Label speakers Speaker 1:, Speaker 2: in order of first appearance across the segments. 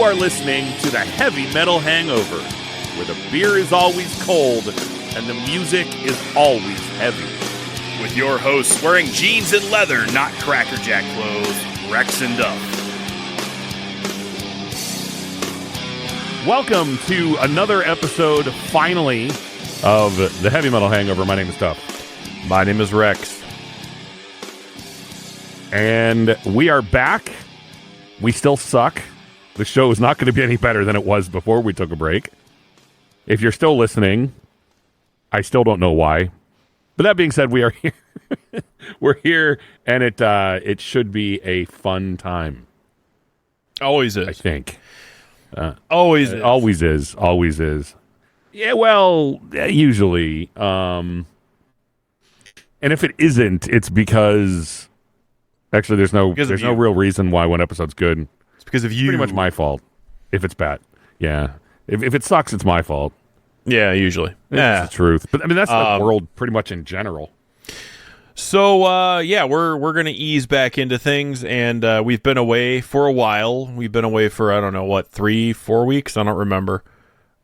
Speaker 1: You are listening to the Heavy Metal Hangover, where the beer is always cold and the music is always heavy.
Speaker 2: With your hosts wearing jeans and leather, not Cracker Jack clothes, Rex and Duff.
Speaker 1: Welcome to another episode, finally, of the Heavy Metal Hangover. My name is Duff.
Speaker 3: My name is Rex.
Speaker 1: And we are back. We still suck. The show is not going to be any better than it was before we took a break. If you're still listening, I still don't know why. But that being said, we are here. We're here, and it should be a fun time.
Speaker 3: Always is.
Speaker 1: I think.
Speaker 3: Always is.
Speaker 1: Always is. Always is. Yeah, well, usually. And if it isn't, it's because... Actually, there's no real reason why one episode's good.
Speaker 3: It's because of you.
Speaker 1: Pretty much my fault if it's bad. Yeah. If it sucks, it's my fault.
Speaker 3: Yeah, usually.
Speaker 1: That's the truth. But I mean, that's the world pretty much in general.
Speaker 3: So, we're going to ease back into things, and we've been away for a while. We've been away for, I don't know, 3-4 weeks? I don't remember.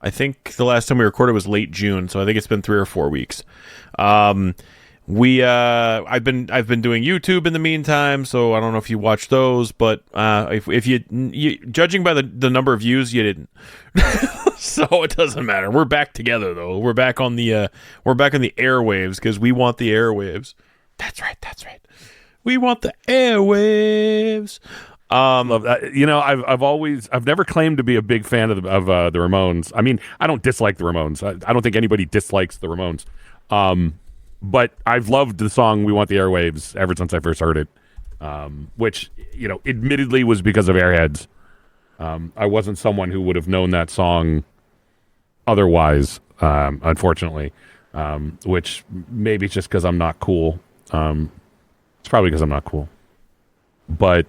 Speaker 3: I think the last time we recorded was late June, so I think it's been 3 or 4 weeks. I've been doing YouTube in the meantime, so I don't know if you watched those, but if you judging by the number of views, you didn't. So it doesn't matter. We're back together though. We're back on the airwaves because we want the airwaves. That's right. We want the airwaves.
Speaker 1: Love that. You know, I've never claimed to be a big fan of the Ramones. I mean, I don't dislike the Ramones. I don't think anybody dislikes the Ramones. But I've loved the song "We Want the Airwaves" ever since I first heard it, which, you know, admittedly was because of Airheads. I wasn't someone who would have known that song otherwise, unfortunately, which maybe it's just because I'm not cool. It's probably because I'm not cool. But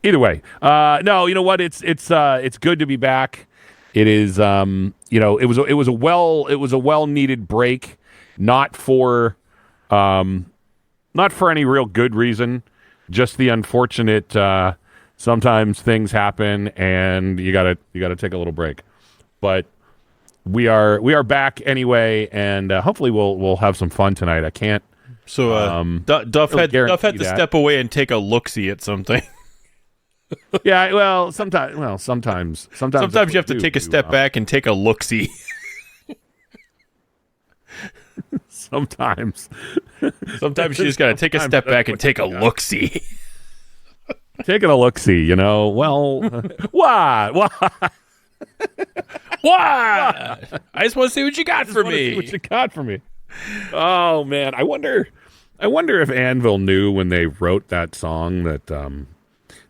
Speaker 1: either way, no, you know what? It's good to be back. It is, it was a well needed break. Not for any real good reason, just the unfortunate. Sometimes things happen, and you gotta take a little break. But we are back anyway, and hopefully we'll have some fun tonight. I can't.
Speaker 3: So Duff had to step away and take a look-see at something.
Speaker 1: Yeah, well, sometimes you
Speaker 3: have to take a step back and take a look-see.
Speaker 1: Sometimes
Speaker 3: you just gotta take a step back and take a look-see.
Speaker 1: Taking a look-see, you know. Well, why?
Speaker 3: I just want to see what you got for me.
Speaker 1: Oh man, I wonder if Anvil knew when they wrote that song that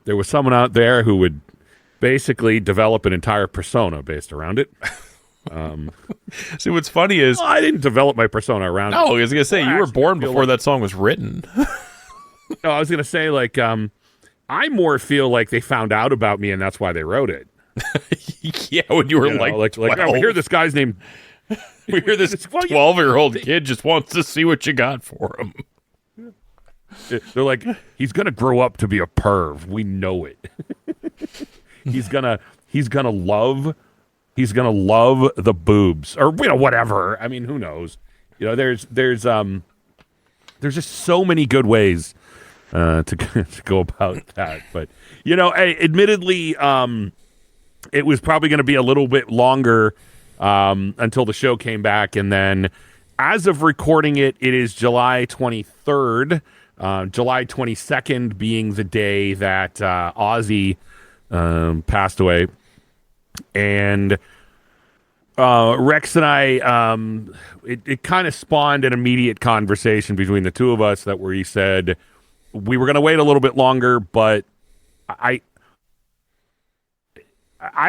Speaker 1: there was someone out there who would basically develop an entire persona based around it.
Speaker 3: See, what's funny is
Speaker 1: I didn't develop my persona around it.
Speaker 3: I was gonna say you were born before that song was written.
Speaker 1: No, I was gonna say I more feel like they found out about me and that's why they wrote it.
Speaker 3: Yeah, when you were
Speaker 1: like oh, we hear this guy's name.
Speaker 3: We hear this 12-year-old kid just wants to see what you got for him.
Speaker 1: They're like, he's gonna grow up to be a perv. We know it. He's gonna love the boobs, or whatever. I mean, who knows? You know, there's just so many good ways to go about that. But admittedly, it was probably going to be a little bit longer until the show came back, and then as of recording it, it is July 23rd. July 22nd being the day that Ozzy passed away. And Rex and I, it kind of spawned an immediate conversation between the two of us where he said we were going to wait a little bit longer, but I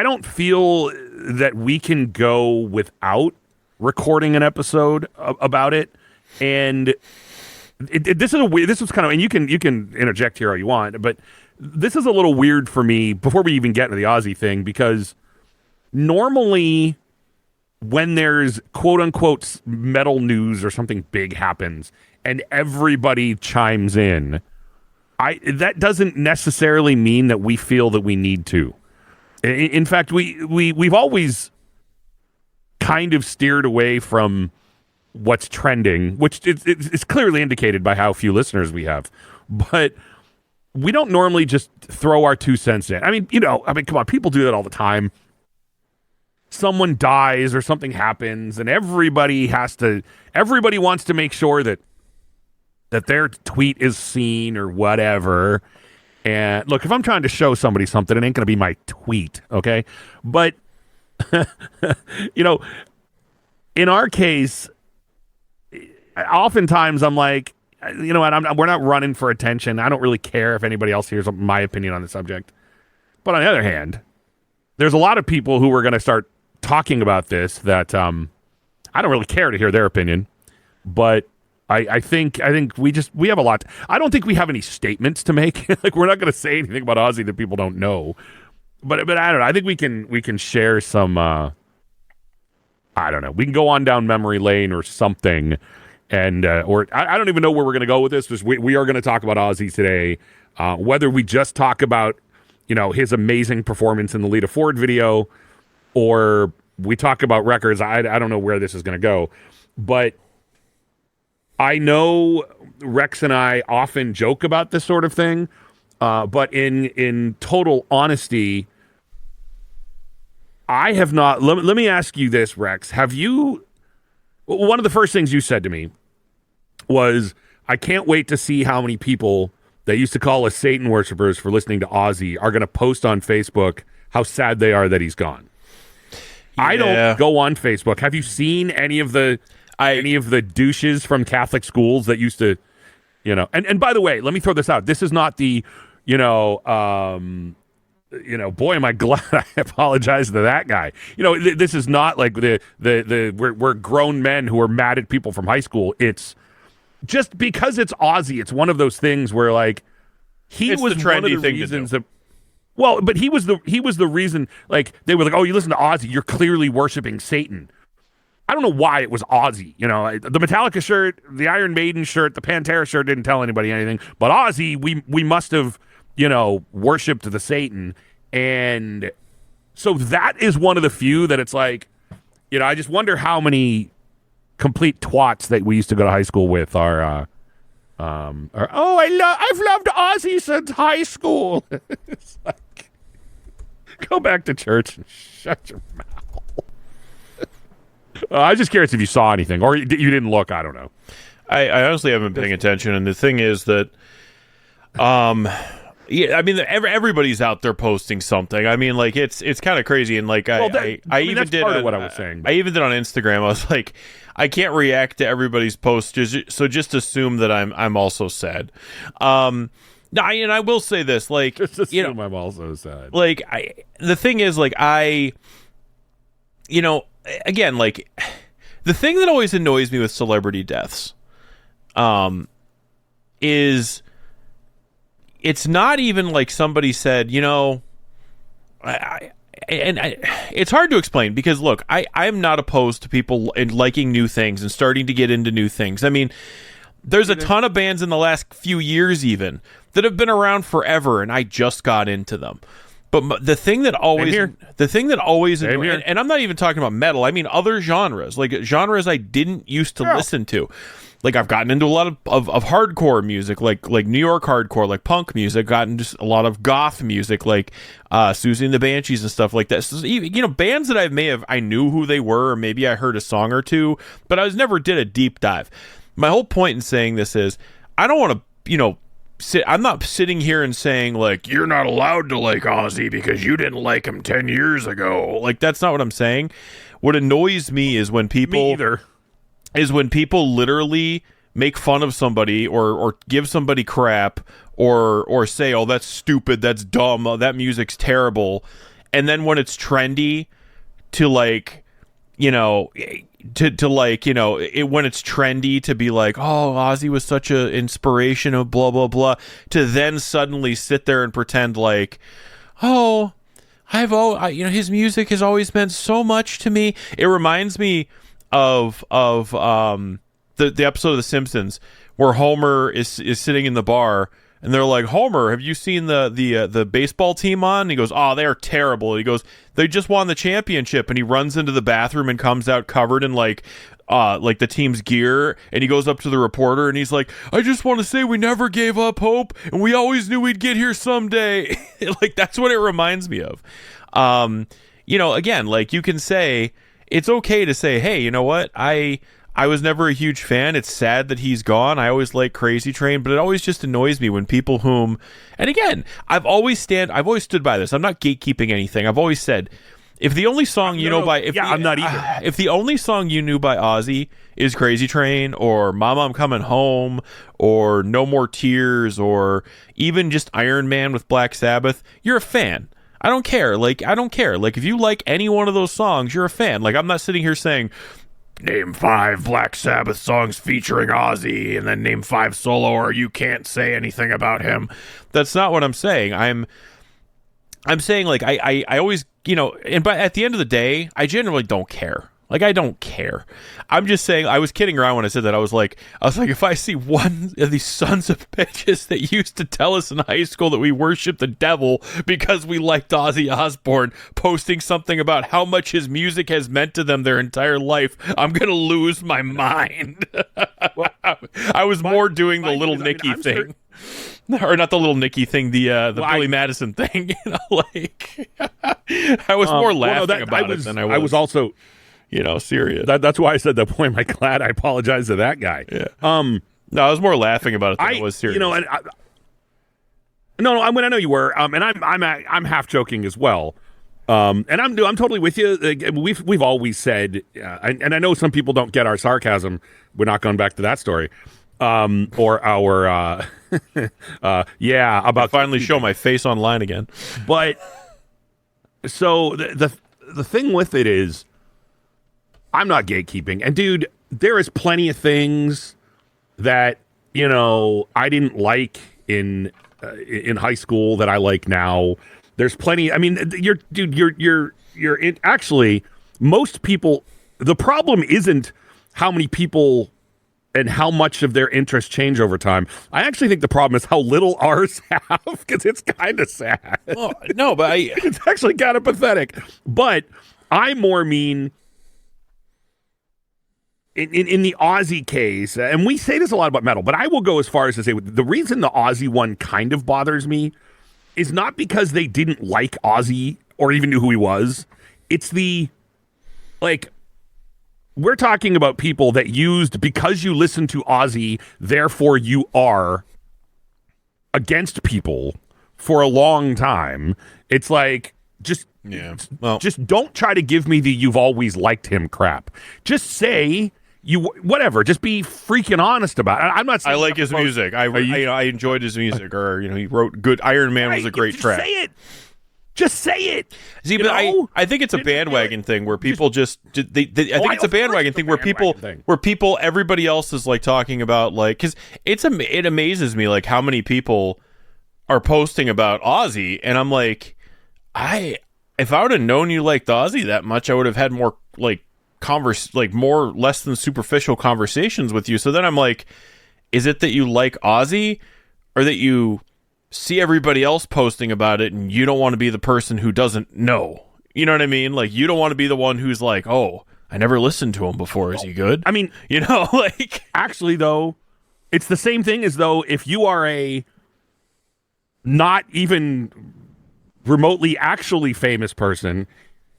Speaker 1: don't feel that we can go without recording an episode about it. And this was kind of, and you can interject here all you want, but this is a little weird for me before we even get into the Ozzy thing, because normally when there's quote unquote metal news or something big happens and everybody chimes in, that doesn't necessarily mean that we feel that we need to. In fact, we've always kind of steered away from what's trending, which it's clearly indicated by how few listeners we have. But we don't normally just throw our 2 cents in. I mean, come on, people do that all the time. Someone dies or something happens, and everybody wants to make sure that their tweet is seen or whatever. And look, if I'm trying to show somebody something, it ain't going to be my tweet, okay? But, in our case, oftentimes I'm like, you know what, we're not running for attention. I don't really care if anybody else hears my opinion on the subject. But on the other hand, there's a lot of people who are going to start talking about this that I don't really care to hear their opinion. But I think we have a lot. I don't think we have any statements to make. Like, we're not going to say anything about Ozzy that people don't know. But I don't know. I think we can share some. I don't know. We can go on down memory lane or something, and or I don't even know where we're going to go with this. Because we are going to talk about Ozzy today. Whether we just talk about his amazing performance in the Lita Ford video, or we talk about records. I don't know where this is going to go, but I know Rex and I often joke about this sort of thing, but in total honesty, I have not. Let me ask you this, Rex. Have you? One of the first things you said to me was, "I can't wait to see how many people that used to call us Satan worshipers for listening to Ozzy are going to post on Facebook how sad they are that he's gone." Yeah. I don't go on Facebook. Have you seen any of the douches from Catholic schools that used to, and by the way, let me throw this out. This is not the, boy, am I glad I apologize to that guy. This is not like we're grown men who are mad at people from high school. It's just because it's Ozzy. It's one of those things where like he was one of the reasons that. Well, but he was the reason. Like, they were like, "Oh, you listen to Ozzy, you're clearly worshiping Satan." I don't know why it was Ozzy. The Metallica shirt, the Iron Maiden shirt, the Pantera shirt didn't tell anybody anything. But Ozzy, we must have, worshipped the Satan. And so that is one of the few that it's like, I just wonder how many complete twats that we used to go to high school with are I've loved Ozzy since high school. It's like, go back to church and shut your mouth. I was just curious if you saw anything, or you didn't look. I don't know.
Speaker 3: I honestly haven't been paying attention, and the thing is that, yeah, I mean, everybody's out there posting something. I mean, like, it's kind of crazy, and like I even did part of what I was saying. I even did on Instagram. I was like, I can't react to everybody's posts, so just assume that I'm also sad. No, and I will say this, like,
Speaker 1: just assume I'm also sad.
Speaker 3: Like, the thing is, like, again, like, the thing that always annoys me with celebrity deaths, is it's not even like somebody said, it's hard to explain because look, I'm not opposed to people liking new things and starting to get into new things. I mean, there's a ton of bands in the last few years even that have been around forever, and I just got into them. But the thing that always, and I'm not even talking about metal. I mean other genres, like genres I didn't used to listen to. Like, I've gotten into a lot of hardcore music, like New York hardcore, like punk music. Gotten just a lot of goth music, like Susie and the Banshees and stuff like that. So, bands that I knew who they were, or maybe I heard a song or two, but I never did a deep dive. My whole point in saying this is, I don't want to, I'm not sitting here and saying, like, you're not allowed to like Ozzy because you didn't like him 10 years ago. Like, that's not what I'm saying. What annoys me is when people literally make fun of somebody or give somebody crap or say, oh, that's stupid, that's dumb, oh, that music's terrible. And then when it's trendy to like, when it's trendy to be like, oh, Ozzy was such an inspiration of blah, blah, blah, to then suddenly sit there and pretend like, oh, his music has always meant so much to me. It reminds me of the episode of The Simpsons where Homer is sitting in the bar and they're like, Homer, have you seen the baseball team on? And he goes, oh, they're terrible. And he goes, they just won the championship. And he runs into the bathroom and comes out covered in like the team's gear, and he goes up to the reporter and he's like, I just want to say we never gave up hope, and we always knew we'd get here someday. Like, that's what it reminds me of. Again, like, you can say, it's okay to say, hey, you know what, I was never a huge fan. It's sad that he's gone. I always like Crazy Train, but it always just annoys me when people whom, and again, I've always stood by this. I'm not gatekeeping anything. I've always said, if the only song I'm not either. If the only song you knew by Ozzy is Crazy Train or Mama I'm Coming Home or No More Tears or even just Iron Man with Black Sabbath, you're a fan. I don't care. Like, if you like any one of those songs, you're a fan. Like, I'm not sitting here saying, name 5 Black Sabbath songs featuring Ozzy and then name 5 solo, or you can't say anything about him. That's not what I'm saying. I'm saying, like, I always, but at the end of the day, I generally don't care. Like, I don't care. I'm just saying, I was kidding around when I said that. I was like, if I see one of these sons of bitches that used to tell us in high school that we worship the devil because we liked Ozzy Osbourne posting something about how much his music has meant to them their entire life, I'm going to lose my mind. Well, I was more doing the Little Nicky thing. Or not the Little Nicky thing, the Billy Madison thing. Like, I was more laughing about it than I was also... serious.
Speaker 1: That's why I said that. Boy, am I glad. I apologize to that guy.
Speaker 3: Yeah. No, I was more laughing about it than I was serious.
Speaker 1: No, I know you were. And I'm half joking as well. And I'm totally with you. We've always said, and I know some people don't get our sarcasm. We're not going back to that story. Or our about
Speaker 3: finally show my face online again.
Speaker 1: But so the thing with it is, I'm not gatekeeping. And dude, there is plenty of things that, I didn't like in high school that I like now. There's plenty. I mean, actually, most people, the problem isn't how many people and how much of their interests change over time. I actually think the problem is how little ours have, because it's kind of sad.
Speaker 3: Oh, no, but
Speaker 1: it's actually kind of pathetic. But I more mean, in the Ozzy case, and we say this a lot about metal, but I will go as far as to say the reason the Ozzy one kind of bothers me is not because they didn't like Ozzy or even knew who he was. It's we're talking about people that used, because you listen to Ozzy, therefore you are against people for a long time. It's like, just don't try to give me the you've always liked him crap. Just say whatever. Just be freaking honest about it. I'm not saying
Speaker 3: I like his music. I enjoyed his music, or he wrote good. Iron Man was a great track.
Speaker 1: Say it. Just say it.
Speaker 3: See, but I think it's a bandwagon thing where people I think it's a bandwagon thing where people, everybody else is like talking about, like, because it amazes me like how many people are posting about Ozzy, and I'm like, if I would have known you liked Ozzy that much, I would have had more more less than superficial conversations with you. So then I'm like, is it that you like Ozzy, or that you see everybody else posting about it and you don't want to be the person who doesn't know? You know what I mean? Like, you don't want to be the one who's like, oh, I never listened to him before. Is he good?
Speaker 1: I mean, like, actually though, it's the same thing as though if you are a not even remotely actually famous person,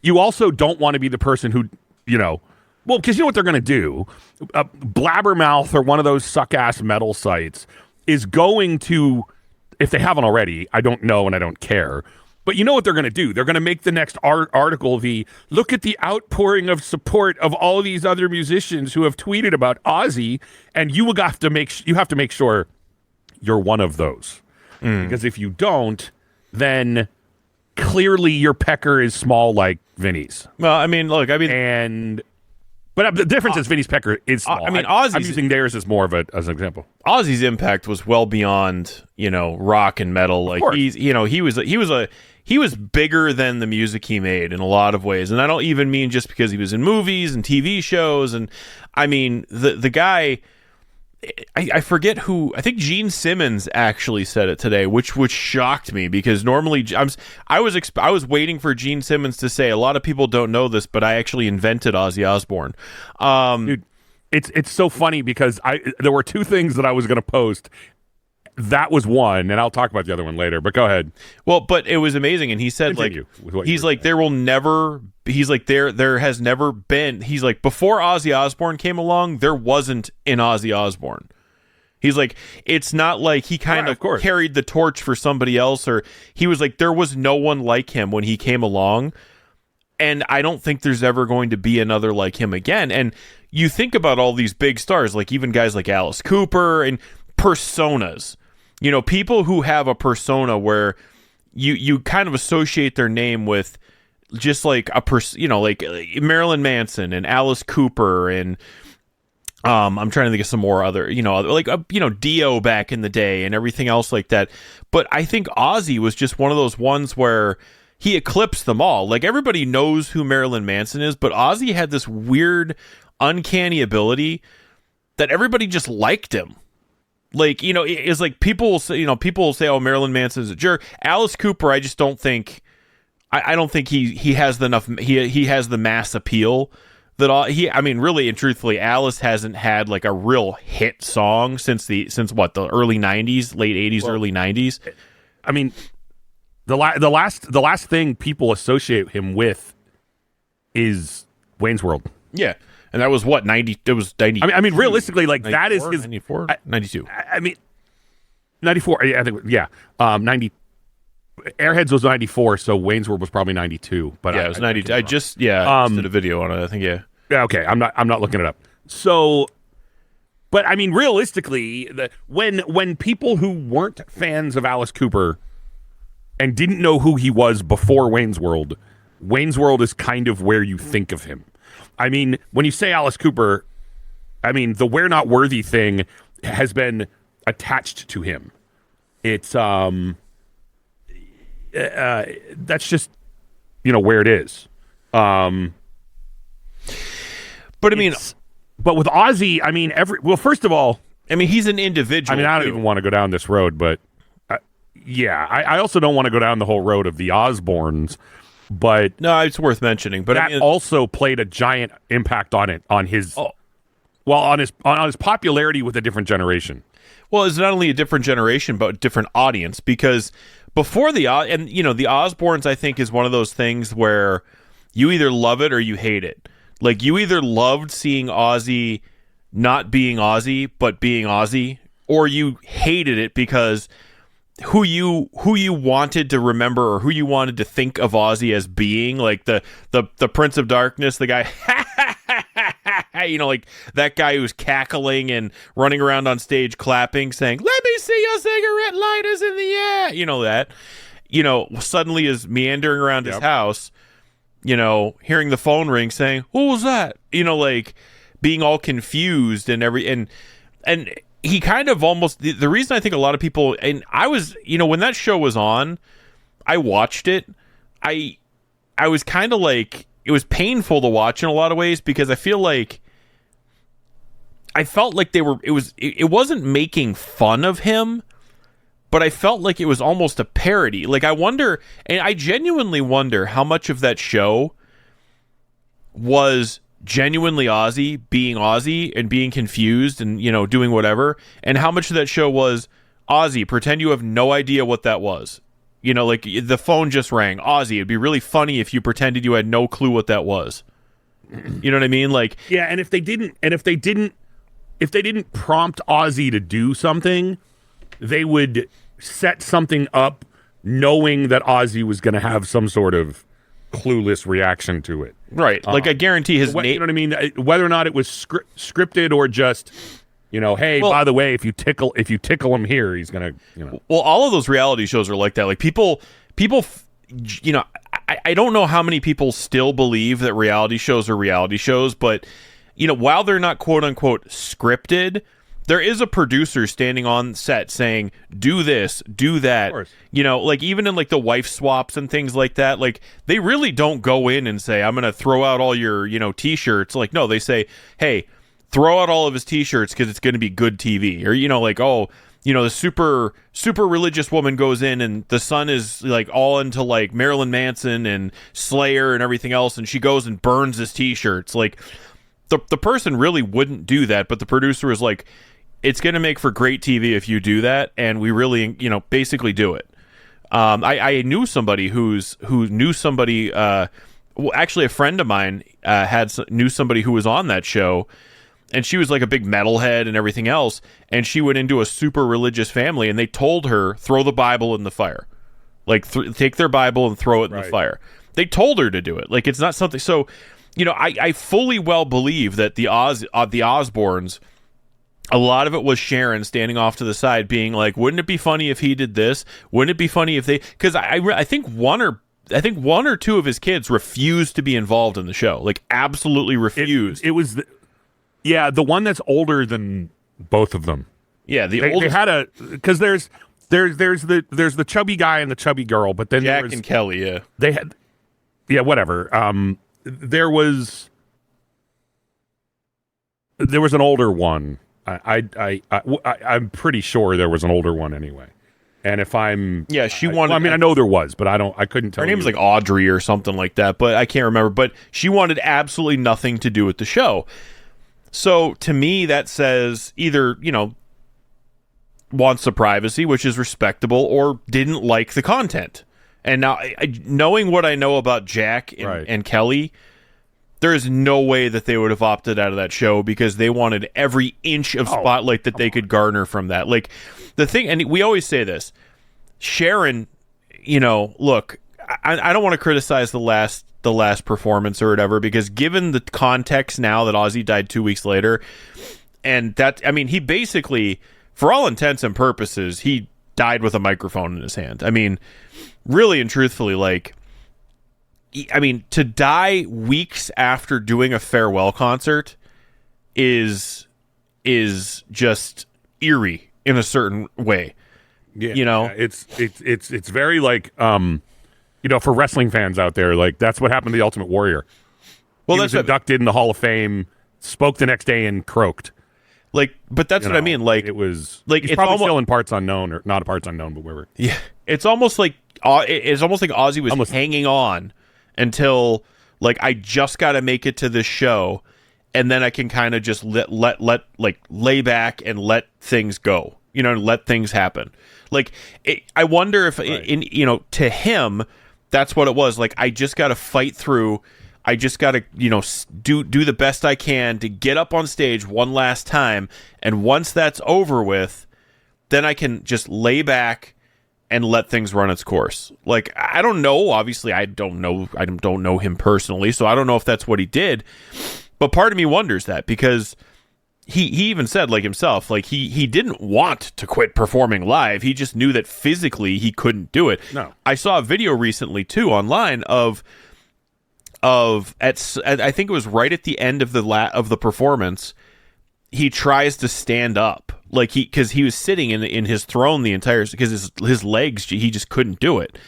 Speaker 1: you also don't want to be the person who, because you know what they're going to do? Blabbermouth or one of those suck-ass metal sites is going to, if they haven't already, I don't know and I don't care, but you know what they're going to do? They're going to make the next article look at the outpouring of support of all of these other musicians who have tweeted about Ozzy, and you have to make sure you're one of those. Because if you don't, then clearly your pecker is small like Vinny's.
Speaker 3: Well, I mean, look,
Speaker 1: but the difference is Vinny's pecker is small.
Speaker 3: I mean,
Speaker 1: I'm using theirs as more of as an example.
Speaker 3: Ozzy's impact was well beyond, rock and metal. Like, he was bigger than the music he made in a lot of ways. And I don't even mean just because he was in movies and TV shows. And I mean, the guy, I forget who. I think Gene Simmons actually said it today, which shocked me because normally I was waiting for Gene Simmons to say a lot of people don't know this, but I actually invented Ozzy Osbourne.
Speaker 1: Dude, it's so funny because there were two things that I was going to post. That was one, and I'll talk about the other one later. But go ahead.
Speaker 3: Well, but it was amazing, and he said he's like there will never. He's like there has never been. He's like before Ozzy Osbourne came along, there wasn't an Ozzy Osbourne. He's like it's not like he kind of carried the torch for somebody else, or he was like there was no one like him when he came along, and I don't think there's ever going to be another like him again. And you think about all these big stars, like even guys like Alice Cooper and personas. You know, people who have a persona where you kind of associate their name with just like like Marilyn Manson and Alice Cooper and I'm trying to think of some more other, Dio back in the day and everything else like that. But I think Ozzy was just one of those ones where he eclipsed them all. Like everybody knows who Marilyn Manson is, but Ozzy had this weird, uncanny ability that everybody just liked him. Like, it's like people will say, oh, Marilyn Manson's a jerk. Alice Cooper, I just don't think, I don't think he has enough, he has the mass appeal that really and truthfully, Alice hasn't had like a real hit song since the early 90s, late 80s, early 90s.
Speaker 1: I mean, the last thing people associate him with is Wayne's World.
Speaker 3: Yeah. And that was what, 90? It was 90.
Speaker 1: I mean, realistically, like that is his
Speaker 3: 94, 92.
Speaker 1: I mean, 94. I think, yeah. 90. Airheads was 94, so Wayne's World was probably 92. But
Speaker 3: yeah, it was 90. I just did a video on it. I think yeah.
Speaker 1: Okay, I'm not looking it up. So, but I mean, realistically, when people who weren't fans of Alice Cooper and didn't know who he was before Wayne's World is kind of where you think of him. I mean, when you say Alice Cooper, I mean, the We're Not Worthy thing has been attached to him. It's, that's just, where it is.
Speaker 3: But I mean,
Speaker 1: but with Ozzy, I mean, first of all,
Speaker 3: I mean, he's an individual.
Speaker 1: I mean, I don't even want to go down this road, but yeah, I also don't want to go down the whole road of the Osbournes. But
Speaker 3: no, it's worth mentioning. But
Speaker 1: that also played a giant impact on his popularity with a different generation.
Speaker 3: Well, it's not only a different generation, but a different audience. Because before the Osbournes, I think, is one of those things where you either love it or you hate it. Like you either loved seeing Ozzy not being Ozzy, but being Ozzy, or you hated it because who you wanted to remember or who you wanted to think of Ozzy as being, like the Prince of Darkness, the guy, like that guy who's cackling and running around on stage clapping, saying, "Let me see your cigarette lighters in the air." Suddenly is meandering around his house, hearing the phone ring, saying, "Who was that?" Like being all confused and and he kind of almost, the reason I think a lot of people, and I was, when that show was on, I watched it. I was kind of like, it was painful to watch in a lot of ways because I felt like it wasn't making fun of him, but I felt like it was almost a parody. Like I genuinely wonder how much of that show was genuinely Ozzy and being confused and doing whatever, and how much of that show was Ozzy pretend you have no idea what that was, like the phone just rang, Ozzy, it'd be really funny if you pretended you had no clue what that was. You know what I mean? Like,
Speaker 1: yeah. And if they didn't prompt Ozzy to do something, they would set something up knowing that Ozzy was going to have some sort of clueless reaction to it.
Speaker 3: Right. Like I guarantee his name.
Speaker 1: You know what I mean? Whether or not it was scripted or just, hey, by the way, if you tickle him here, he's going to,
Speaker 3: Well, all of those reality shows are like that. Like people, I don't know how many people still believe that reality shows are reality shows, but, while they're not quote unquote scripted, there is a producer standing on set saying, do this, do that. Like even in like the wife swaps and things like that, like they really don't go in and say, I'm going to throw out all your, t-shirts. Like, no, they say, hey, throw out all of his T-shirts because it's going to be good TV, or like, oh, the super religious woman goes in and the son is like all into like Marilyn Manson and Slayer and everything else, and she goes and burns his T-shirts. Like the person really wouldn't do that, but the producer was like, it's going to make for great TV if you do that, and we really basically do it. I knew somebody who knew somebody. Well, actually, a friend of mine knew somebody who was on that show, and she was like a big metalhead and everything else, and she went into a super religious family, and they told her, throw the Bible in the fire. Like, take their Bible and throw it in the fire. They told her to do it. Like, it's not something... So, I fully well believe that the Osbournes... A lot of it was Sharon standing off to the side being like, wouldn't it be funny if he did this? Wouldn't it be funny if they... Because I think one or two of his kids refused to be involved in the show. Like, absolutely refused.
Speaker 1: It was... the one that's older than both of them.
Speaker 3: Yeah,
Speaker 1: they had a... Because there's the chubby guy and the chubby girl, but then
Speaker 3: Jack and Kelly, yeah.
Speaker 1: They had... Yeah, whatever. There was an older one. I'm pretty sure there was an older one anyway. And if I'm...
Speaker 3: Yeah, she wanted...
Speaker 1: I know there was, but I couldn't tell you.
Speaker 3: Her name was like Audrey or something like that, but I can't remember. But she wanted absolutely nothing to do with the show. So to me, that says either, wants the privacy, which is respectable, or didn't like the content. And now, knowing what I know about Jack and Kelly... There is no way that they would have opted out of that show because they wanted every inch of spotlight that they could garner from that. Like, the thing, and we always say this, Sharon, look, I don't want to criticize the last performance or whatever, because given the context now that Ozzy died 2 weeks later, and that, he basically, for all intents and purposes, he died with a microphone in his hand. Really and truthfully, like, to die weeks after doing a farewell concert is just eerie in a certain way.
Speaker 1: Yeah, it's very like for wrestling fans out there, like that's what happened to the Ultimate Warrior. Well, he was inducted in the Hall of Fame, spoke the next day and croaked.
Speaker 3: Like, but that's what I mean. Like,
Speaker 1: it was
Speaker 3: like
Speaker 1: he's
Speaker 3: it's
Speaker 1: probably
Speaker 3: almost
Speaker 1: still in parts unknown, or not parts unknown, but wherever.
Speaker 3: Yeah, it's almost like Ozzy was hanging on until like, I just got to make it to this show, and then I can kind of just let lay back and let things go, let things happen. Like, I wonder if to him, that's what it was. Like, I just got to fight through. I just got to, do the best I can to get up on stage one last time. And once that's over with, then I can just lay back and let things run its course. Like, I don't know. Obviously, I don't know him personally, so I don't know if that's what he did. But part of me wonders that, because he even said, like, himself, like, he didn't want to quit performing live. He just knew that physically he couldn't do it.
Speaker 1: No.
Speaker 3: I saw a video recently too online of I think it was right at the end of the performance, he tries to stand up, like, because he was sitting in his throne the entire, because his legs, he just couldn't do it,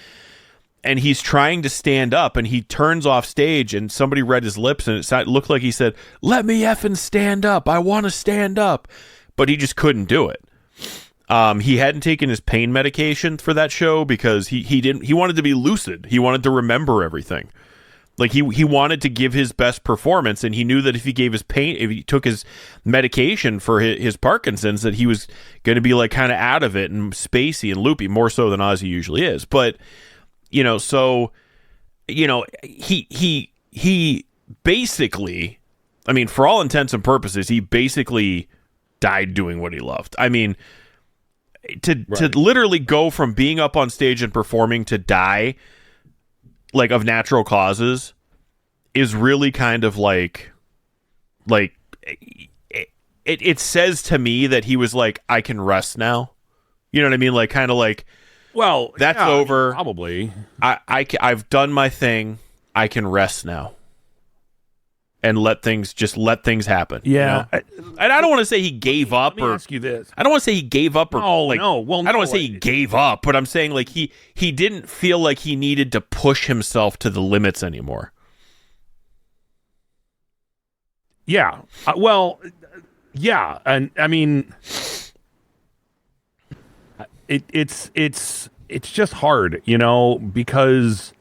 Speaker 3: and he's trying to stand up, and he turns off stage, and somebody read his lips, and it looked like he said, "Let me effing stand up, I want to stand up," but he just couldn't do it. He hadn't taken his pain medication for that show because he wanted to be lucid, he wanted to remember everything. Like, he wanted to give his best performance, and he knew that if he took his medication for his Parkinson's, that he was going to be like kind of out of it and spacey and loopy, more so than Ozzy usually is. But, so, he basically, for all intents and purposes, he basically died doing what he loved. To literally go from being up on stage and performing to die, like, of natural causes, is really kind of like it says to me that he was like, I can rest now. You know what I mean? Like, kind of like, well, that's over.
Speaker 1: Probably.
Speaker 3: I've done my thing. I can rest now. And let things happen.
Speaker 1: Yeah.
Speaker 3: And I don't want to say he gave up.
Speaker 1: Let me ask you this.
Speaker 3: I don't want to say he gave up. Or,
Speaker 1: no.
Speaker 3: I don't want to say he gave up, but I'm saying, like, he didn't feel like he needed to push himself to the limits anymore.
Speaker 1: Yeah. Well, yeah, and I mean, it's just hard, because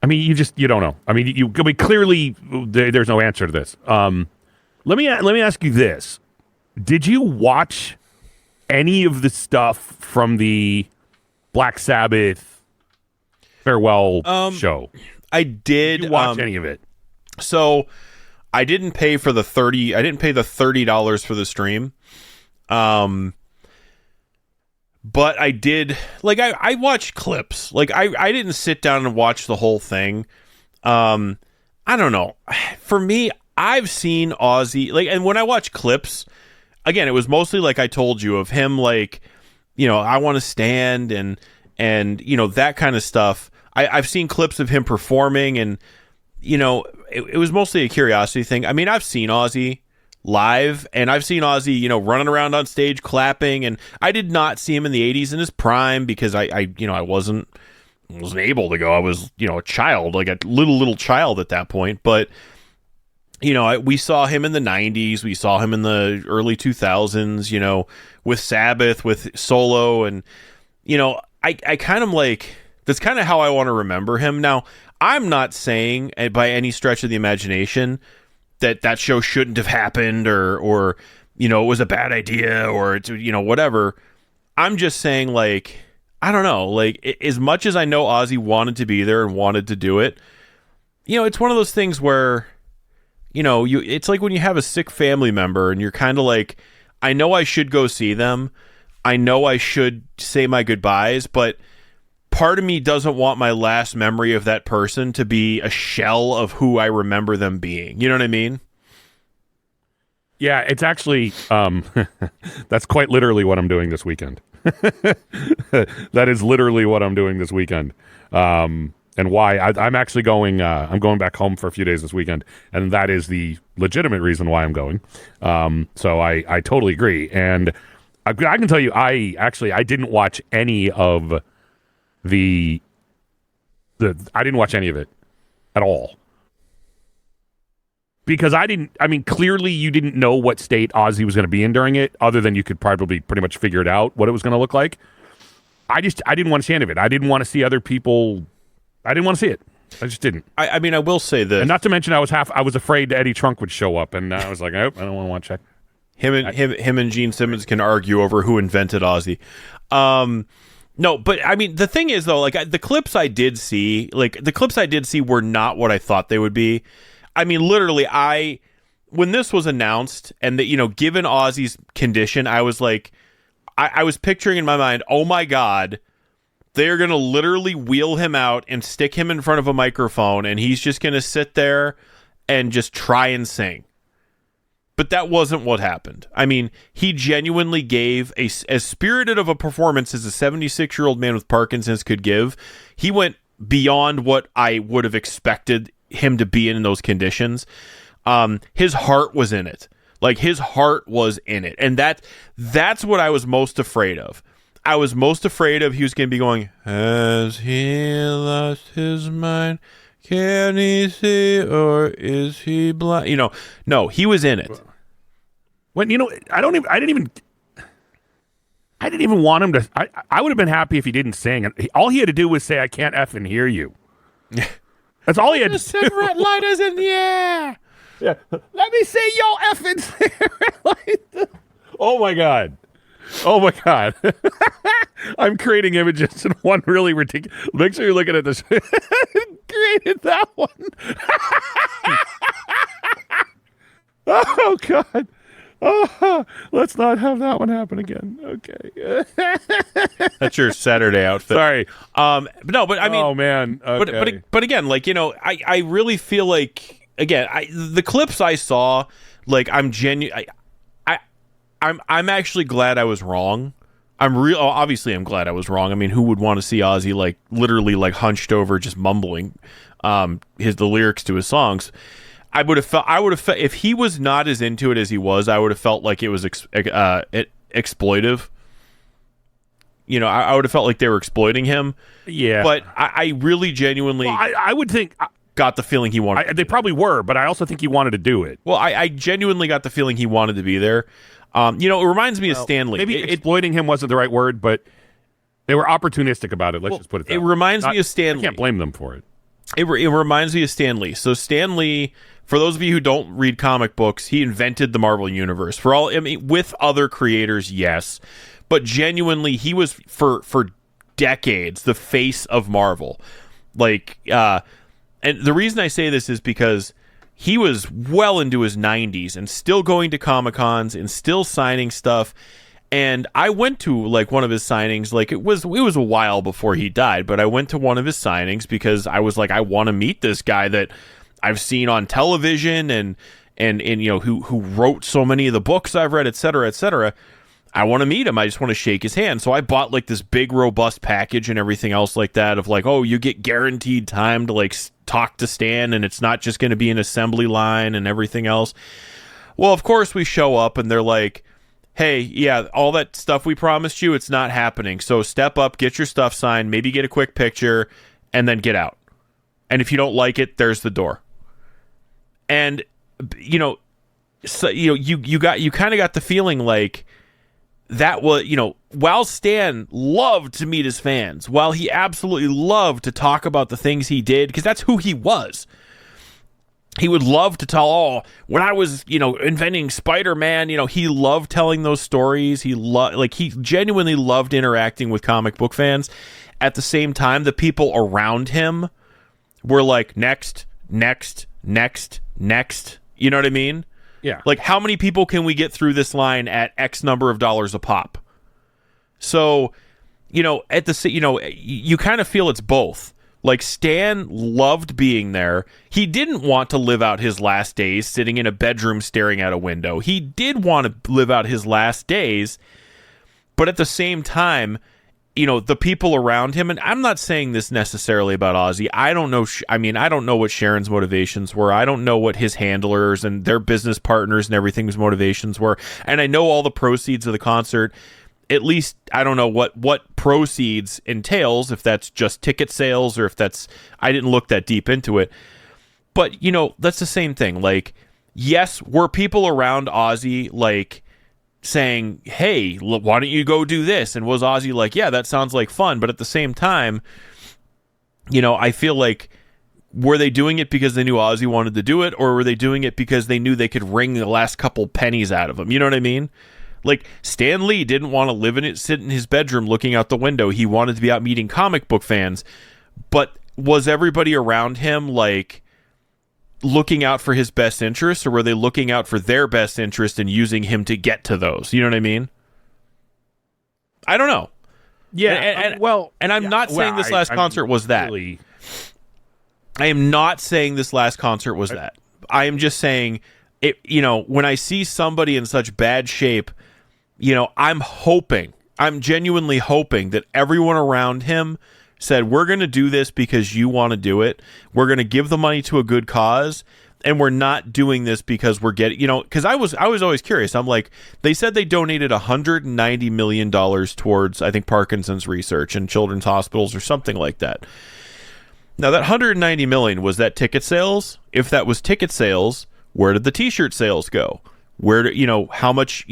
Speaker 1: I mean, you don't know. I mean, clearly there's no answer to this. Let me ask you this: did you watch any of the stuff from the Black Sabbath farewell show?
Speaker 3: I did.
Speaker 1: Did you watch any of it?
Speaker 3: So I didn't pay for the $30. I didn't pay the $30 for the stream. But I did, like, I watched clips. Like, I didn't sit down and watch the whole thing. I don't know. For me, I've seen Ozzy, like, and when I watch clips, again, it was mostly like I told you of him, like, I want to stand and that kind of stuff. I've seen clips of him performing, and, it was mostly a curiosity thing. I mean, I've seen Ozzy live, and I've seen Ozzy, running around on stage clapping, and I did not see him in the 80s in his prime because I wasn't able to go. I was, a child, like a little child at that point. But, we saw him in the 90s. We saw him in the early 2000s, with Sabbath, with Solo. And, I kind of like, that's kind of how I want to remember him. Now, I'm not saying by any stretch of the imagination that show shouldn't have happened or it was a bad idea or, whatever. I'm just saying, like, I don't know, like, as much as I know Ozzy wanted to be there and wanted to do it, it's one of those things where, it's like when you have a sick family member and you're kind of like, I know I should go see them. I know I should say my goodbyes, but part of me doesn't want my last memory of that person to be a shell of who I remember them being. You know what I mean?
Speaker 1: Yeah, it's actually, that's quite literally what I'm doing this weekend. That is literally what I'm doing this weekend. And why I'm actually going, I'm going back home for a few days this weekend. And that is the legitimate reason why I'm going. So I totally agree. And I can tell you, I didn't watch any of I didn't watch any of it at all. Because clearly you didn't know what state Ozzy was going to be in during it, other than you could probably pretty much figure it out what it was going to look like. I didn't want to see any of it. I didn't want to see other people. I didn't want to see it. I just didn't.
Speaker 3: I mean, I will say this.
Speaker 1: And not to mention, I was afraid Eddie Trunk would show up, and I was like, nope, I don't want to watch that.
Speaker 3: Him and Gene Simmons can argue over who invented Ozzy. No, but I mean, the thing is, though, like, the clips I did see were not what I thought they would be. I mean, literally, when this was announced and that, given Ozzy's condition, I was like, I was picturing in my mind, oh my God, they're going to literally wheel him out and stick him in front of a microphone, and he's just going to sit there and just try and sing. But that wasn't what happened. I mean, he genuinely gave as spirited of a performance as a 76-year-old man with Parkinson's could give. He went beyond what I would have expected him to be in those conditions. His heart was in it. Like, his heart was in it. And that's what I was most afraid of. I was most afraid of he was going to be going, has he lost his mind? Can he see, or is he blind? No, he was in it.
Speaker 1: When I didn't even want him to. I would have been happy if he didn't sing. All he had to do was say, "I can't effing hear you." That's all he had to do.
Speaker 3: Cigarette lighters in the air.
Speaker 1: Yeah, let me see your effing cigarette lighter. Oh my god. I'm creating images in one really ridiculous. Make sure you're looking at this. Created that one. Oh god. Oh, let's not have that one happen again. Okay.
Speaker 3: That's your Saturday outfit.
Speaker 1: Sorry.
Speaker 3: But I mean,
Speaker 1: oh man. Okay.
Speaker 3: But again, like, I really feel like, again, the clips I saw, like, I'm actually glad I was wrong. Obviously I'm glad I was wrong. I mean, who would want to see Ozzy, like, literally, like, hunched over just mumbling the lyrics to his songs? I would have felt if he was not as into it as he was, I would have felt like it was exploitive. I would have felt like they were exploiting him.
Speaker 1: Yeah.
Speaker 3: But I really genuinely,
Speaker 1: well, I would think
Speaker 3: got the feeling he wanted.
Speaker 1: They probably were, but I also think he wanted to do it.
Speaker 3: Well, I genuinely got the feeling he wanted to be there. It reminds me of Stan Lee.
Speaker 1: Maybe exploiting him wasn't the right word, but they were opportunistic about it. Let's just put it that way.
Speaker 3: It reminds me of Stan Lee.
Speaker 1: I can't blame them for it.
Speaker 3: It reminds me of Stan Lee. So Stan Lee, for those of you who don't read comic books, he invented the Marvel Universe. With other creators, yes. But genuinely, he was, for decades, the face of Marvel. And the reason I say this is because he was well into his 90s and still going to Comic-Cons and still signing stuff. And I went to one of his signings. It was a while before he died, but I went to one of his signings because I was like, I want to meet this guy that I've seen on television and who wrote so many of the books I've read, et cetera, et cetera. I want to meet him. I just want to shake his hand. So I bought this big robust package and everything else like that of you get guaranteed time to talk to Stan, and it's not just going to be an assembly line and everything else. Well, of course we show up and they're like, hey, yeah, all that stuff we promised you, it's not happening. So step up, get your stuff signed, maybe get a quick picture, and then get out. And if you don't like it, there's the door. And you kind of got the feeling that was, while Stan loved to meet his fans, while he absolutely loved to talk about the things he did, because that's who he was. He would love to tell, when I was, inventing Spider-Man, he loved telling those stories. He genuinely loved interacting with comic book fans. At the same time, the people around him were like, next. You know what I mean?
Speaker 1: Yeah.
Speaker 3: How many people can we get through this line at X number of dollars a pop? So, you kind of feel it's both. Stan loved being there. He didn't want to live out his last days sitting in a bedroom staring out a window. He did want to live out his last days, but at the same time, the people around him, and I'm not saying this necessarily about Ozzy. I don't know. I don't know what Sharon's motivations were. I don't know what his handlers and their business partners and everything's motivations were. And I know all the proceeds of the concert. At least I don't know what proceeds entails, if that's just ticket sales or if that's, I didn't look that deep into it. But, that's the same thing. Yes, were people around Ozzy saying, hey, why don't you go do this? And was Ozzy like, yeah, that sounds like fun. But at the same time, I feel were they doing it because they knew Ozzy wanted to do it, or were they doing it because they knew they could wring the last couple pennies out of him? You know what I mean? Stan Lee didn't want to sit in his bedroom looking out the window. He wanted to be out meeting comic book fans. But was everybody around him looking out for his best interests, or were they looking out for their best interest and using him to get to those? You know what I mean? I don't know.
Speaker 1: Yeah.
Speaker 3: And I'm not saying this last concert was that.
Speaker 1: Really...
Speaker 3: I am not saying this last concert was that. I am just saying it. When I see somebody in such bad shape, I'm genuinely hoping that everyone around him said, we're going to do this because you want to do it. We're going to give the money to a good cause. And we're not doing this because we're getting, because I was always curious. I'm like, they said they donated $190 million towards, I think, Parkinson's research and children's hospitals or something like that. Now, that $190 million, was that ticket sales? If that was ticket sales, where did the t-shirt sales go? How much,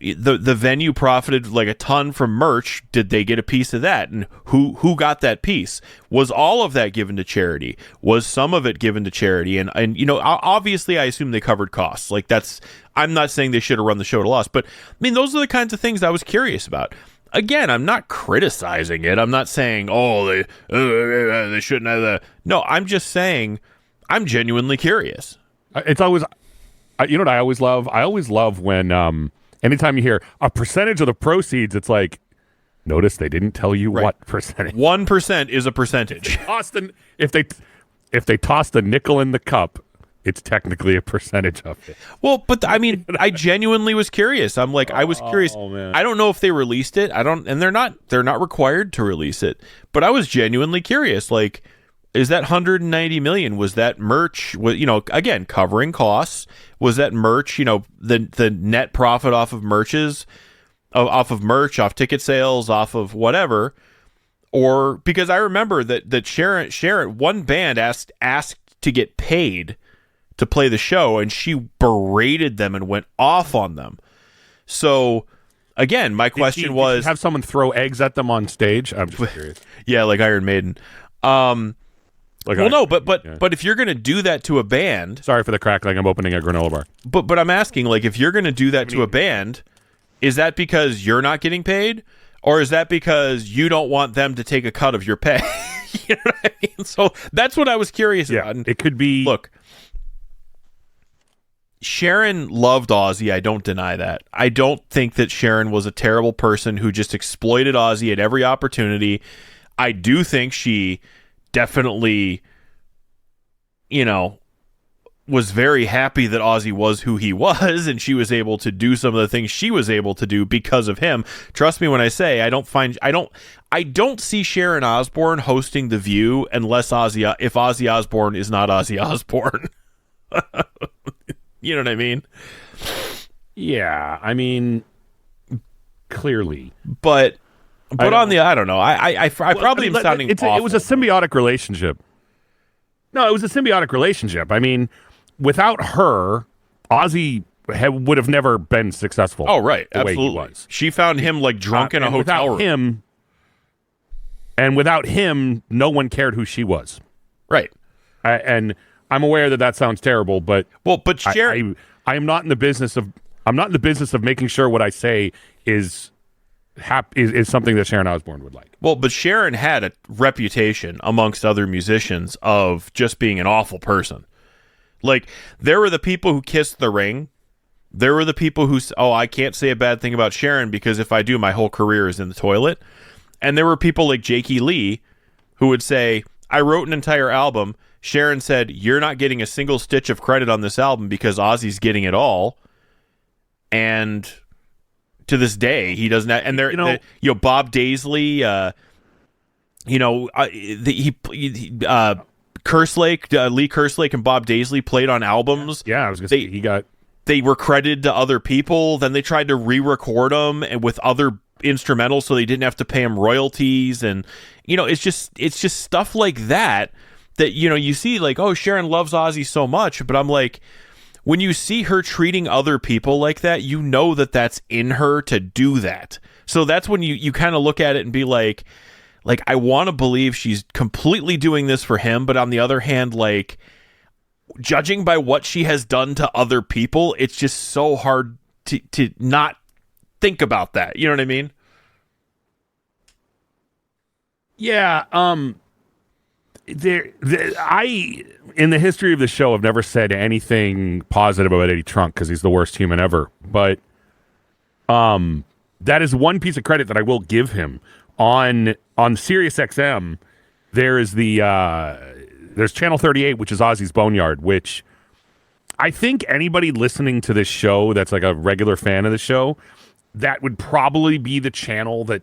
Speaker 3: the venue profited a ton from merch. Did they get a piece of that? And who got that piece? Was all of that given to charity? Was some of it given to charity? And obviously I assume they covered costs. I'm not saying they should have run the show at a loss, but those are the kinds of things I was curious about. Again, I'm not criticizing it. I'm not saying, they shouldn't have that. No, I'm just saying I'm genuinely curious.
Speaker 1: It's always, what I always love? I always love when, anytime you hear a percentage of the proceeds, it's notice they didn't tell you what percentage.
Speaker 3: 1% is a percentage.
Speaker 1: If they toss the nickel in the cup, it's technically a percentage of it.
Speaker 3: Well, but I genuinely was curious. I was curious.
Speaker 1: Man.
Speaker 3: I don't know if they released it. And they're not required to release it. But I was genuinely curious. Is that $190 million? Was that merch? Again, covering costs. Was that merch? The net profit off of merch, off ticket sales, off of whatever. or because I remember that Sharon one band asked to get paid to play the show, and she berated them and went off on them. So again, my question was,
Speaker 1: did you have someone throw eggs at them on stage? I'm just curious.
Speaker 3: Yeah, like Iron Maiden. But if you're gonna do that to a band,
Speaker 1: sorry for the crackling. I'm opening a granola bar.
Speaker 3: But I'm asking, like, if you're gonna do that to a band, is that because you're not getting paid, or is that because you don't want them to take a cut of your pay? You know what I mean? So that's what I was curious about. And
Speaker 1: it could be.
Speaker 3: Look, Sharon loved Ozzy. I don't deny that. I don't think that Sharon was a terrible person who just exploited Ozzy at every opportunity. I do think she definitely, was very happy that Ozzy was who he was, and she was able to do some of the things she was able to do because of him. Trust me when I say I don't see Sharon Osbourne hosting The View unless if Ozzy Osbourne is not Ozzy Osbourne. You know what I mean?
Speaker 1: Yeah, I mean, clearly,
Speaker 3: but I don't know. I probably am sounding awful.
Speaker 1: It was a symbiotic relationship. No, it was a symbiotic relationship. I mean, without her, Ozzy would have never been successful.
Speaker 3: Oh, right.
Speaker 1: The
Speaker 3: Absolutely.
Speaker 1: way he was.
Speaker 3: She found him like drunk in a hotel room.
Speaker 1: Without him, no one cared who she was.
Speaker 3: Right.
Speaker 1: And I'm aware that sounds terrible, but
Speaker 3: Sharon,
Speaker 1: I am not in the business of. I'm not in the business of making sure what I say is something that Sharon Osbourne would like.
Speaker 3: Well, but Sharon had a reputation amongst other musicians of just being an awful person. Like, there were the people who kissed the ring. There were the people who, I can't say a bad thing about Sharon because if I do, my whole career is in the toilet. And there were people like Jakey Lee who would say, I wrote an entire album. Sharon said, you're not getting a single stitch of credit on this album because Ozzy's getting it all. And to this day, he doesn't have, and Bob Daisley, Kerslake, Lee Kerslake and Bob Daisley played on albums.
Speaker 1: Yeah, I was going to say,
Speaker 3: they were credited to other people. Then they tried to re-record them and with other instrumentals so they didn't have to pay him royalties. And, it's just stuff like that you see like, oh, Sharon loves Ozzy so much. But I'm like, when you see her treating other people like that, that's in her to do that. So that's when you kind of look at it and be like, I want to believe she's completely doing this for him. But on the other hand, like, judging by what she has done to other people, it's just so hard to not think about that. You know what I mean?
Speaker 1: Yeah. In the history of the show, I've never said anything positive about Eddie Trunk because he's the worst human ever. But that is one piece of credit that I will give him. On Sirius XM, there's Channel 38, which is Ozzy's Boneyard, which I think anybody listening to this show that's like a regular fan of the show, that would probably be the channel that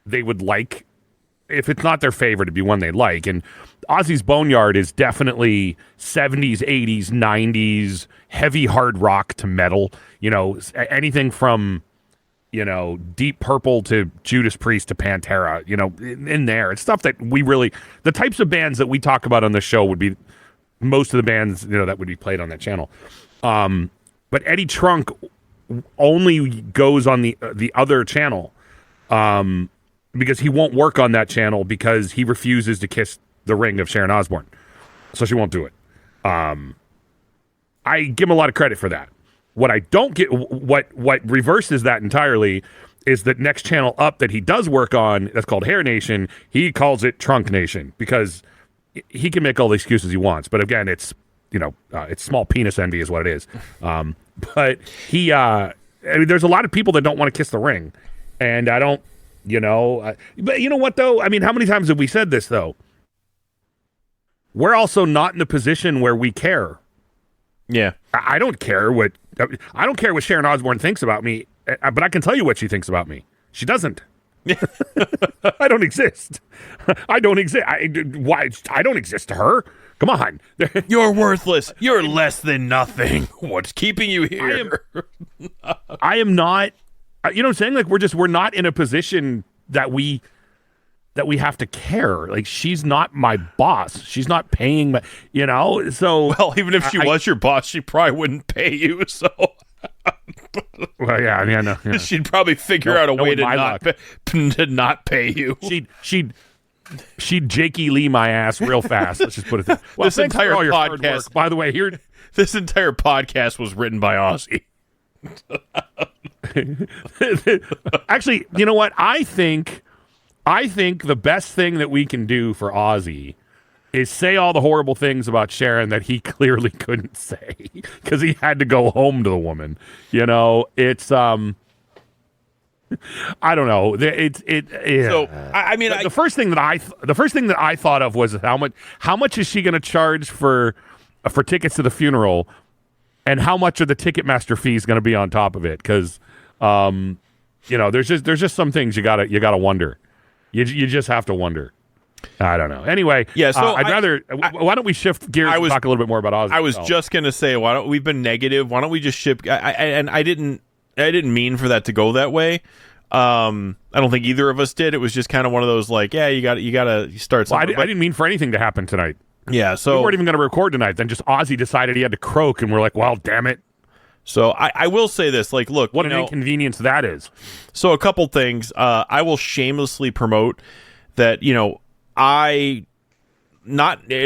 Speaker 1: they would like. If it's not their favorite, it'd be one they like. And Ozzy's Boneyard is definitely 70s, 80s, 90s, heavy hard rock to metal. Anything from, Deep Purple to Judas Priest to Pantera, in there. It's stuff that the types of bands that we talk about on the show would be most of the bands, that would be played on that channel. But Eddie Trunk only goes on the other channel. Because he won't work on that channel because he refuses to kiss the ring of Sharon Osbourne. So she won't do it. I give him a lot of credit for that. What I don't get, what reverses that entirely is that next channel up that he does work on, that's called Hair Nation, he calls it Trunk Nation because he can make all the excuses he wants. But again, it's, it's small penis envy is what it is. But there's a lot of people that don't want to kiss the ring. And I don't, but you know what though? I mean, how many times have we said this though? We're also not in a position where we care.
Speaker 3: Yeah.
Speaker 1: I don't care what Sharon Osbourne thinks about me, but I can tell you what she thinks about me. She doesn't. I don't exist. I don't exist. Why? I don't exist to her. Come on.
Speaker 3: You're worthless. You're less than nothing. What's keeping you here?
Speaker 1: I am not. You know what I'm saying? Like we're not in a position that we that we have to care. Like, she's not my boss. She's not paying my, so.
Speaker 3: Well, even if she was your boss, she probably wouldn't pay you, so.
Speaker 1: Well, yeah, no. Yeah.
Speaker 3: She'd probably figure out a way to not pay you.
Speaker 1: She'd Jakey Lee my ass real fast. Let's just put it there. Well,
Speaker 3: this entire podcast,
Speaker 1: by the way, here.
Speaker 3: This entire podcast was written by Ozzy.
Speaker 1: Actually, you know what? I think the best thing that we can do for Ozzy is say all the horrible things about Sharon that he clearly couldn't say because he had to go home to the woman. It's I don't know. Yeah.
Speaker 3: So I mean,
Speaker 1: the first thing that I thought of was how much is she going to charge for tickets to the funeral, and how much of the Ticketmaster fees going to be on top of it? Because there's just some things you gotta wonder. You just have to wonder. I don't know. Anyway,
Speaker 3: yeah. So
Speaker 1: why don't we shift gears and talk a little bit more about Ozzy?
Speaker 3: I was just gonna say, we've been negative. Why don't we just ship? I didn't mean for that to go that way. I don't think either of us did. It was just kind of one of those like, yeah, you gotta start something.
Speaker 1: Well, I didn't mean for anything to happen tonight.
Speaker 3: Yeah, so
Speaker 1: we weren't even going to record tonight. Then just Ozzy decided he had to croak, and we're like, well, damn it.
Speaker 3: So I will say this, like, look,
Speaker 1: what an inconvenience that is.
Speaker 3: So a couple things. I will shamelessly promote that, it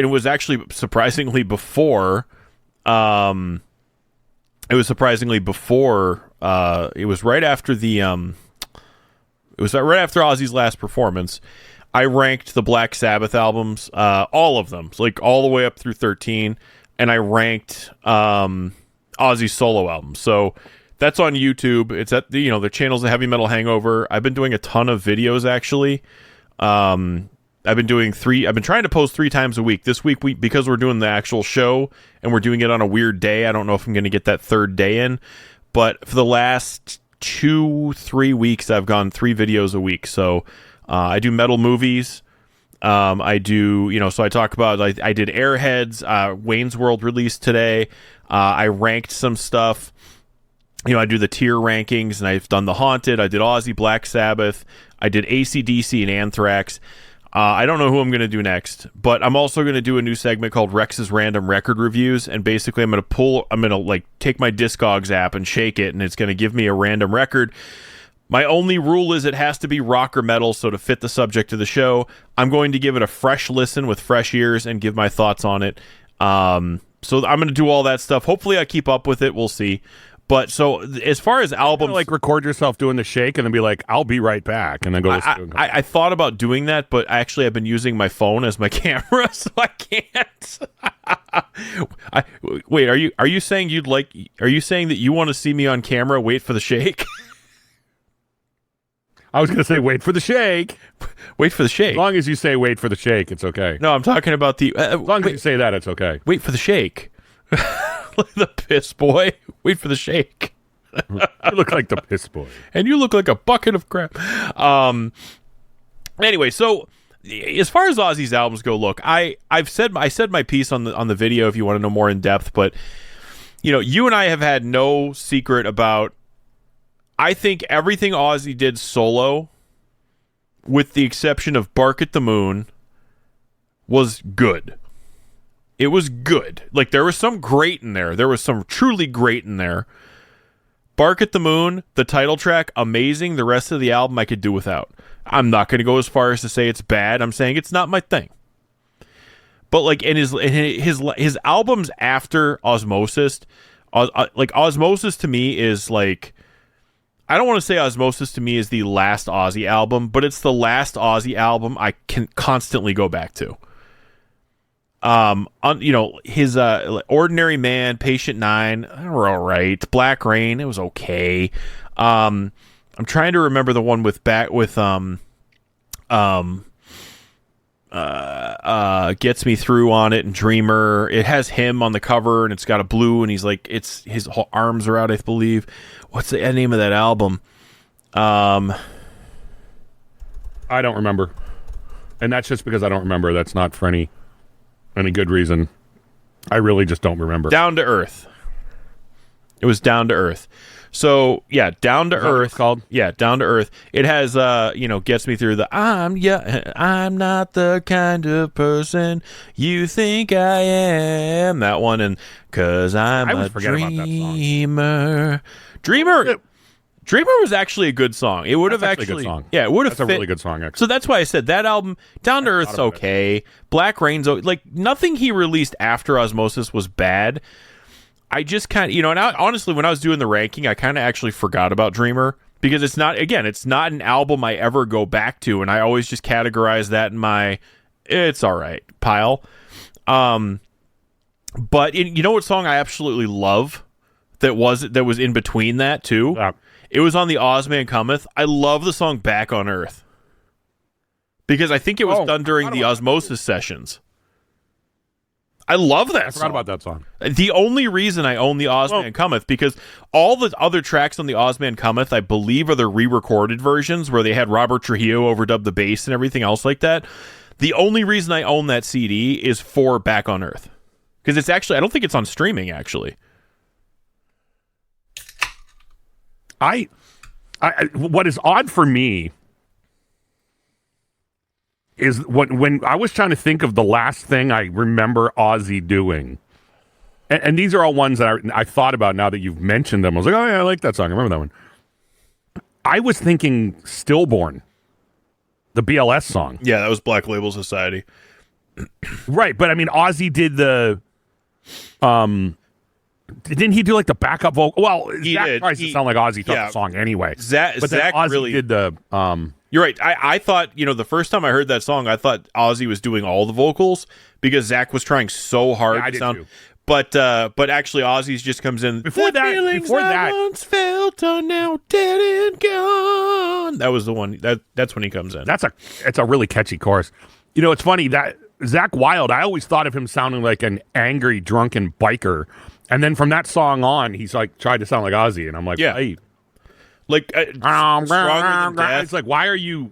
Speaker 3: was actually surprisingly before, it was right after right after Ozzy's last performance. I ranked the Black Sabbath albums, all of them, like all the way up through 13, and I ranked Ozzy's solo albums. So that's on YouTube. It's at the channel's The Heavy Metal Hangover. I've been doing a ton of videos actually. I've been trying to post 3 times a week. This week because we're doing the actual show and we're doing it on a weird day. I don't know if I'm going to get that third day in, but for the last 2-3 weeks, I've gone 3 videos a week. So I do metal movies. I do, so I talk about, I did Airheads, Wayne's World released today. I ranked some stuff. I do the tier rankings, and I've done The Haunted. I did Ozzy, Black Sabbath. I did AC/DC and Anthrax. I don't know who I'm going to do next, but I'm also going to do a new segment called Rex's Random Record Reviews, and basically I'm going to take my Discogs app and shake it, and it's going to give me a random record. My only rule is it has to be rock or metal, so to fit the subject of the show, I'm going to give it a fresh listen with fresh ears and give my thoughts on it. So I'm going to do all that stuff. Hopefully I keep up with it. We'll see. But so as far as albums,
Speaker 1: record yourself doing the shake and then be like, "I'll be right back," and then go.
Speaker 3: I thought about doing that, but actually I've been using my phone as my camera, so I can't. Wait, are you saying Are you saying that you want to see me on camera? Wait for the shake.
Speaker 1: I was going to say, wait for the shake.
Speaker 3: Wait for the shake.
Speaker 1: As long as you say wait for the shake, it's okay.
Speaker 3: No, I'm talking about the...
Speaker 1: as long as you say that, it's okay.
Speaker 3: Wait for the shake. The piss boy. Wait for the shake.
Speaker 1: You look like the piss boy.
Speaker 3: And you look like a bucket of crap. Anyway, so as far as Ozzy's albums go, look, I said my piece on the video if you want to know more in depth, but you and I have had no secret about... I think everything Ozzy did solo, with the exception of Bark at the Moon, was good. It was good. Like, there was some great in there. There was some truly great in there. Bark at the Moon, the title track, amazing. The rest of the album I could do without. I'm not going to go as far as to say it's bad. I'm saying it's not my thing. But, like, in his albums after Osmosis, Osmosis to me is, like... I don't want to say Osmosis to me is the last Ozzy album, but it's the last Ozzy album I can constantly go back to. His Ordinary Man, Patient 9, they were all right. Black Rain, it was okay. I'm trying to remember the one with Gets Me Through on it, and Dreamer. It has him on the cover, and it's got a blue, and he's like, his arms are out, I believe. What's the name of that album?
Speaker 1: I don't remember. And that's just because I don't remember. That's not for any good reason. I really just don't remember.
Speaker 3: Down to Earth. It was Down to Earth. So yeah, Down to
Speaker 1: Is that what
Speaker 3: Earth.
Speaker 1: it's called?
Speaker 3: Yeah, Down to Earth. It has gets me through the I'm not the kind of person you think I am. That one, and 'cause I'm
Speaker 1: I
Speaker 3: a
Speaker 1: always forget about that song.
Speaker 3: Dreamer was actually a good song. It would have
Speaker 1: That's
Speaker 3: actually
Speaker 1: a good song.
Speaker 3: Yeah, it would have
Speaker 1: That's
Speaker 3: fit.
Speaker 1: a really good song, actually.
Speaker 3: So that's why I said that album, Down to Earth's okay. Black Rain's like nothing he released after Osmosis was bad. I just kind of, and honestly, when I was doing the ranking, I kind of actually forgot about Dreamer because it's not an album I ever go back to, and I always just categorize that in my it's all right pile. But you know what song I absolutely love that was in between that too? It was on the Ozman Cometh. I love the song Back on Earth because I think it was done during the Osmosis sessions. I love that song.
Speaker 1: I forgot about that song.
Speaker 3: The only reason I own the Ozman Cometh, because all the other tracks on the Ozman Cometh, I believe, are the re-recorded versions where they had Robert Trujillo overdub the bass and everything else like that. The only reason I own that CD is for Back on Earth. Because it's actually, I don't think it's on streaming, actually.
Speaker 1: What is odd for me is when I was trying to think of the last thing I remember Ozzy doing, and these are all ones that I thought about now that you've mentioned them. I was like, oh yeah, I like that song. I remember that one. I was thinking Stillborn, the BLS song.
Speaker 3: Yeah, that was Black Label Society.
Speaker 1: Right, but I mean, Ozzy did the, didn't he do like the backup vocal? Well, Zach tries to sound like Ozzy thought the song anyway.
Speaker 3: Zach
Speaker 1: Ozzy
Speaker 3: really
Speaker 1: did the.
Speaker 3: You're right. I thought, the first time I heard that song, I thought Ozzy was doing all the vocals because Zach was trying so hard to sound. Too. But actually, Ozzy's just comes in.
Speaker 1: Before that,
Speaker 3: once felt are now dead and gone. That was the one. That's when he comes in.
Speaker 1: It's a really catchy chorus. It's funny that Zach Wilde. I always thought of him sounding like an angry, drunken biker, and then from that song on, he's like tried to sound like Ozzy, and I'm like,
Speaker 3: yeah.
Speaker 1: Hey.
Speaker 3: Like Stronger Than Death.
Speaker 1: It's like, why are you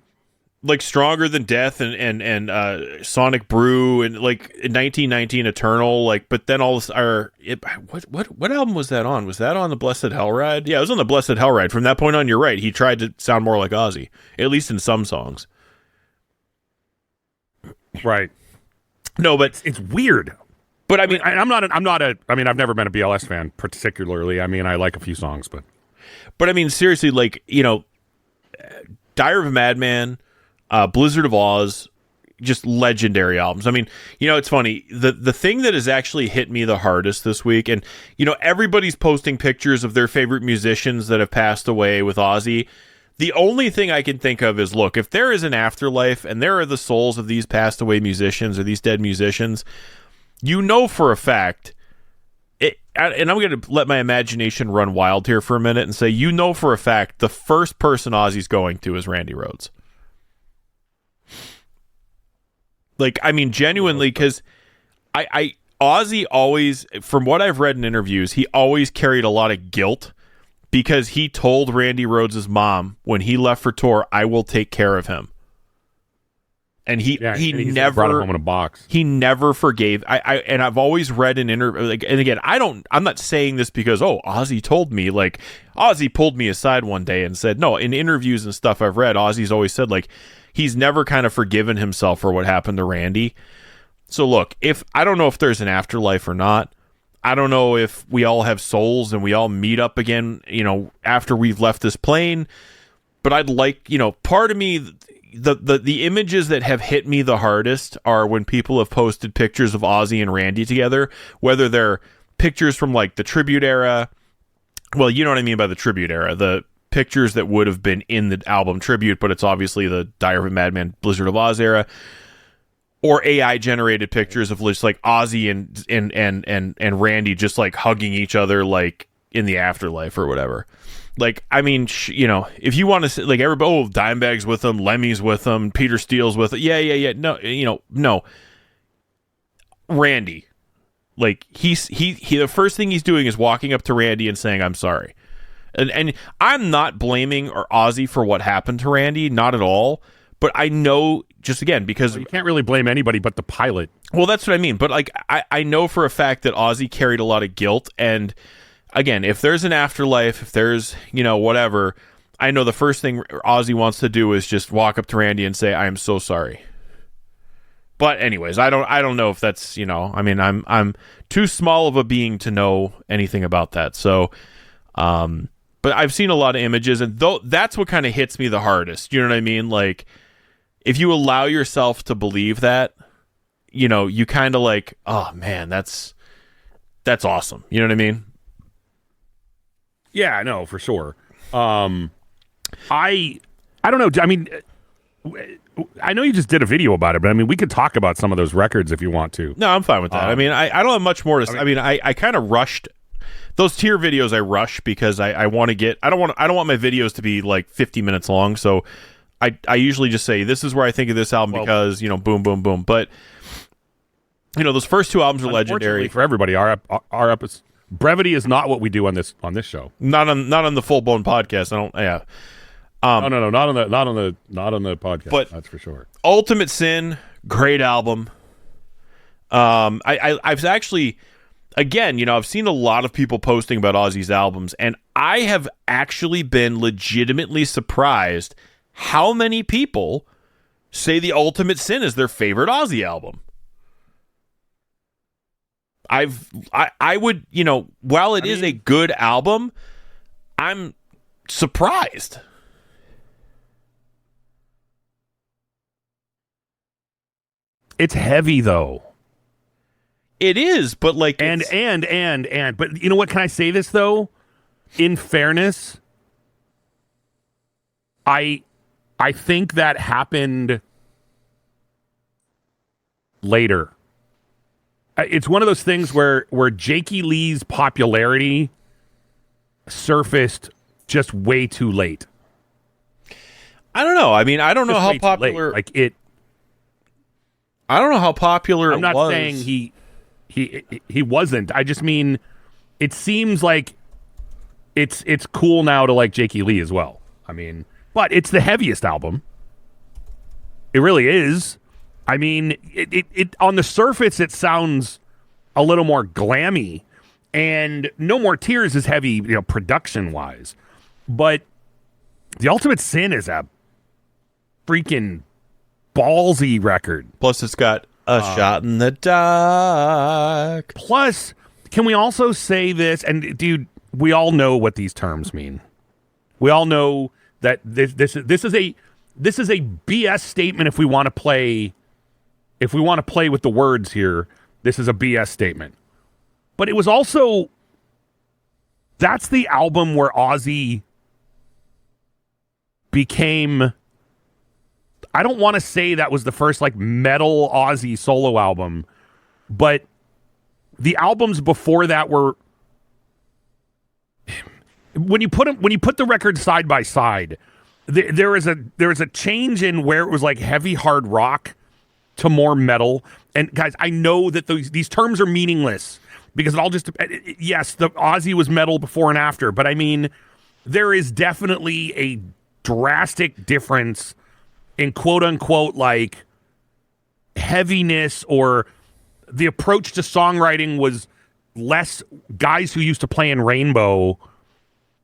Speaker 3: like Stronger Than Death and Sonic Brew and like 1919 Eternal? Like, but then all this what album was that on? Was that on the Blessed Hell Ride? Yeah, it was on the Blessed Hell Ride. From that point on, you're right. He tried to sound more like Ozzy, at least in some songs.
Speaker 1: Right.
Speaker 3: No, but
Speaker 1: it's weird. But I mean, I've never been a BLS fan particularly. I mean, I like a few songs, But
Speaker 3: I mean, seriously, like, Diary of a Madman, Blizzard of Oz, just legendary albums. I mean, it's funny. The thing that has actually hit me the hardest this week, and, everybody's posting pictures of their favorite musicians that have passed away with Ozzy. The only thing I can think of is, look, if there is an afterlife and there are the souls of these passed away musicians or these dead musicians, for a fact... and I'm going to let my imagination run wild here for a minute and say, for a fact, the first person Ozzy's going to is Randy Rhoads. Like, I mean, genuinely, because Ozzy always, from what I've read in interviews, he always carried a lot of guilt because he told Randy Rhoads' mom when he left for tour, I will take care of him. And he never
Speaker 1: brought him home in a box.
Speaker 3: He never forgave. And I've always read an interview. Like, and again, I'm not saying this because Ozzy told me. Like, Ozzy pulled me aside one day and said, no. In interviews and stuff I've read, Ozzy's always said like he's never kind of forgiven himself for what happened to Randy. So look, I don't know if there's an afterlife or not. I don't know if we all have souls and we all meet up again, after we've left this plane. But I'd like, part of me. The images that have hit me the hardest are when people have posted pictures of Ozzy and Randy together, whether they're pictures from like the tribute era. Well, you know what I mean by the tribute era, the pictures that would have been in the album tribute, but it's obviously the Diary of a Madman, Blizzard of Oz era, or AI generated pictures of just like Ozzy and Randy just like hugging each other like in the afterlife or whatever. Like, I mean, if you want to say, like, everybody, Dimebag's with them, Lemmy's with them, Peter Steele's with it. Yeah. No. Randy. Like, he the first thing he's doing is walking up to Randy and saying, I'm sorry. And I'm not blaming Ozzy for what happened to Randy, not at all. But I know, just again, because...
Speaker 1: you can't really blame anybody but the pilot.
Speaker 3: Well, that's what I mean. But, like, I know for a fact that Ozzy carried a lot of guilt, and... again, if there's an afterlife, if there's, whatever, I know the first thing Ozzy wants to do is just walk up to Randy and say, "I am so sorry." But anyways, I don't know if that's, I'm too small of a being to know anything about that. So, but I've seen a lot of images, and that's what kind of hits me the hardest. You know what I mean? Like, if you allow yourself to believe that, you kind of like, oh man, that's awesome. You know what I mean?
Speaker 1: Yeah, no, for sure. I don't know. I mean, I know you just did a video about it, but I mean, we could talk about some of those records if you want to.
Speaker 3: No, I'm fine with that. I mean, I don't have much more to say. I kind of rushed those tier videos. I rush because I want to get. I don't want my videos to be like 50 minutes long. So I usually just say, this is where I think of this album because boom, boom, boom. But those first two albums are legendary
Speaker 1: for everybody. Our episode, brevity is not what we do on this show.
Speaker 3: Not on the Full Blown podcast. I don't. Yeah.
Speaker 1: No, not on the podcast. But that's for sure.
Speaker 3: Ultimate Sin, great album. I've actually, again, I've seen a lot of people posting about Ozzy's albums, and I have actually been legitimately surprised how many people say the Ultimate Sin is their favorite Ozzy album. I would, while it is a good album, I'm surprised.
Speaker 1: It's heavy though.
Speaker 3: It is, but like
Speaker 1: but you know what? Can I say this though? In fairness, I think that happened later. It's one of those things where Jakey Lee's popularity surfaced just way too late.
Speaker 3: I don't know. I mean, I don't know how popular I don't know how popular it was.
Speaker 1: I'm not saying he wasn't. I just mean it seems like it's cool now to like Jakey Lee as well. I mean, but it's the heaviest album. It really is. I mean, it on the surface it sounds a little more glammy, and No More Tears is heavy, production wise, but The Ultimate Sin is a freaking ballsy record.
Speaker 3: Plus, it's got a shot in the dark.
Speaker 1: Plus, can we also say this? And dude, we all know what these terms mean. We all know that this is a BS statement. If we want to play with the words here, this is a BS statement. But it was also, that's the album where Ozzy became, I don't want to say that was the first like metal Ozzy solo album, but the albums before that were, when you put the records side by side, there is a change in where it was like heavy hard rock to more metal. And guys, I know that these terms are meaningless because it all just, yes, the Ozzy was metal before and after, but I mean, there is definitely a drastic difference in quote unquote like heaviness, or the approach to songwriting was less guys who used to play in Rainbow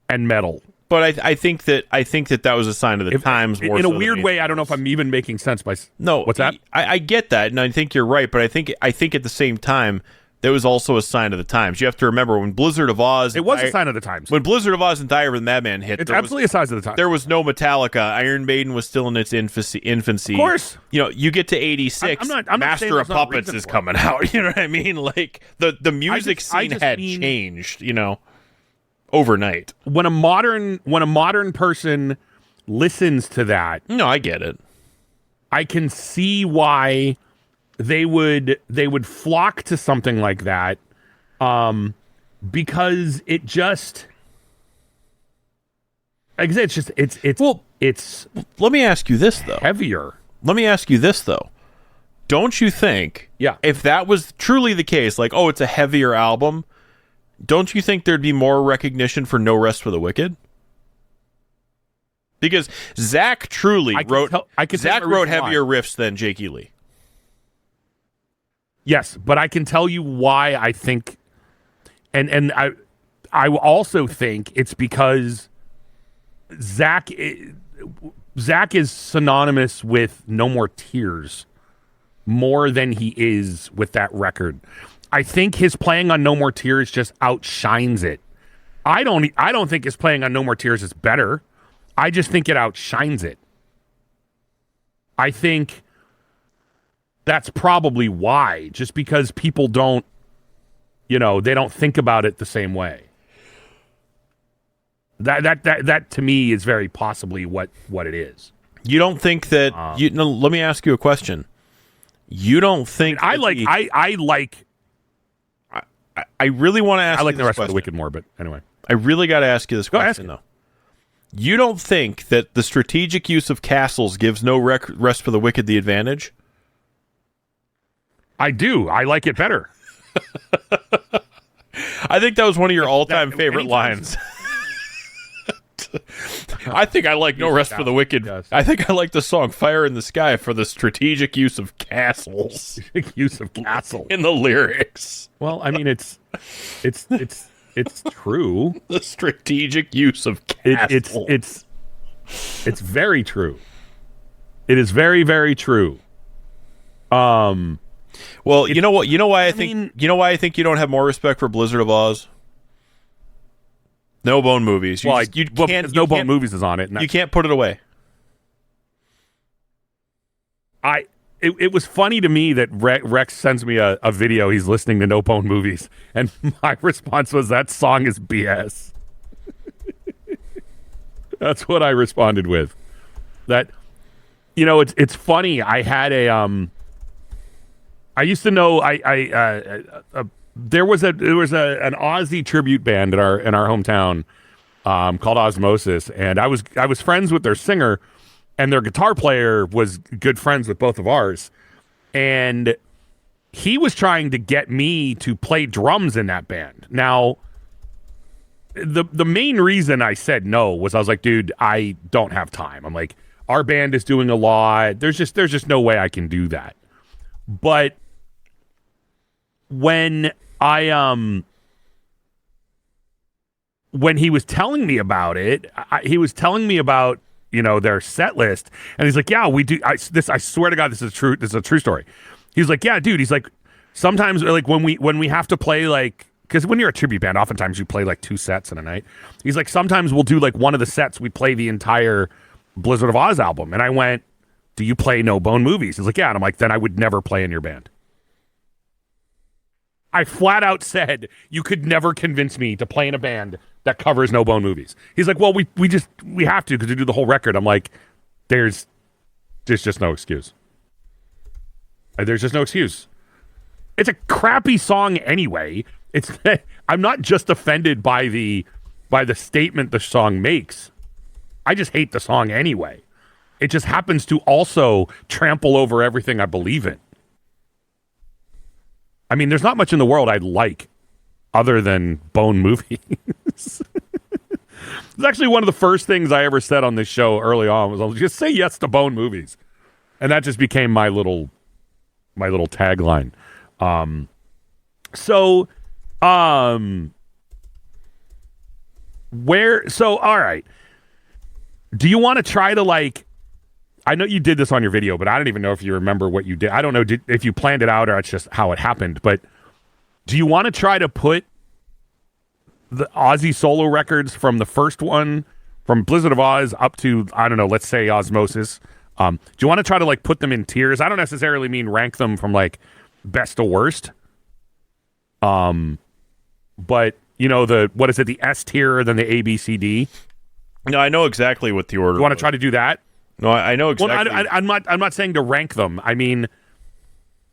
Speaker 1: and metal.
Speaker 3: But I think that was a sign of the times. More
Speaker 1: in a
Speaker 3: so
Speaker 1: weird way, I don't know if I'm even making sense by
Speaker 3: no.
Speaker 1: What's that?
Speaker 3: I get that, and I think you're right. But I think at the same time, there was also a sign of the times. You have to remember when Blizzard of Oz.
Speaker 1: It was a sign of the times.
Speaker 3: When Blizzard of Oz and Diary of the Madman hit,
Speaker 1: it's absolutely a sign of the times.
Speaker 3: There was no Metallica. Iron Maiden was still in its infancy.
Speaker 1: Of course.
Speaker 3: You get to 86. I'm Master of Puppets is coming out. You know what I mean? Like the music scene had changed. Overnight. When a
Speaker 1: modern person listens to that,
Speaker 3: no, I get it.
Speaker 1: I can see why they would flock to something like that, because it just, like I said, it's
Speaker 3: let me ask you this though.
Speaker 1: Heavier.
Speaker 3: Let me ask you this though. Don't you think?
Speaker 1: Yeah.
Speaker 3: If that was truly the case, like, it's a heavier album, don't you think there'd be more recognition for No Rest for the Wicked? Because Zach truly wrote heavier riffs than Jakey Lee.
Speaker 1: Yes, but I can tell you why I think, and I also think it's because Zach is synonymous with No More Tears more than he is with that record. I think his playing on No More Tears just outshines it. I don't think his playing on No More Tears is better. I just think it outshines it. I think that's probably why, just because people don't, they don't think about it the same way. That to me is very possibly what it is.
Speaker 3: You don't think that let me ask you a question. You don't think
Speaker 1: I
Speaker 3: really want to ask
Speaker 1: I like
Speaker 3: you
Speaker 1: the
Speaker 3: this
Speaker 1: rest of
Speaker 3: question.
Speaker 1: the Wicked more, but anyway.
Speaker 3: I really got to ask you this question though. You don't think that the strategic use of castles gives No Rest for the Wicked the advantage?
Speaker 1: I do. I like it better.
Speaker 3: I think that was one of your all-time favorite lines. I think I like No Rest for the Wicked.
Speaker 1: Yes.
Speaker 3: I think I like the song Fire in the Sky for the strategic use of castles.
Speaker 1: Use of castle
Speaker 3: In the lyrics.
Speaker 1: Well, I mean, it's true.
Speaker 3: The strategic use of castles.
Speaker 1: It's very true. It is very, very true.
Speaker 3: Well, you know what? You know why I think you don't have more respect for Blizzard of Oz? No Bone Movies.
Speaker 1: No Bone Movies is on it.
Speaker 3: You can't put it away.
Speaker 1: It was funny to me that Rex sends me a video. He's listening to No Bone Movies, and my response was, "That song is BS." That's what I responded with. That, it's funny. I had I used to know there was an Ozzy tribute band in our hometown called Osmosis, and I was friends with their singer. And their guitar player was good friends with both of ours. And he was trying to get me to play drums in that band. Now, the main reason I said no was I was like, dude, I don't have time. I'm like, our band is doing a lot. There's just no way I can do that. But when when he was telling me about it, he was telling me about their set list, and he's like, yeah, we do. I swear to God, this is true. This is a true story. He's like, yeah, dude. He's like, sometimes like when we have to play, like, because when you're a tribute band, oftentimes you play like 2 sets in a night. He's like, sometimes we'll do like one of the sets, we play the entire Blizzard of Oz album. And I went, do you play No Bone Movies? He's like, yeah. And I'm like, then I would never play in your band. I flat out said, you could never convince me to play in a band that covers No Bone Movies. He's like, well, we have to because we do the whole record. I'm like, there's just no excuse. There's just no excuse. It's a crappy song anyway. I'm not just offended by the statement the song makes. I just hate the song anyway. It just happens to also trample over everything I believe in. I mean, there's not much in the world I'd like other than Bone Movies. It's actually one of the first things I ever said on this show early on was, I'll just say yes to Bone Movies. And that just became my little tagline. All right. Do you want to try to, like, I know you did this on your video, but I don't even know if you remember what you did. I don't know if you planned it out or it's just how it happened, but do you want to try to put the Ozzy solo records from the first one, from Blizzard of Oz up to, I don't know, let's say Osmosis? Do you want to try to, like, put them in tiers? I don't necessarily mean rank them from, like, best to worst. But, what is it, the S tier, then the A, B, C, D?
Speaker 3: No, I know exactly what the order.
Speaker 1: You want to try to do that?
Speaker 3: No, I know exactly.
Speaker 1: Well, I'm not saying to rank them. I mean,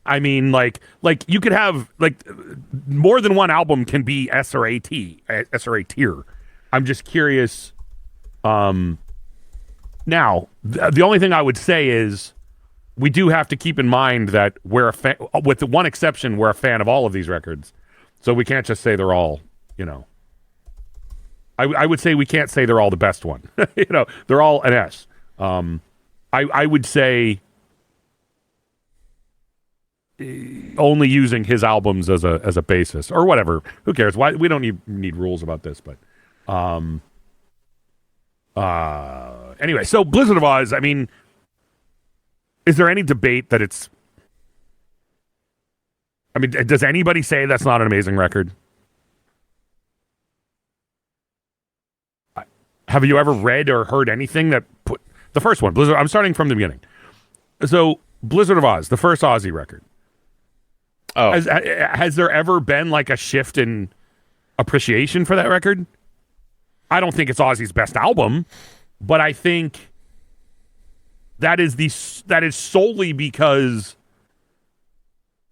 Speaker 1: like you could have, like, more than one album can be S or A tier. I'm just curious. Now, the only thing I would say is we do have to keep in mind that we're a fan, with the one exception, we're a fan of all of these records, so we can't just say they're all, I would say we can't say they're all the best one. They're all an S. I would say only using his albums as a basis or whatever. Who cares? Why we don't need rules about this, but anyway, so Blizzard of Oz, I mean, is there any debate that it's I mean, does anybody say that's not an amazing record? Have you ever read or heard anything that put the first one, Blizzard? I'm starting from the beginning. So, Blizzard of Oz, the first Ozzy record.
Speaker 3: Oh,
Speaker 1: has there ever been like a shift in appreciation for that record? I don't think it's Ozzy's best album, but I think that is solely because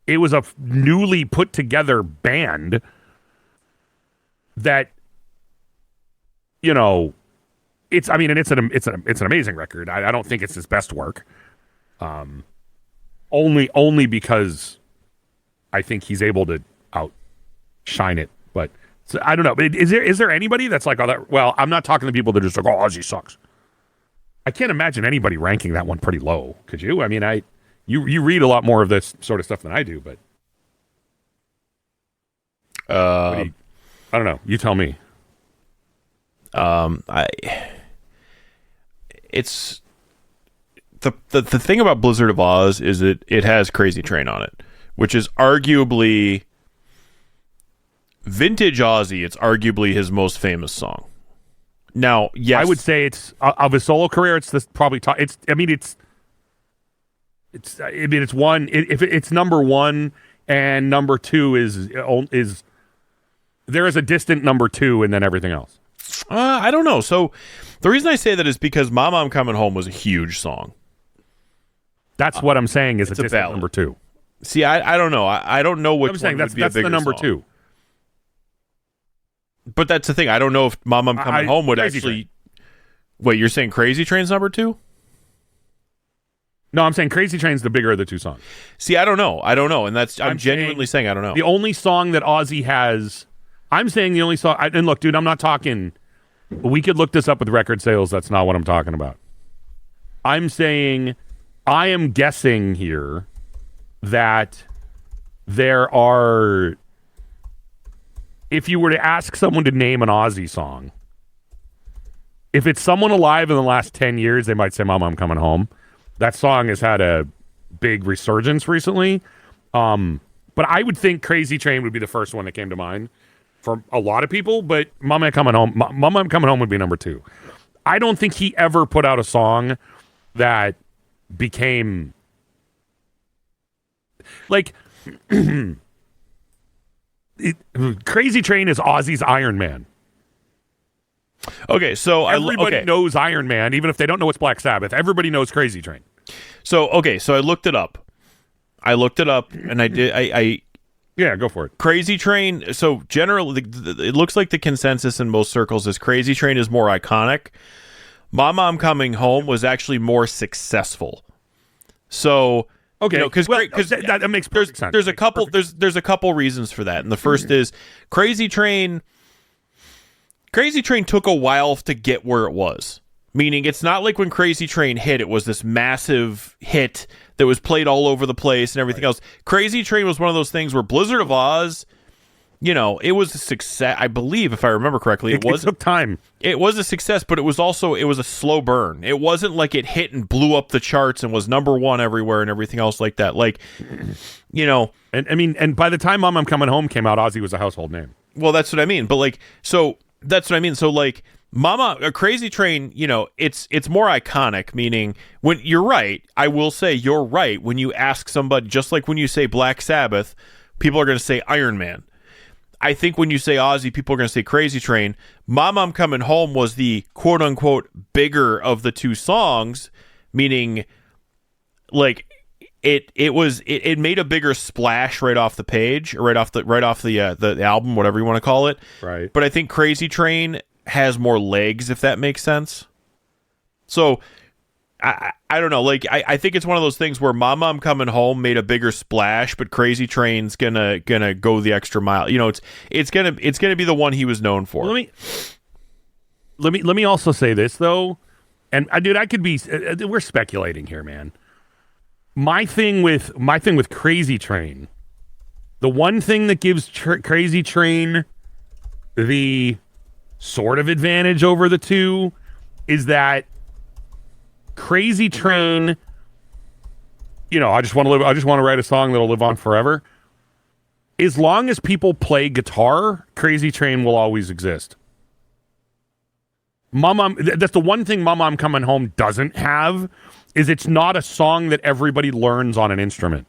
Speaker 1: it was a newly put together band that, you know, it's an amazing record. I don't think it's his best work. Only because I think he's able to outshine it. But so, I don't know. But is there anybody that's like, oh, that? Well, I'm not talking to people that are just like, oh, Ozzy sucks. I can't imagine anybody ranking that one pretty low. Could you? I mean, you read a lot more of this sort of stuff than I do, but I don't know. You tell me.
Speaker 3: It's the thing about Blizzard of Oz is it has Crazy Train on it, which is arguably vintage Ozzy. It's arguably his most famous song. Now, yes,
Speaker 1: I would say it's of his solo career. It's this probably top. It's one. If it's number one and number two is there is a distant number two and then everything else.
Speaker 3: I don't know. So the reason I say that is because "Mama, I'm Coming Home" was a huge song.
Speaker 1: That's what I'm saying. Is
Speaker 3: it's
Speaker 1: a
Speaker 3: a
Speaker 1: distant
Speaker 3: ballad.
Speaker 1: number two.
Speaker 3: See, I don't know. I don't know which
Speaker 1: I'm saying
Speaker 3: one would be a bigger
Speaker 1: the number
Speaker 3: song.
Speaker 1: two.
Speaker 3: But that's the thing. I don't know if "Mama, I'm Coming Home" would
Speaker 1: Crazy
Speaker 3: actually. Wait, you're saying "Crazy Train's" number two?
Speaker 1: No, I'm saying "Crazy Train's" the bigger of the two songs.
Speaker 3: See, I don't know, and I'm genuinely saying I don't know.
Speaker 1: The only song that Ozzy has, I'm saying the only song. And look, dude, I'm not talking. We could look this up with record sales. That's not what I'm talking about. I'm saying, I am guessing here that there are. If you were to ask someone to name an Ozzy song, if it's someone alive in the last 10 years, they might say, "Mama, I'm Coming Home." That song has had a big resurgence recently. But I would think "Crazy Train" would be the first one that came to mind for a lot of people, but Mama, I'm Coming Home would be number two. I don't think he ever put out a song that became like Crazy Train is Ozzy's Iron Man.
Speaker 3: Okay, so
Speaker 1: everybody knows Iron Man, even if they don't know it's Black Sabbath. Everybody knows Crazy Train.
Speaker 3: So I looked it up. And I
Speaker 1: yeah, go for it.
Speaker 3: Crazy Train. So generally, it looks like the consensus in most circles is Crazy Train is more iconic. "Mama, I'm Coming Home" was actually more successful. So
Speaker 1: okay,
Speaker 3: because
Speaker 1: that makes perfect sense.
Speaker 3: There's a couple reasons for that, and the first is Crazy Train took a while to get where it was. Meaning, it's not like when Crazy Train hit, it was this massive hit that was played all over the place and everything else. Crazy Train was one of those things where Blizzard of Oz, it was a success. I believe, if I remember correctly, it
Speaker 1: took time.
Speaker 3: It was a success, but it was a slow burn. It wasn't like it hit and blew up the charts and was number one everywhere and everything else like that. Like,
Speaker 1: And I mean, and by the time "Mama, I'm Coming Home" came out, Ozzy was a household name.
Speaker 3: Well, that's what I mean. But that's what I mean. So "Mama," Crazy Train, it's more iconic, meaning when you're right, I will say you're right. When you ask somebody, just like when you say Black Sabbath, people are going to say Iron Man. I think when you say Ozzy, people are going to say Crazy Train. "Mama, I'm Coming Home" was the quote unquote bigger of the two songs, meaning it made a bigger splash right off the page, or right off the album, whatever you want to call it.
Speaker 1: Right.
Speaker 3: But I think Crazy Train has more legs, if that makes sense. So I don't know. I think it's one of those things where "Mama, I'm Coming Home" made a bigger splash, but Crazy Train's gonna go the extra mile. It's gonna be the one he was known for.
Speaker 1: Let me also say this though, and dude, I could be. We're speculating here, man. my thing with Crazy Train, the one thing that gives Crazy Train the sort of advantage over the two is that Crazy Train, I just want to write a song that'll live on forever. As long as people play guitar, Crazy Train will always exist. That's the one thing Mama I'm Coming Home doesn't have, is it's not a song that everybody learns on an instrument.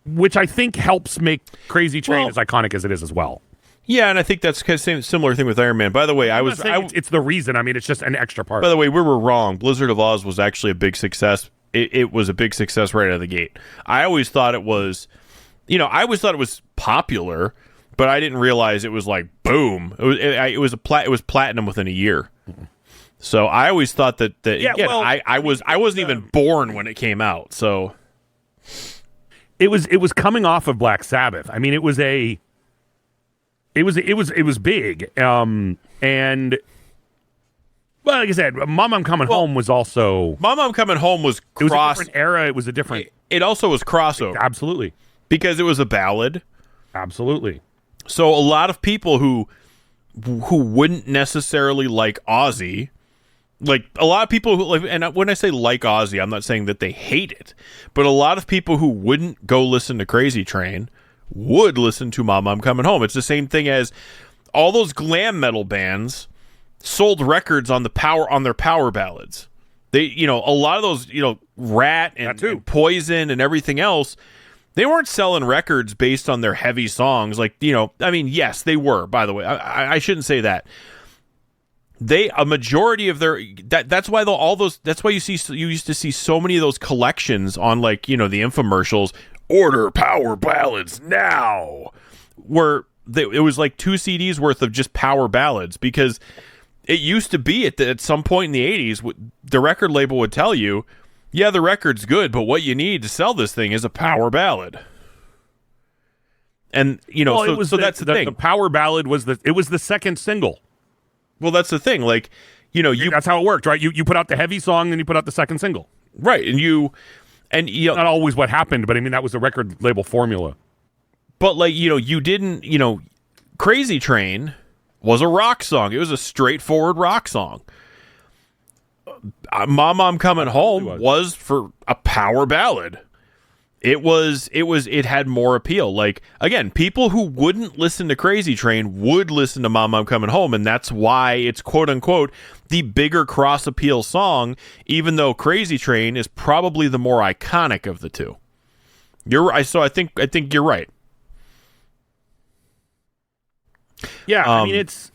Speaker 1: Which I think helps make Crazy Train as iconic as it is as well.
Speaker 3: Yeah, and I think that's kind of similar thing with Iron Man. By the way,
Speaker 1: it's the reason. I mean, it's just an extra part.
Speaker 3: By the way, we were wrong. Blizzard of Oz was actually a big success. It was a big success right out of the gate. I always thought it was, popular, but I didn't realize it was like boom. It was platinum within a year. So I always thought that I wasn't even born when it came out. So
Speaker 1: it was coming off of Black Sabbath. I mean, it was big. And well, like I said, Mama I'm Coming Home was also
Speaker 3: Mama I'm Coming Home was
Speaker 1: It was a different era. It was a different.
Speaker 3: It also was crossover.
Speaker 1: Absolutely.
Speaker 3: Because it was a ballad.
Speaker 1: Absolutely.
Speaker 3: So a lot of people who wouldn't necessarily like Ozzy, like a lot of people who, and when I say like Ozzy, I'm not saying that they hate it, but a lot of people who wouldn't go listen to Crazy Train would listen to Mama I'm Coming Home. It's the same thing as all those glam metal bands sold records on their power ballads. They, a lot of those, Rat and Poison and everything else, they weren't selling records based on their heavy songs. Like, yes, they were, by the way. I shouldn't say that. A majority of their, that's why that's why you used to see so many of those collections on, like, the infomercials, order power ballads now, where it was like 2 CDs worth of just power ballads, because it used to be at some point in the 80s, the record label would tell you, yeah, the record's good, but what you need to sell this thing is a power ballad. And, so that's the thing.
Speaker 1: The power ballad was the second single.
Speaker 3: Well, that's the thing. Like,
Speaker 1: that's how it worked, right? You put out the heavy song, then you put out the second single.
Speaker 3: Right. And
Speaker 1: not always what happened, but I mean, that was the record label formula.
Speaker 3: But like, you didn't, Crazy Train was a rock song. It was a straightforward rock song. Mama I'm Coming Home was for a power ballad. It had more appeal. Like, again, people who wouldn't listen to Crazy Train would listen to Mama I'm Coming Home, and that's why it's quote unquote the bigger cross appeal song, even though Crazy Train is probably the more iconic of the two. You're right. So I think you're right.
Speaker 1: Yeah, I mean it's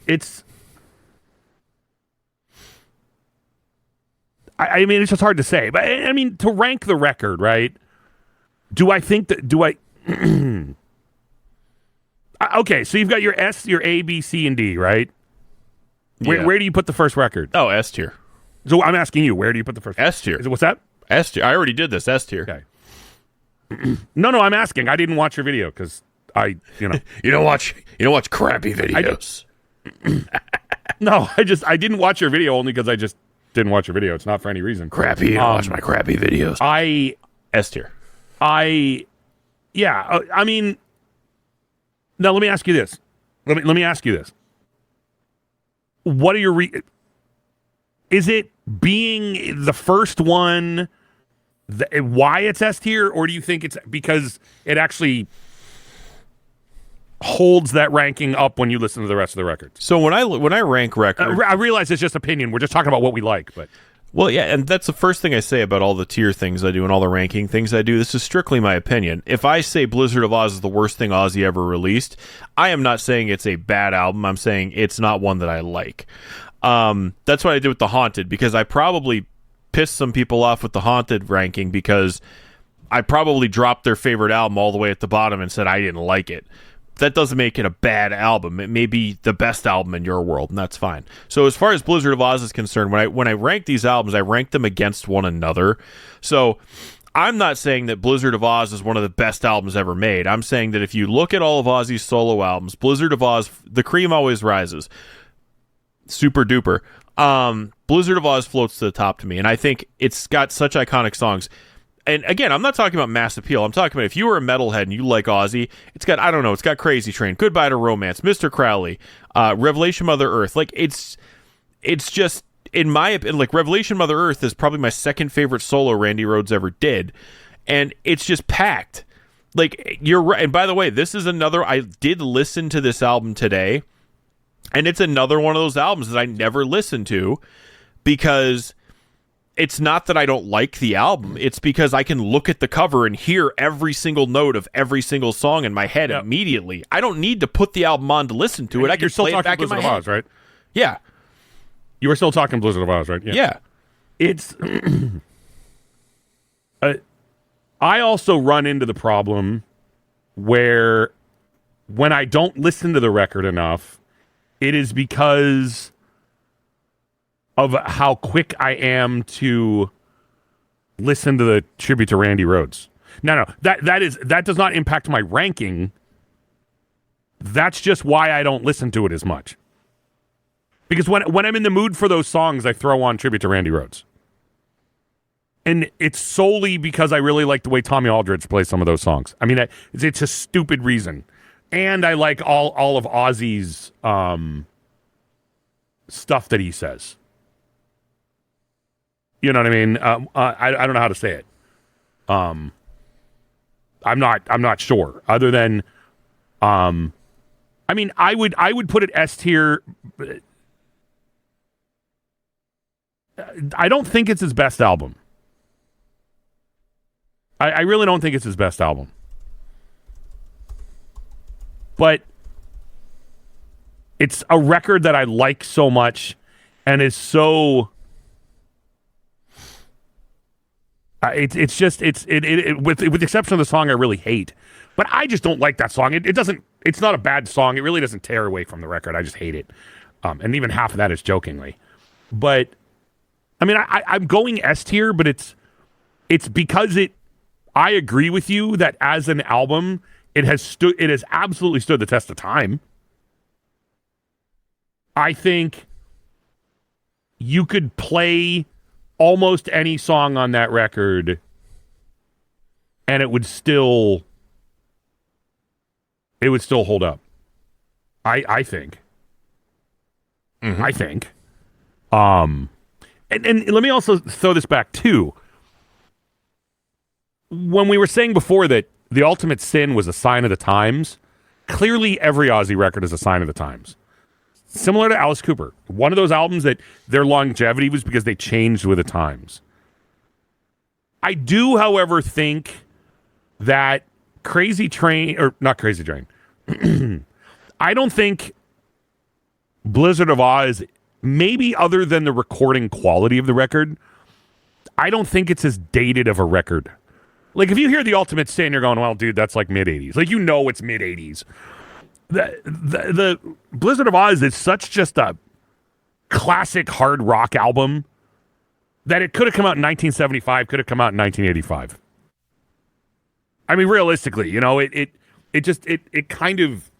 Speaker 1: I mean, it's just hard to say. But, I mean, to rank the record, right? Okay, so you've got your S, your A, B, C, and D, right? Where do you put the first record?
Speaker 3: Oh, S tier.
Speaker 1: So I'm asking you, where do you put the first?
Speaker 3: S tier.
Speaker 1: What's that?
Speaker 3: S tier. I already did this. S tier.
Speaker 1: Okay. No, I'm asking. I didn't watch your video because you
Speaker 3: don't watch crappy videos.
Speaker 1: No, I didn't watch your video only because I just didn't watch your video. It's not for any reason.
Speaker 3: Crappy. You don't watch my crappy videos. S tier.
Speaker 1: I mean, now let me ask you this. Let me ask you this. What are your is it being the first one why it's S tier, or do you think it's because it actually holds that ranking up when you listen to the rest of the records?
Speaker 3: So when I rank records,
Speaker 1: I realize it's just opinion. We're just talking about what we like, but
Speaker 3: well, yeah, and that's the first thing I say about all the tier things I do and all the ranking things I do. This is strictly my opinion. If I say Blizzard of Oz is the worst thing Ozzy ever released, I am not saying it's a bad album. I'm saying it's not one that I like. That's what I did with The Haunted, because I probably pissed some people off with The Haunted ranking because I probably dropped their favorite album all the way at the bottom and said I didn't like it. That doesn't make it a bad album. It may be the best album in your world, and that's fine. So as far as Blizzard of Oz is concerned, when I rank these albums, I rank them against one another. So I'm not saying that Blizzard of Oz is one of the best albums ever made. I'm saying that if you look at all of Ozzy's solo albums, Blizzard of Oz, the cream always rises. Super duper. Blizzard of Oz floats to the top to me, and I think it's got such iconic songs. And again, I'm not talking about mass appeal. I'm talking about if you were a metalhead and you like Ozzy, it's got, I don't know, it's got Crazy Train, Goodbye to Romance, Mr. Crowley, Revelation Mother Earth. Like, it's just, in my opinion, like, Revelation Mother Earth is probably my second favorite solo Randy Rhoads ever did. And it's just packed. Like, you're right. And by the way, this is another, I did listen to this album today, and it's another one of those albums that I never listened to because it's not that I don't like the album. It's because I can look at the cover and hear every single note of every single song in my head immediately. I don't need to put the album on to listen to it. I can play it back in my head.
Speaker 1: Oz, right?
Speaker 3: Yeah.
Speaker 1: You were still talking Blizzard of Oz, right?
Speaker 3: Yeah.
Speaker 1: It's... I also run into the problem where when I don't listen to the record enough, it is because of how quick I am to listen to the tribute to Randy Rhoads. No, that does not impact my ranking. That's just why I don't listen to it as much. Because when I'm in the mood for those songs, I throw on tribute to Randy Rhoads. And it's solely because I really like the way Tommy Aldridge plays some of those songs. I mean, it's a stupid reason. And I like all of Ozzy's stuff that he says. You know what I mean? I don't know how to say it. I'm not sure. Other than, I mean, I would put it S tier. I don't think it's his best album. I really don't think it's his best album. But it's a record that I like so much and is so... with the exception of the song I really hate. But I just don't like that song. It's not a bad song. It really doesn't tear away from the record. I just hate it. And even half of that is jokingly. But, I mean, I'm going S tier, but it's because I agree with you that as an album, it has absolutely stood the test of time. I think you could play almost any song on that record and it would still hold up. I think. Mm-hmm. I think. And let me also throw this back too. When we were saying before that The Ultimate Sin was a sign of the times, clearly every Ozzy record is a sign of the times. Similar to Alice Cooper. One of those albums that their longevity was because they changed with the times. I do, however, think that Crazy Train, or not Crazy Train, I don't think Blizzard of Oz, maybe other than the recording quality of the record, I don't think it's as dated of a record. Like, if you hear The Ultimate Sin, you're going, well, dude, that's like mid-'80s. Like, you know it's mid-'80s. The Blizzard of Oz is such just a classic hard rock album that it could have come out in 1975, could have come out in 1985. I mean, realistically, you know, it kind of,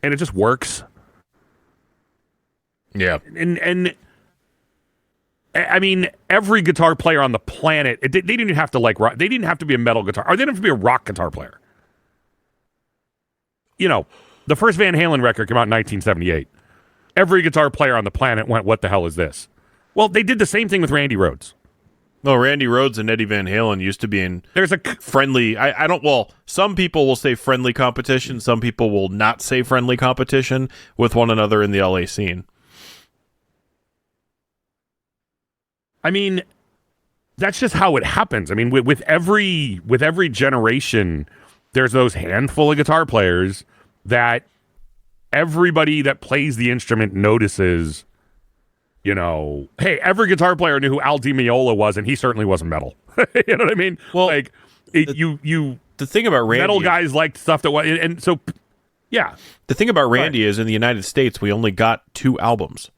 Speaker 1: and it just works.
Speaker 3: Yeah.
Speaker 1: And I mean, every guitar player on the planet, they didn't even have to like rock. They didn't have to be a metal guitar, or they didn't have to be a rock guitar player. You know, the first Van Halen record came out in 1978. Every guitar player on the planet went, what the hell is this? Well, they did the same thing with Randy Rhoads.
Speaker 3: No, Randy Rhoads and Eddie Van Halen used to be in friendly... some people will say friendly competition. Some people will not say friendly competition with one another in the LA scene.
Speaker 1: I mean, that's just how it happens. I mean, with every generation, there's those handful of guitar players that everybody that plays the instrument notices, you know, hey, every guitar player knew who Al Di Meola was, and he certainly wasn't metal. You know what I mean?
Speaker 3: Well,
Speaker 1: like, the
Speaker 3: thing about Randy...
Speaker 1: Metal guys liked stuff that was... And so, yeah.
Speaker 3: The thing about Randy is, in the United States, we only got 2 albums.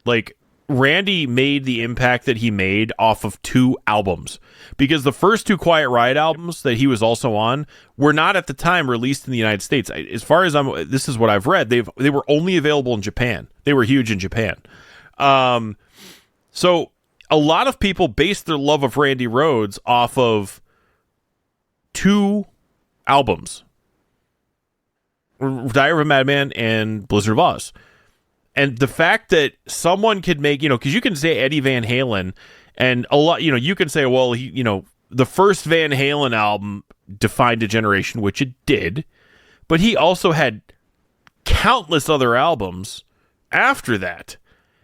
Speaker 3: Like... Randy made the impact that he made off of 2 albums, because the first 2 Quiet Riot albums that he was also on were not at the time released in the United States. As far as this is what I've read, they were only available in Japan. They were huge in Japan. So a lot of people base their love of Randy Rhoads off of 2 albums, Diary of a Madman and Blizzard of Oz. And the fact that someone could make, because you can say Eddie Van Halen, and a lot, you can say, well, the first Van Halen album defined a generation, which it did, but he also had countless other albums after that.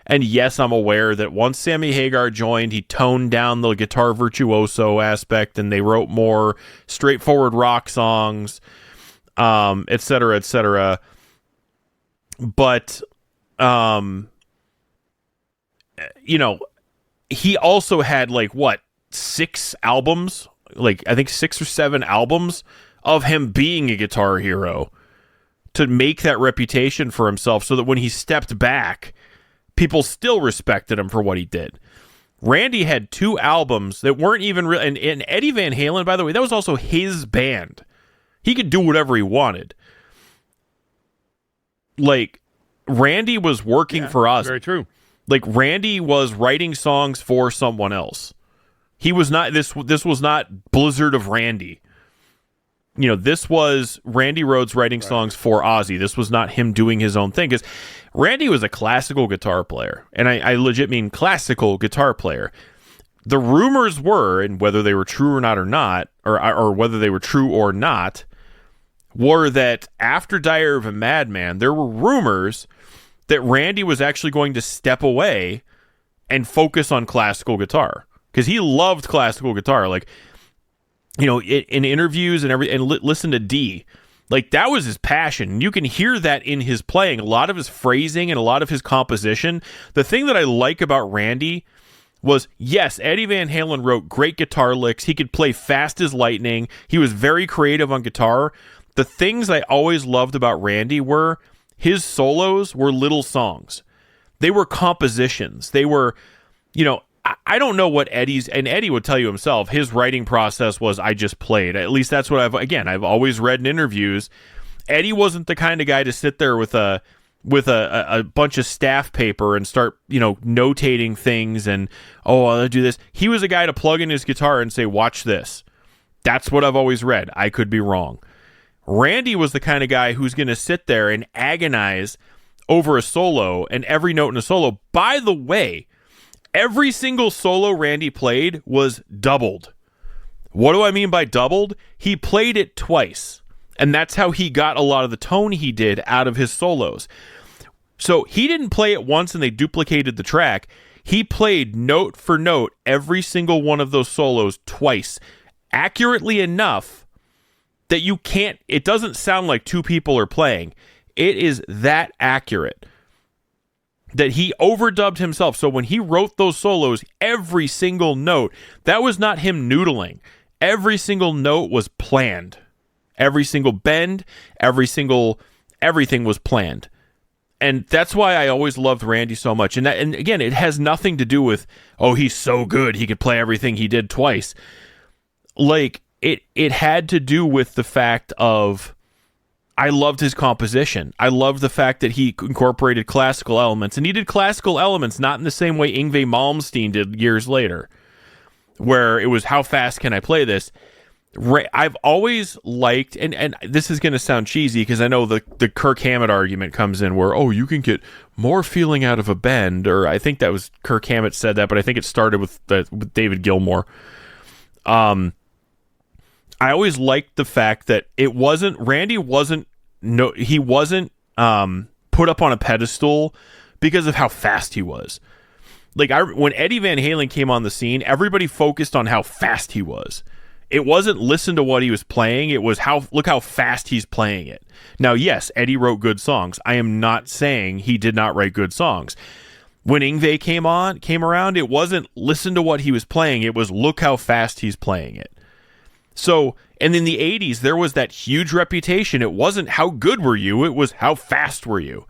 Speaker 3: And yes, I'm aware that once Sammy Hagar joined, he toned down the guitar virtuoso aspect, and they wrote more straightforward rock songs, et cetera, et cetera. But, he also had 6 albums, I think 6 or 7 albums of him being a guitar hero to make that reputation for himself, so that when he stepped back, people still respected him for what he did. Randy had 2 albums that weren't even real. And Eddie Van Halen, by the way, that was also his band. He could do whatever he wanted. Randy was working for us.
Speaker 1: Very true.
Speaker 3: Randy was writing songs for someone else. He was not, this was not Blizzard of Randy. This was Randy Rhoads writing songs for Ozzy. This was not him doing his own thing, because Randy was a classical guitar player, and I legit mean classical guitar player. The rumors were, and whether they were true or not, or whether they were true or not, were that after Diary of a Madman, there were rumors that Randy was actually going to step away and focus on classical guitar, because he loved classical guitar. In interviews and listen to D, that was his passion. You can hear that in his playing, a lot of his phrasing and a lot of his composition. The thing that I like about Randy was, yes, Eddie Van Halen wrote great guitar licks. He could play fast as lightning. He was very creative on guitar. The things I always loved about Randy were his solos were little songs. They were compositions. They were, I don't know what Eddie would tell you himself, his writing process was, I just played. At least that's what I've always read in interviews. Eddie wasn't the kind of guy to sit there with a bunch of staff paper and start, notating things and, I'll do this. He was a guy to plug in his guitar and say, watch this. That's what I've always read. I could be wrong. Randy was the kind of guy who's going to sit there and agonize over a solo and every note in a solo. By the way, every single solo Randy played was doubled. What do I mean by doubled? He played it twice, and that's how he got a lot of the tone he did out of his solos. So he didn't play it once and they duplicated the track. He played note for note every single one of those solos twice, accurately enough that it doesn't sound like 2 people are playing. It is that accurate that he overdubbed himself. So when he wrote those solos, every single note, that was not him noodling. Every single note was planned. Every single bend, everything was planned. And that's why I always loved Randy so much. And again, it has nothing to do with, he's so good, he could play everything he did twice. It had to do with the fact of, I loved his composition. I loved the fact that he incorporated classical elements, and he did classical elements not in the same way Yngwie Malmsteen did years later, where it was, how fast can I play this? I've always liked, and this is going to sound cheesy because I know the Kirk Hammett argument comes in where, you can get more feeling out of a bend, or I think that was Kirk Hammett said that, but I think it started with David Gilmour. I always liked the fact that Randy wasn't put up on a pedestal because of how fast he was. When Eddie Van Halen came on the scene, everybody focused on how fast he was. It wasn't listen to what he was playing. It was look how fast he's playing it. Now, yes, Eddie wrote good songs. I am not saying he did not write good songs. When Yngwie came around, it wasn't listen to what he was playing. It was look how fast he's playing it. So, and in the 80s, there was that huge reputation. It wasn't how good were you, it was how fast were you.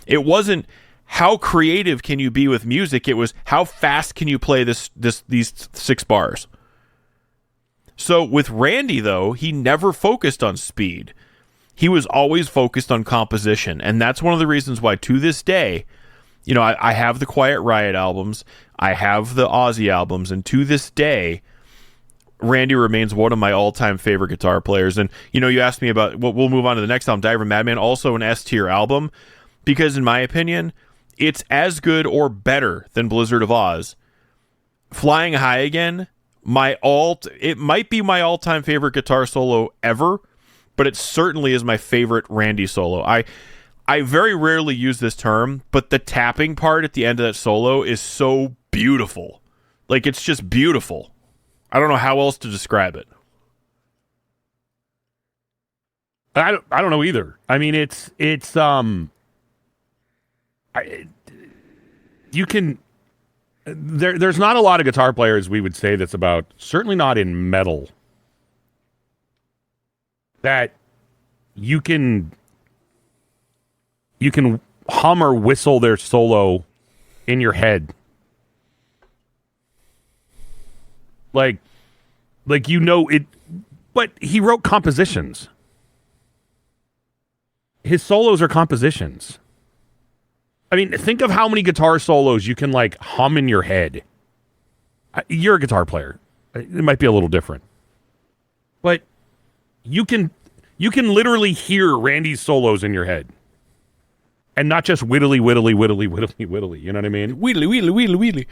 Speaker 3: It wasn't how creative can you be with music, it was how fast can you play these 6 bars. So with Randy, though, he never focused on speed. He was always focused on composition, and that's one of the reasons why, to this day, I have the Quiet Riot albums, I have the Ozzy albums, and to this day, Randy remains one of my all-time favorite guitar players. And, you asked me about, we'll move on to the next album, Diver Madman, also an S-tier album, because in my opinion, it's as good or better than Blizzard of Oz. Flying High Again, it might be my all-time favorite guitar solo ever, but it certainly is my favorite Randy solo. I very rarely use this term, but the tapping part at the end of that solo is so beautiful. Like, it's just beautiful. I don't know how else to describe it.
Speaker 1: I don't know either. I mean, there's not a lot of guitar players we would say that's about, certainly not in metal, that you can hum or whistle their solo in your head. Like it, but he wrote compositions. His solos are compositions. I mean, think of how many guitar solos you can hum in your head. You're a guitar player. It might be a little different. But you can literally hear Randy's solos in your head. And not just whittly, whittly, whittly, whittly, whittly. You know what I mean?
Speaker 3: Wheedly, wheedly, wheedly, wheedly.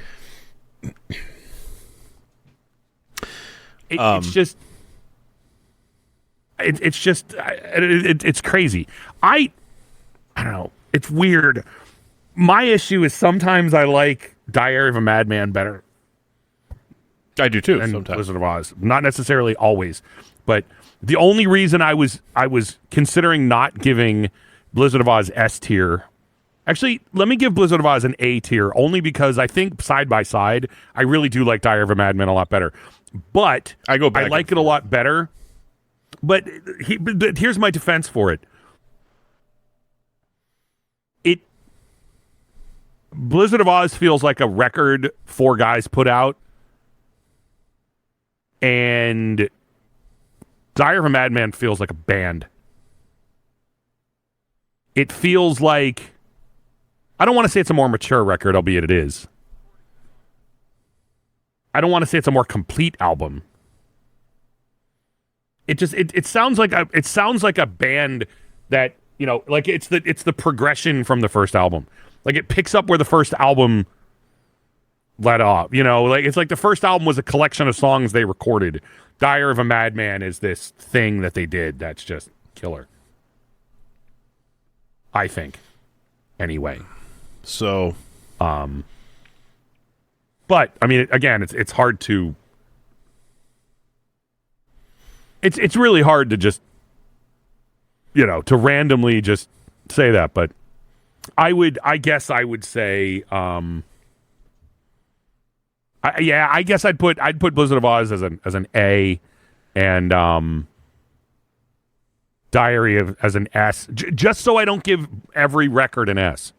Speaker 1: It's crazy. I don't know. It's weird. My issue is sometimes I like Diary of a Madman better.
Speaker 3: I do too.
Speaker 1: And
Speaker 3: sometimes
Speaker 1: Blizzard of Oz. Not necessarily always, but the only reason I was considering not giving Blizzard of Oz S tier. Actually, let me give Blizzard of Oz an A tier, only because I think side by side, I really do like Diary of a Madman a lot better. But I like it a lot better. But here's my defense for it. Blizzard of Oz feels like a record 4 guys put out, and Diary of a Madman feels like a band. It feels like, I don't want to say it's a more mature record, albeit it is. I don't want to say it's a more complete album. It sounds like a band that, it's the progression from the first album. Like, it picks up where the first album let off. It's like the first album was a collection of songs they recorded. Diary of a Madman is this thing that they did that's just killer. I think. Anyway.
Speaker 3: So,
Speaker 1: but I mean, again, it's hard to. It's really hard to just, to randomly just say that. But I guess I would say, I guess I'd put Blizzard of Oz as an A, and Diary as an S, just so I don't give every record an S.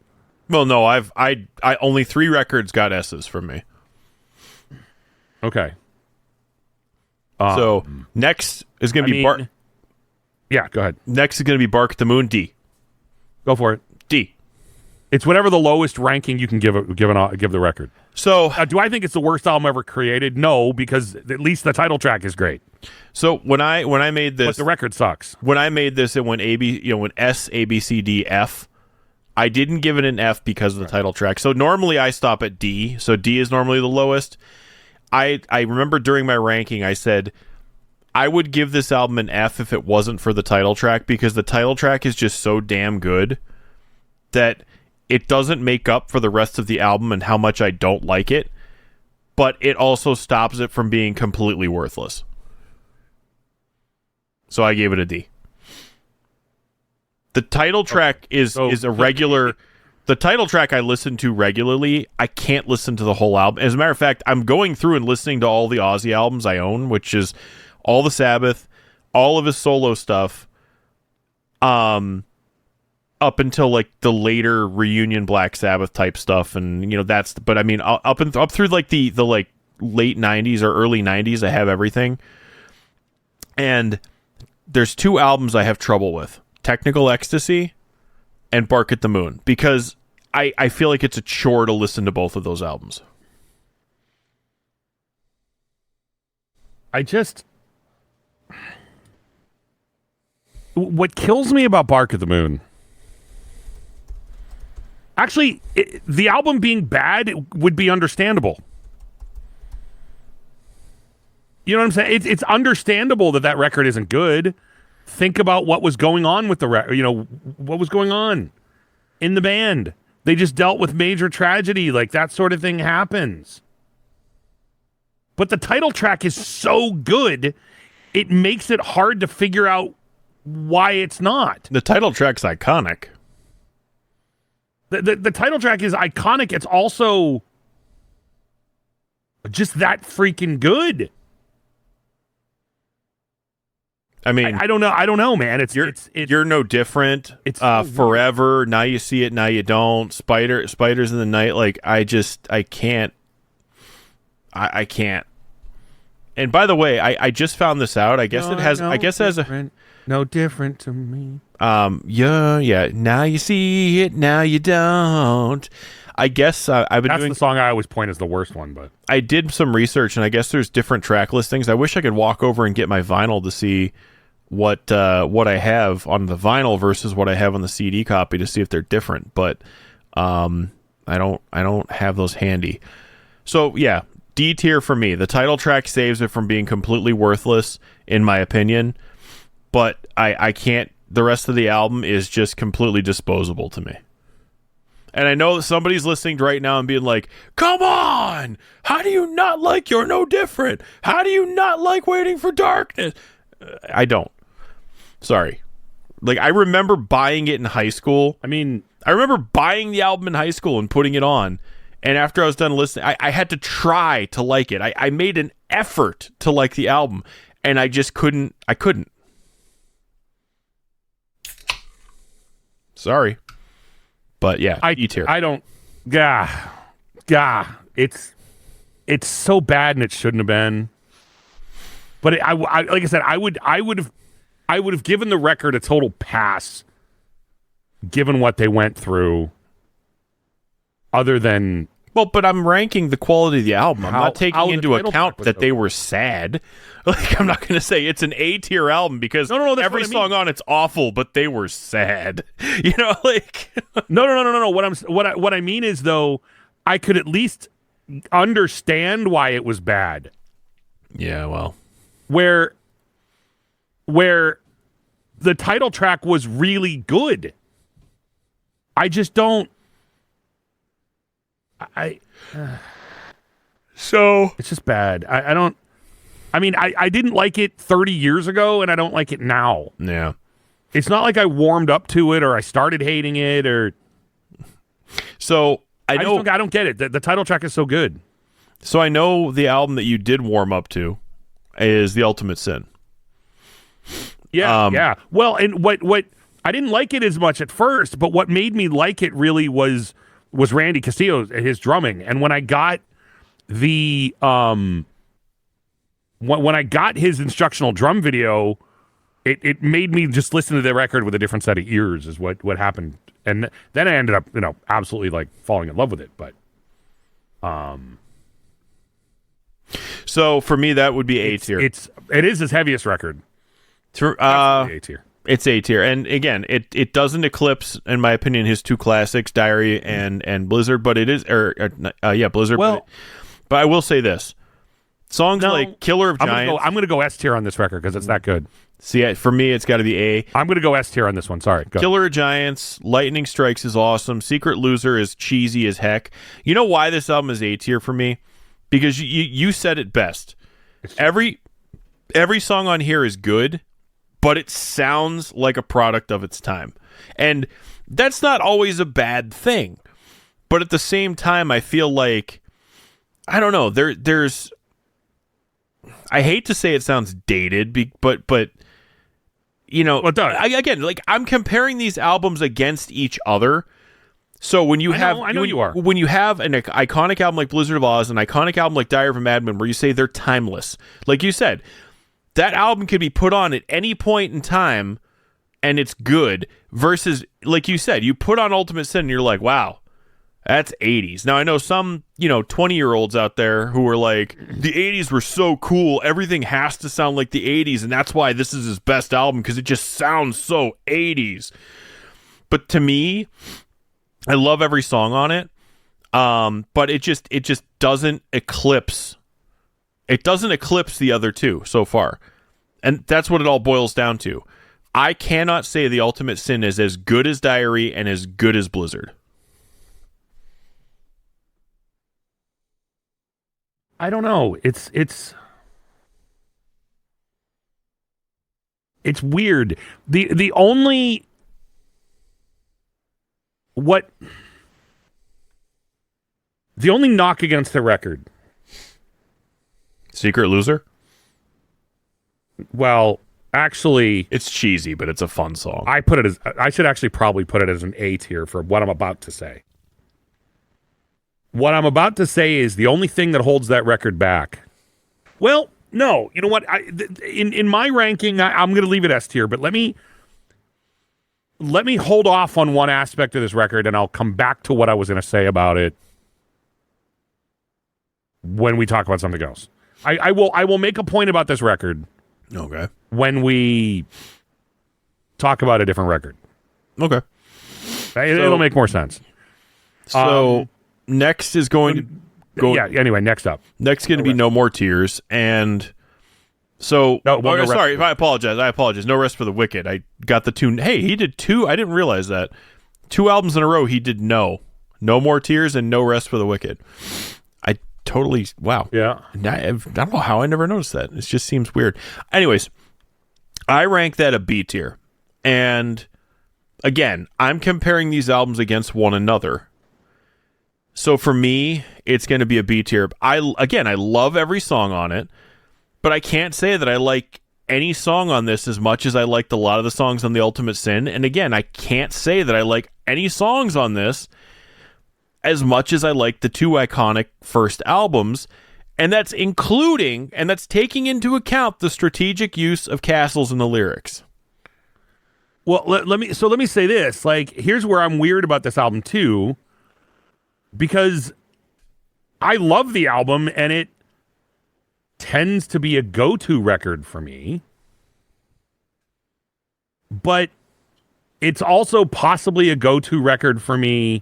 Speaker 3: Well, no, I only 3 records got S's from me.
Speaker 1: Okay.
Speaker 3: So next is going to be Bark.
Speaker 1: Yeah, go ahead.
Speaker 3: Next is going to be Bark at the Moon, D.
Speaker 1: Go for it.
Speaker 3: D.
Speaker 1: It's whatever the lowest ranking you can give the record.
Speaker 3: So,
Speaker 1: do I think it's the worst album ever created? No, because at least the title track is great.
Speaker 3: So when I made this,
Speaker 1: but the record sucks.
Speaker 3: When I made this, it went when S, A, B, C, D, F. I didn't give it an F because of the title track. So normally I stop at D. So D is normally the lowest. I remember during my ranking, I said I would give this album an F if it wasn't for the title track, because the title track is just so damn good that it doesn't make up for the rest of the album and how much I don't like it, but it also stops it from being completely worthless. So I gave it a D. The title track is a regular. The title track I listen to regularly. I can't listen to the whole album. As a matter of fact, I'm going through and listening to all the Ozzy albums I own, which is all the Sabbath, all of his solo stuff, up until like the later reunion Black Sabbath type stuff, and that's. But I mean, up through like the like late '90s or early '90s, I have everything. And there's 2 albums I have trouble with: Technical Ecstasy and Bark at the Moon, because I feel like it's a chore to listen to both of those albums.
Speaker 1: What kills me about Bark at the Moon, actually, the album being bad would be understandable. You know what I'm saying? It's understandable that record isn't good. Think about what was going on with the record. You know, what was going on in the band. They just dealt with major tragedy. Like, that sort of thing happens. But the title track is so good, it makes it hard to figure out why it's not.
Speaker 3: The title track's iconic.
Speaker 1: The title track is iconic. It's also just that freaking good.
Speaker 3: I mean,
Speaker 1: I don't know, man.
Speaker 3: You're no different.
Speaker 1: It's so
Speaker 3: Forever. Now you see it. Now you don't. Spiders in the night. Like, I can't. I can't. And by the way, I just found this out. I guess it has. I guess it has a
Speaker 1: no different to me.
Speaker 3: Yeah. Now you see it. Now you don't. I guess I've been
Speaker 1: That's
Speaker 3: doing
Speaker 1: the song I always point as the worst one, but
Speaker 3: I did some research, and I guess there's different track listings. I wish I could walk over and get my vinyl to see what I have on the vinyl versus what I have on the CD copy to see if they're different. But I don't have those handy. So yeah, D tier for me. The title track saves it from being completely worthless, in my opinion. But I can't. The rest of the album is just completely disposable to me. And I know that somebody's listening right now and being like, come on! How do you not like You're No Different? How do you not like Waiting for Darkness? I don't. Sorry. Like, I remember buying it in high school. I remember buying the album in high school and putting it on. And after I was done listening, I had to try to like it. I made an effort to like the album. And I just couldn't. I couldn't. Sorry. But yeah, E tier.
Speaker 1: I don't. It's so bad and it shouldn't have been. But I like I said, I would have given the record a total pass, given what they went through. Other than
Speaker 3: but I'm ranking the quality of the album. I'm not taking into account that they were sad. Like, I'm not going to say it's an A tier album because every song on it's awful, but they were sad. You know, like
Speaker 1: no. What I mean is, though, I could at least understand why it was bad.
Speaker 3: Yeah, well,
Speaker 1: where the title track was really good. I just don't. So it's just bad. I don't. I mean, I didn't like it 30 years ago, and I don't like it now.
Speaker 3: Yeah.
Speaker 1: It's not like I warmed up to it or I started hating it or.
Speaker 3: So I
Speaker 1: don't get it. The title track is so good.
Speaker 3: So I know the album that you did warm up to is The Ultimate Sin.
Speaker 1: Yeah, yeah. Well, and what I didn't like it as much at first, but what made me like it really was Randy Castillo, his drumming. And when I got the when I got his instructional drum video, it made me just listen to the record with a different set of ears is what happened. And then I ended up, absolutely like falling in love with it. But
Speaker 3: so for me, that would be A tier.
Speaker 1: It is his heaviest record.
Speaker 3: A tier. It's A tier, and again, it doesn't eclipse, in my opinion, his two classics, Diary and Blizzard. But it is, Blizzard.
Speaker 1: Well,
Speaker 3: but I will say this: songs like Killer of Giants.
Speaker 1: I'm going to go S tier on this record because it's that good.
Speaker 3: See, for me, it's got to be A.
Speaker 1: I'm going to go S tier on this one. Sorry. Go.
Speaker 3: Killer of Giants, Lightning Strikes is awesome. Secret Loser is cheesy as heck. You know why this album is A tier for me? Because you said it best. Every song on here is good, but it sounds like a product of its time. And that's not always a bad thing. But at the same time, I feel like, I don't know, there's, I hate to say it sounds dated, but again, like, I'm comparing these albums against each other. So when you when you have an iconic album like Blizzard of Oz, an iconic album like Diary of a Madman, where you say they're timeless, like you said, that album could be put on at any point in time and it's good, versus, like you said, you put on Ultimate Sin and you're like, wow, That's 80s. Now, I know some, 20-year-olds out there who are like, the 80s were so cool. Everything has to sound like the 80s, and that's why this is his best album, because it just sounds so 80s. But to me, I love every song on it, but it just doesn't eclipse. It doesn't eclipse the other two so far. And that's what it all boils down to. I cannot say The Ultimate Sin is as good as Diary and as good as Blizzard.
Speaker 1: I don't know. It's weird. The only knock against the record.
Speaker 3: Secret Loser?
Speaker 1: Well, actually,
Speaker 3: it's cheesy, but it's a fun song.
Speaker 1: I should actually probably put it as an A tier for what I'm about to say. What I'm about to say is the only thing that holds that record back. Well, no, you know what? In my ranking, I'm going to leave it S tier, but let me hold off on one aspect of this record, and I'll come back to what I was going to say about it when we talk about something else. I will make a point about this record.
Speaker 3: Okay.
Speaker 1: When we talk about a different record.
Speaker 3: Okay.
Speaker 1: It'll make more sense.
Speaker 3: So next is going to go.
Speaker 1: Yeah. Anyway, next up.
Speaker 3: Next going to be No More Tears, and so. Sorry, I apologize. No Rest for the Wicked. I got the two. Hey, he did two. I didn't realize that 2 albums in a row. He did No More Tears and No Rest for the Wicked. Totally, wow.
Speaker 1: Yeah.
Speaker 3: I don't know how I never noticed that. It just seems weird. Anyways, I rank that a B tier. And again, I'm comparing these albums against one another. So for me, it's going to be a B tier. I love every song on it, but I can't say that I like any song on this as much as I liked a lot of the songs on The Ultimate Sin. And again, I can't say that I like any songs on this as much as I like the 2 iconic first albums, and that's taking into account the strategic use of castles in the lyrics.
Speaker 1: Well, let me say this. Like, here's where I'm weird about this album too, because I love the album and it tends to be a go-to record for me, but it's also possibly a go-to record for me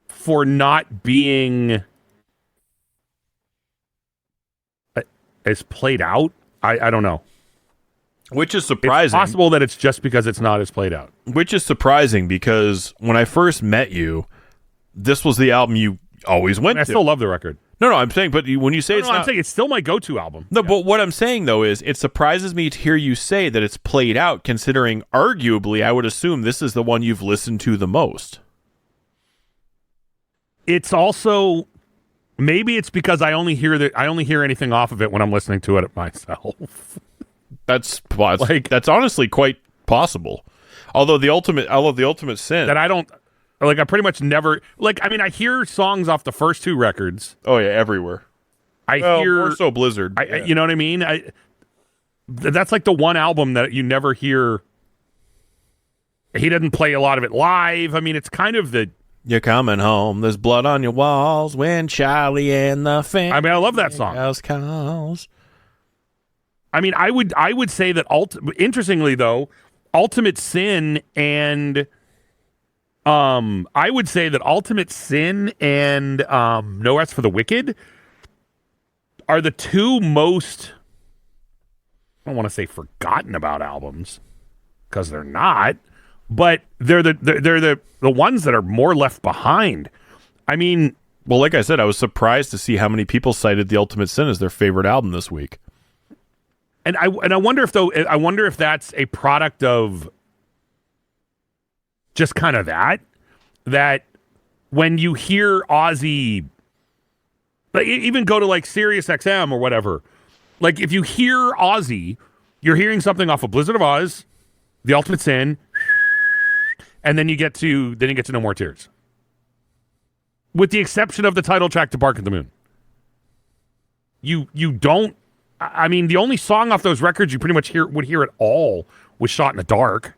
Speaker 1: for not being as played out. I don't know.
Speaker 3: Which is surprising.
Speaker 1: It's possible that it's just because it's not as played out.
Speaker 3: Which is surprising because when I first met you, this was the album you always went to.
Speaker 1: I still love the record.
Speaker 3: No, I'm saying, but when you say
Speaker 1: I'm saying it's still my go-to album.
Speaker 3: No, but what I'm saying, though, is it surprises me to hear you say that it's played out, considering arguably I would assume this is the one you've listened to the most.
Speaker 1: It's also, maybe it's because I only hear anything off of it when I'm listening to it myself.
Speaker 3: That's honestly quite possible. Although the ultimate sin
Speaker 1: that I don't like, I pretty much never like. I mean, I hear songs off the first 2 records.
Speaker 3: Oh yeah, everywhere.
Speaker 1: I hear
Speaker 3: more so Blizzard.
Speaker 1: Yeah. You know what I mean? That's like the one album that you never hear. He doesn't play a lot of it live. I mean, it's kind of the.
Speaker 3: You're coming home. There's blood on your walls when Charlie and the family.
Speaker 1: I mean, I love that song.
Speaker 3: Calls.
Speaker 1: I mean, I would say that interestingly though, Ultimate Sin and I would say that Ultimate Sin and No Rest for the Wicked are the 2 most, I don't want to say forgotten about albums because they're not, but they're the ones that are more left behind. I mean,
Speaker 3: well, like I said, I was surprised to see how many people cited The Ultimate Sin as their favorite album this week.
Speaker 1: And I wonder if that's a product of just kind of that when you hear Ozzy, like even go to like Sirius XM or whatever, like if you hear Ozzy, you're hearing something off of Blizzard of Oz, The Ultimate Sin, and then you get to No More Tears, with the exception of the title track to Bark at the Moon. You don't. I mean, the only song off those records you pretty much would hear at all was Shot in the Dark,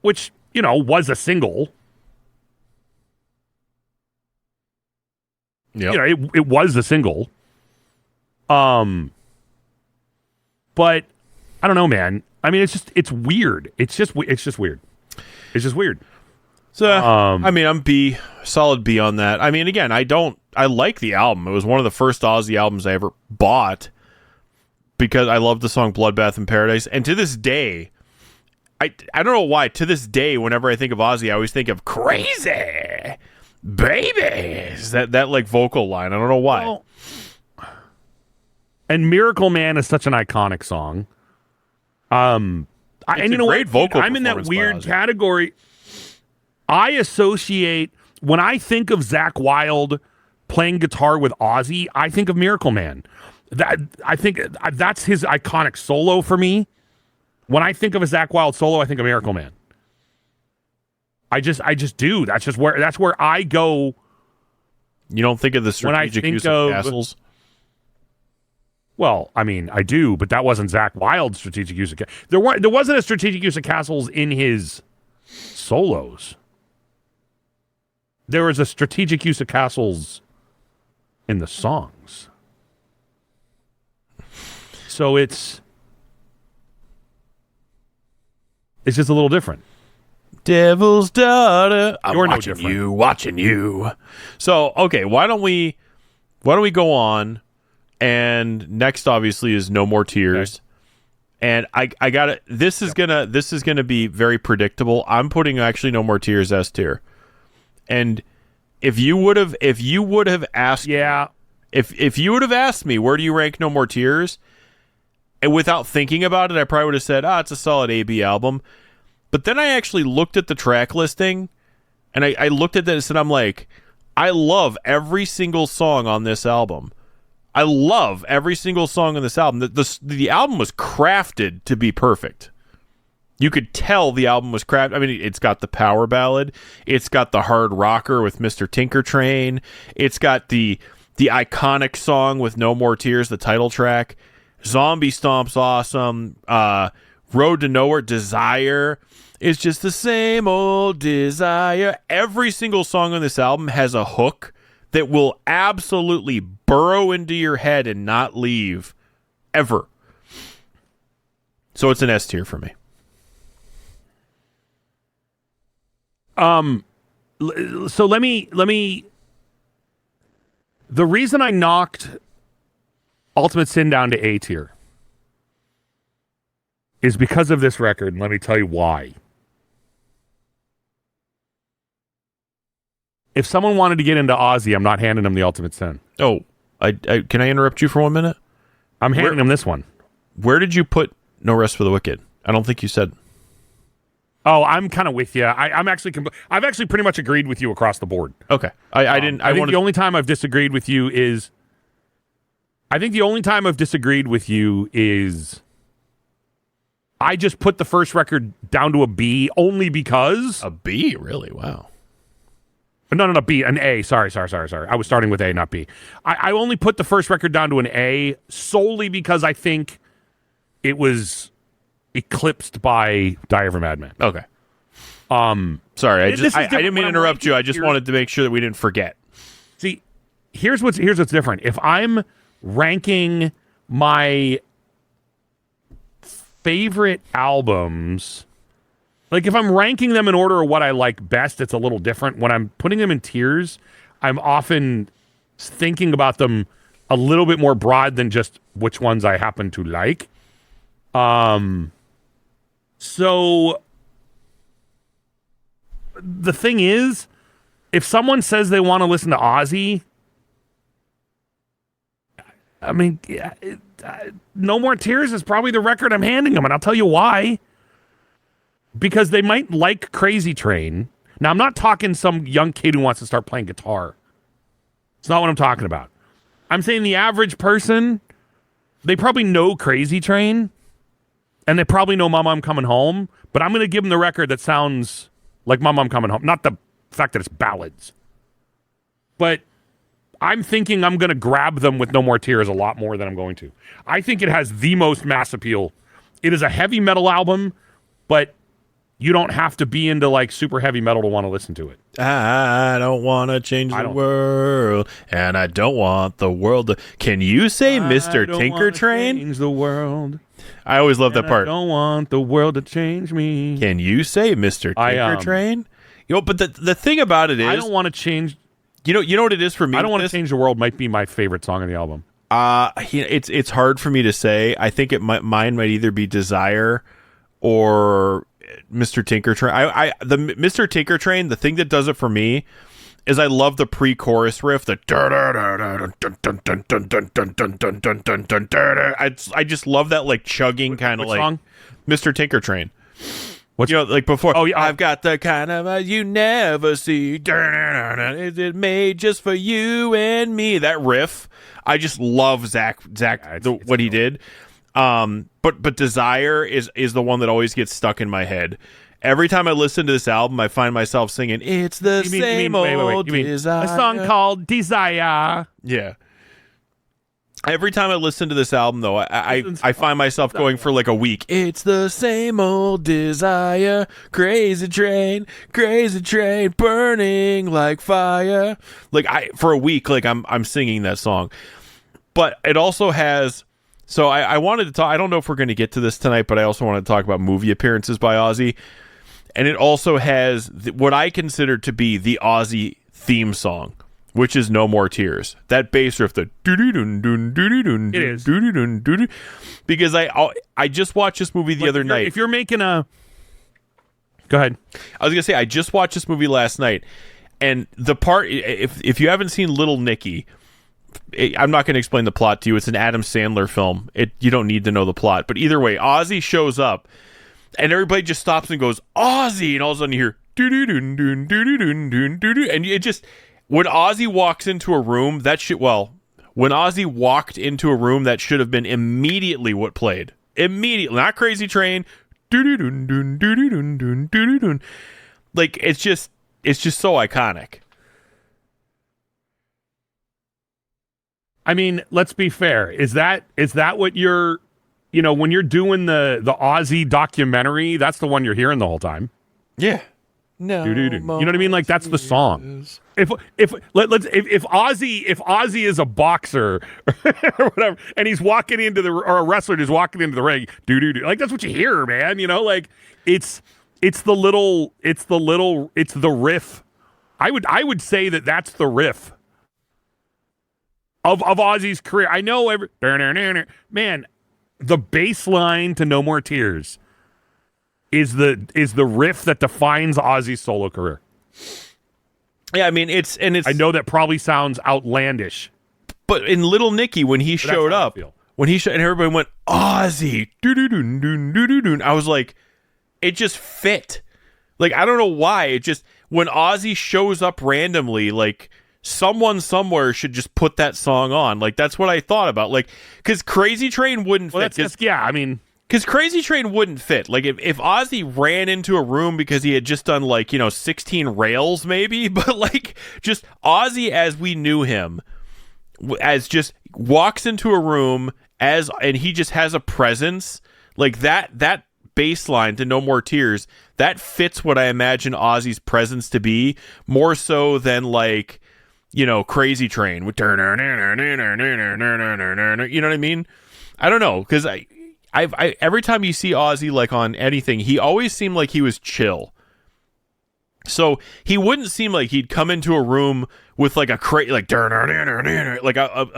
Speaker 1: which, was a single,
Speaker 3: Yep.
Speaker 1: You know, it was the single. But I don't know, man. I mean, it's weird. It's just weird. It's just weird.
Speaker 3: So, I mean, I'm solid B on that. I mean, again, I like the album. It was one of the first Ozzy albums I ever bought because I love the song Bloodbath in Paradise. And to this day, I don't know why, to this day, whenever I think of Ozzy, I always think of Crazy Babies. That like vocal line. I don't know why.
Speaker 1: Well, and Miracle Man is such an iconic song. And you know
Speaker 3: great
Speaker 1: what?
Speaker 3: vocal
Speaker 1: I'm in that
Speaker 3: performance by
Speaker 1: weird
Speaker 3: Ozzy.
Speaker 1: category. I associate, when I think of Zakk Wylde playing guitar with Ozzy, I think of Miracle Man. I think that's his iconic solo for me. When I think of a Zakk Wylde solo, I think of Miracle Man. I just do. That's where I go.
Speaker 3: You don't think of the strategic use of castles?
Speaker 1: Well, I mean, I do, but that wasn't Zakk Wylde's strategic use of there wasn't a strategic use of castles in his solos. There was a strategic use of castles in the songs. So it's just a little different.
Speaker 3: Devil's daughter. I'm
Speaker 1: You're no
Speaker 3: watching
Speaker 1: different.
Speaker 3: you, watching you. So, okay, why don't we go on? And next, obviously, is No More Tears. Okay. And I got it. This is gonna be very predictable. I'm putting actually No More Tears S tier. And if you would have asked, if you would have asked me where do you rank No More Tears, and without thinking about it, I probably would have said, it's a solid A/B album. But then I actually looked at the track listing, and I looked at this, and I'm like, I love every single song on this album. I love every single song on this album. The album was crafted to be perfect. You could tell the album was crafted. I mean, it's got the power ballad. It's got the hard rocker with Mr. Tinker Train. It's got the iconic song with No More Tears, the title track. Zombie Stomp's awesome. Road to Nowhere, Desire. It's just the same old desire. Every single song on this album has a hook that will absolutely burrow into your head and not leave ever. So it's an S tier for me.
Speaker 1: So let me. The reason I knocked Ultimate Sin down to A tier is because of this record, and let me tell you why. If someone wanted to get into Ozzy, I'm not handing them the Ultimate Sin.
Speaker 3: Oh, I can I interrupt you for 1 minute?
Speaker 1: I'm handing them this one.
Speaker 3: Where did you put No Rest for the Wicked? I don't think you said.
Speaker 1: Oh, I'm kind of with you. I've actually pretty much agreed with you across the board.
Speaker 3: Okay, I didn't.
Speaker 1: I think the only time I've disagreed with you is. I just put the first record down to a B only because
Speaker 3: A B, really? Wow.
Speaker 1: No, B, an A. Sorry. I was starting with A, not B. I only put the first record down to an A solely because I think it was eclipsed by Die Every Madman.
Speaker 3: Okay. Sorry, I didn't mean to interrupt you. I just wanted to make sure that we didn't forget.
Speaker 1: See, here's what's different. If I'm ranking my favorite albums, like if I'm ranking them in order of what I like best, it's a little different. When I'm putting them in tiers, I'm often thinking about them a little bit more broad than just which ones I happen to like. So the thing is, if someone says they want to listen to Ozzy, I mean, No More Tears is probably the record I'm handing them, and I'll tell you why. Because they might like Crazy Train. Now, I'm not talking some young kid who wants to start playing guitar. It's not what I'm talking about. I'm saying the average person, they probably know Crazy Train, and they probably know Mama, I'm Coming Home, but I'm going to give them the record that sounds like Mama, I'm Coming Home. Not the fact that it's ballads. But I'm thinking I'm going to grab them with No More Tears a lot more than I'm going to. I think it has the most mass appeal. It is a heavy metal album, but you don't have to be into like super heavy metal to want to listen to it.
Speaker 3: I don't want to change the world, and I don't want the world to... Can you say Mr. Tinker Train?
Speaker 1: Change the world.
Speaker 3: I always love that part.
Speaker 1: I don't want the world to change me.
Speaker 3: Can you say Mr. Tinker Train? You know, but the thing about it is,
Speaker 1: I don't want to change.
Speaker 3: You know what it is for me.
Speaker 1: I don't want to change the world. Might be my favorite song on the album.
Speaker 3: It's hard for me to say. I think mine might either be Desire or Mr. Tinker Train. The Mr. Tinker Train. The thing that does it for me is I love the pre-chorus riff. The I just love that like chugging kind of like
Speaker 1: song?
Speaker 3: Mr. Tinker Train.
Speaker 1: What's,
Speaker 3: you know, like before?
Speaker 1: Oh yeah,
Speaker 3: I've got the kind of you never see. Is it made just for you and me? That riff, I just love Zach. What he did. But Desire is the one that always gets stuck in my head. Every time I listen to this album, I find myself singing, "It's the same old Desire."
Speaker 1: A song called Desire.
Speaker 3: Yeah. Every time I listen to this album, though, I find myself going for like a week. It's the same old desire, crazy train, burning like fire. Like for a week, like I'm singing that song. But it also has. So I wanted to talk. I don't know if we're going to get to this tonight, but I also want to talk about movie appearances by Ozzy, and it also has what I consider to be the Ozzy theme song, which is No More Tears. That bass riff, the
Speaker 1: It is.
Speaker 3: Because I just watched this movie the other night.
Speaker 1: If you're making a... Go ahead.
Speaker 3: I was going to say, I just watched this movie last night, and the part, if you haven't seen Little Nicky, I'm not going to explain the plot to you. It's an Adam Sandler film. You don't need to know the plot. But either way, Ozzy shows up, and everybody just stops and goes, Ozzy! And all of a sudden you hear, and it just... When Ozzy walks into a room, when Ozzy walked into a room, that should have been immediately what played. Immediately. Not Crazy Train. Like, it's just so iconic.
Speaker 1: I mean, let's be fair. Is that what you're, when you're doing the Ozzy documentary, that's the one you're hearing the whole time?
Speaker 3: Yeah. No,
Speaker 1: you know what I mean? Like that's the song. If Ozzy is a boxer or whatever, and he's walking into or a wrestler is walking into the ring, like that's what you hear, man. Like it's the riff. I would say that's the riff of Ozzy's career. I know man, the bass line to No More Tears is the riff that defines Ozzy's solo career.
Speaker 3: Yeah, I mean it's
Speaker 1: I know that probably sounds outlandish,
Speaker 3: but in Little Nicky when he showed up, and everybody went Ozzy, I was like, it just fit. Like I don't know why it just when Ozzy shows up randomly, like someone somewhere should just put that song on. Like that's what I thought about. Like because Crazy Train wouldn't fit. Because Crazy Train wouldn't fit. Like, if Ozzy ran into a room because he had just done, 16 rails, maybe, but, just Ozzy as we knew him, as just walks into a room, and he just has a presence, like, that bass line to No More Tears, that fits what I imagine Ozzy's presence to be, more so than, Crazy Train. You know what I mean? I don't know, because I every time you see Ozzy on anything, he always seemed like he was chill. So he wouldn't seem like he'd come into a room with a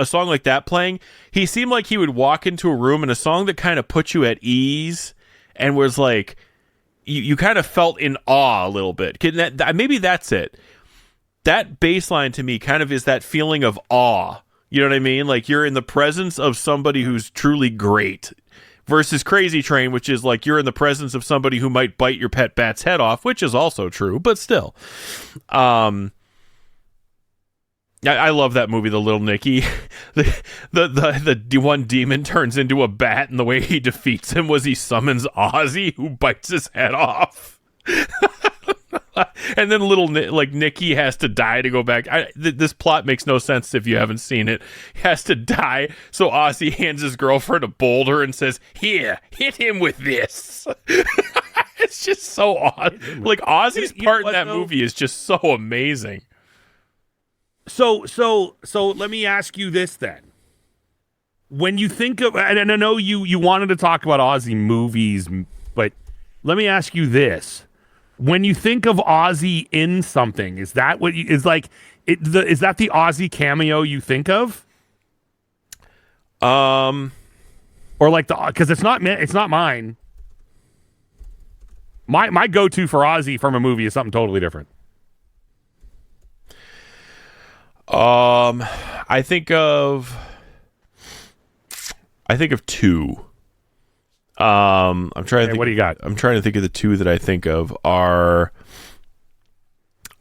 Speaker 3: song like that playing. He seemed like he would walk into a room and a song that kind of put you at ease and was like you kind of felt in awe a little bit. Maybe that's it. That bass line to me kind of is that feeling of awe. You know what I mean? Like you're in the presence of somebody who's truly great. Versus Crazy Train, which is you're in the presence of somebody who might bite your pet bat's head off, which is also true, but still. I love that movie, The Little Nicky. The one demon turns into a bat, and the way he defeats him was he summons Ozzy, who bites his head off. And then Nicky has to die to go back. This plot makes no sense if you haven't seen it. He has to die, so Ozzy hands his girlfriend a boulder and says, "Here, hit him with this." It's just so odd. Like Ozzy's part in that movie is just so amazing.
Speaker 1: So let me ask you this then. When you think of, and I know you wanted to talk about Ozzy movies, but let me ask you this. When you think of Ozzy in something, is that what is like? Is that the Ozzy cameo you think of? Or like because it's not mine. My go-to for Ozzy from a movie is something totally different.
Speaker 3: I think of two. I'm trying to think.
Speaker 1: What do you got?
Speaker 3: I'm trying to think of the two that I think of are.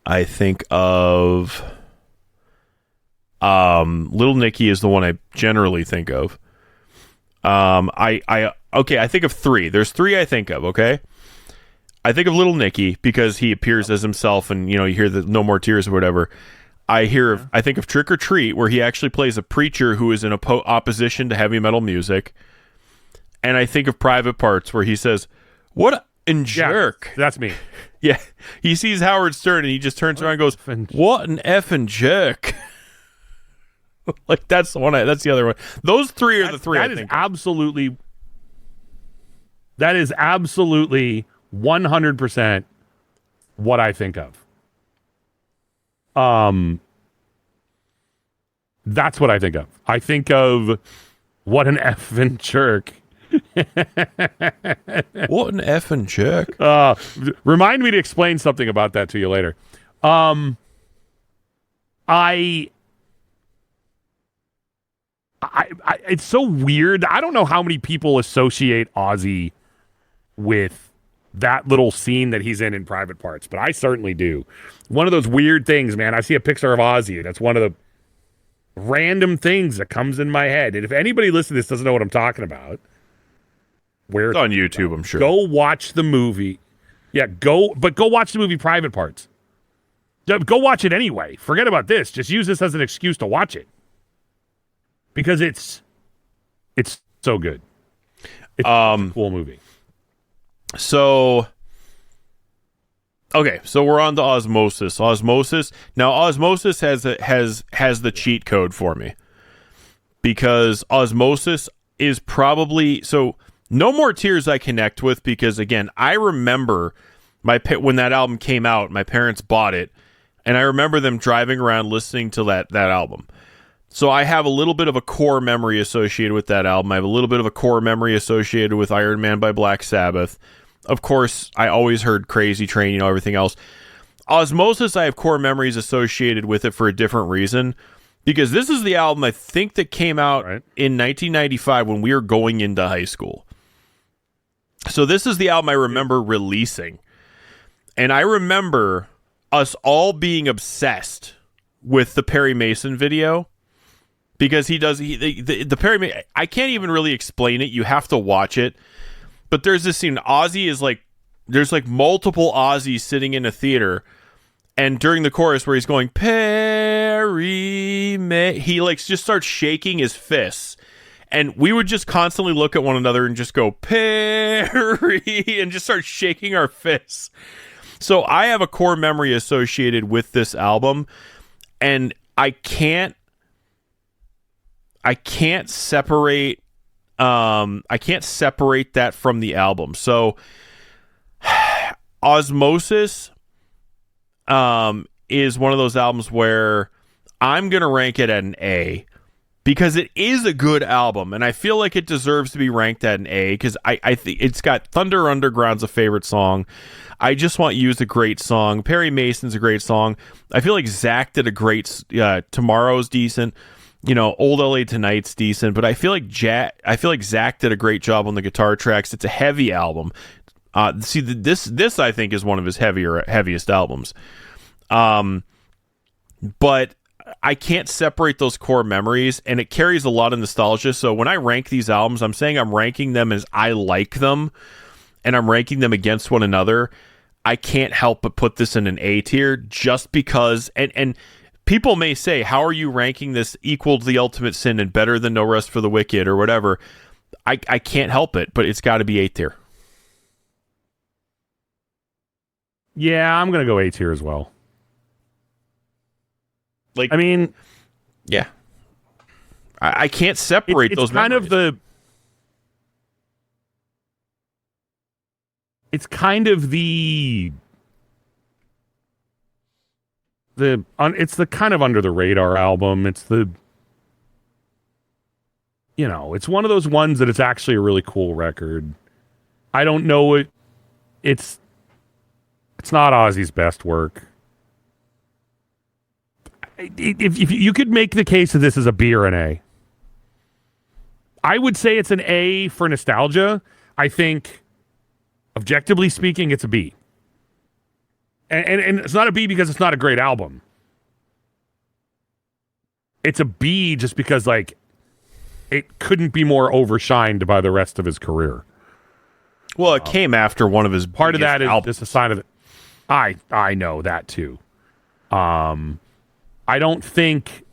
Speaker 3: I think of Little Nicky is the one I generally think of. I think of three. There's three I think of, okay? I think of Little Nicky because he appears as himself and you hear the No More Tears or whatever. I think of Trick or Treat where he actually plays a preacher who is in opposition to heavy metal music. And I think of Private Parts where he says, "What a jerk."
Speaker 1: Yeah, that's me.
Speaker 3: Yeah. He sees Howard Stern and he just turns around and goes, "What an effing jerk." Like that's the one. That's the other one. Those three are the three. That is absolutely 100% what I think of. That's what I think of. I think of what an effing jerk. What an effing jerk.
Speaker 1: Remind me to explain something about that to you later. It's so weird. I don't know how many people associate Ozzy with that little scene that he's in Private Parts, but I certainly do. One of those weird things, man. I see a picture of Ozzy, and that's one of the random things that comes in my head. And if anybody listening to this doesn't know what I'm talking about,
Speaker 3: it's on YouTube, I'm sure.
Speaker 1: Go watch the movie. Yeah, go watch the movie Private Parts. Go watch it anyway. Forget about this. Just use this as an excuse to watch it. Because it's so good. It's a cool movie.
Speaker 3: So we're on to Osmosis. Now Osmosis has the cheat code for me. Because Osmosis is probably No More Tears I connect with because again, I remember when that album came out, my parents bought it, and I remember them driving around listening to that album. So I have a little bit of a core memory associated with that album. I have a little bit of a core memory associated with Iron Man by Black Sabbath. Of course, I always heard Crazy Train, everything else. Osmosis, I have core memories associated with it for a different reason. Because this is the album I think that came out in 1995 when we were going into high school. So this is the album I remember releasing. And I remember us all being obsessed with the Perry Mason video. Because the Perry, I can't even really explain it. You have to watch it. But there's this scene. Ozzy is there's multiple Ozzy's sitting in a theater. And during the chorus where he's going, Perry, he just starts shaking his fists. And we would just constantly look at one another and just go, Perry, and just start shaking our fists. So I have a core memory associated with this album. And I can't separate that from the album. So Osmosis is one of those albums where I'm going to rank it at an A because it is a good album and I feel like it deserves to be ranked at an A because I think it's got Thunder Underground's a favorite song. I Just Want You is a great song. Perry Mason's a great song. I feel like Zach did a great Tomorrow's decent. Old LA Tonight's decent, but I feel like Zach did a great job on the guitar tracks. It's a heavy album. This I think is one of his heaviest albums. But I can't separate those core memories, and it carries a lot of nostalgia. So when I rank these albums, I'm saying I'm ranking them as I like them, and I'm ranking them against one another. I can't help but put this in an A tier just because, and people may say, how are you ranking this equal to The Ultimate Sin and better than No Rest for the Wicked or whatever? I can't help it, but it's got to be A tier.
Speaker 1: Yeah, I'm gonna go A tier as well.
Speaker 3: Like,
Speaker 1: I mean,
Speaker 3: yeah, I can't separate
Speaker 1: it's
Speaker 3: those.
Speaker 1: Kind
Speaker 3: memories.
Speaker 1: of the. It's kind of it's the kind of under the radar album. It's the, it's one of those ones that it's actually a really cool record. I don't know it. It's not Ozzy's best work. If you could make the case that this is a B or an A, I would say it's an A for nostalgia. I think, objectively speaking, it's a B. And it's not a B because it's not a great album. It's a B just because, like, it couldn't be more overshined by the rest of his career.
Speaker 3: Well, it came after one of his
Speaker 1: part of that is
Speaker 3: albums.
Speaker 1: just a sign of it. I know that too. I don't think.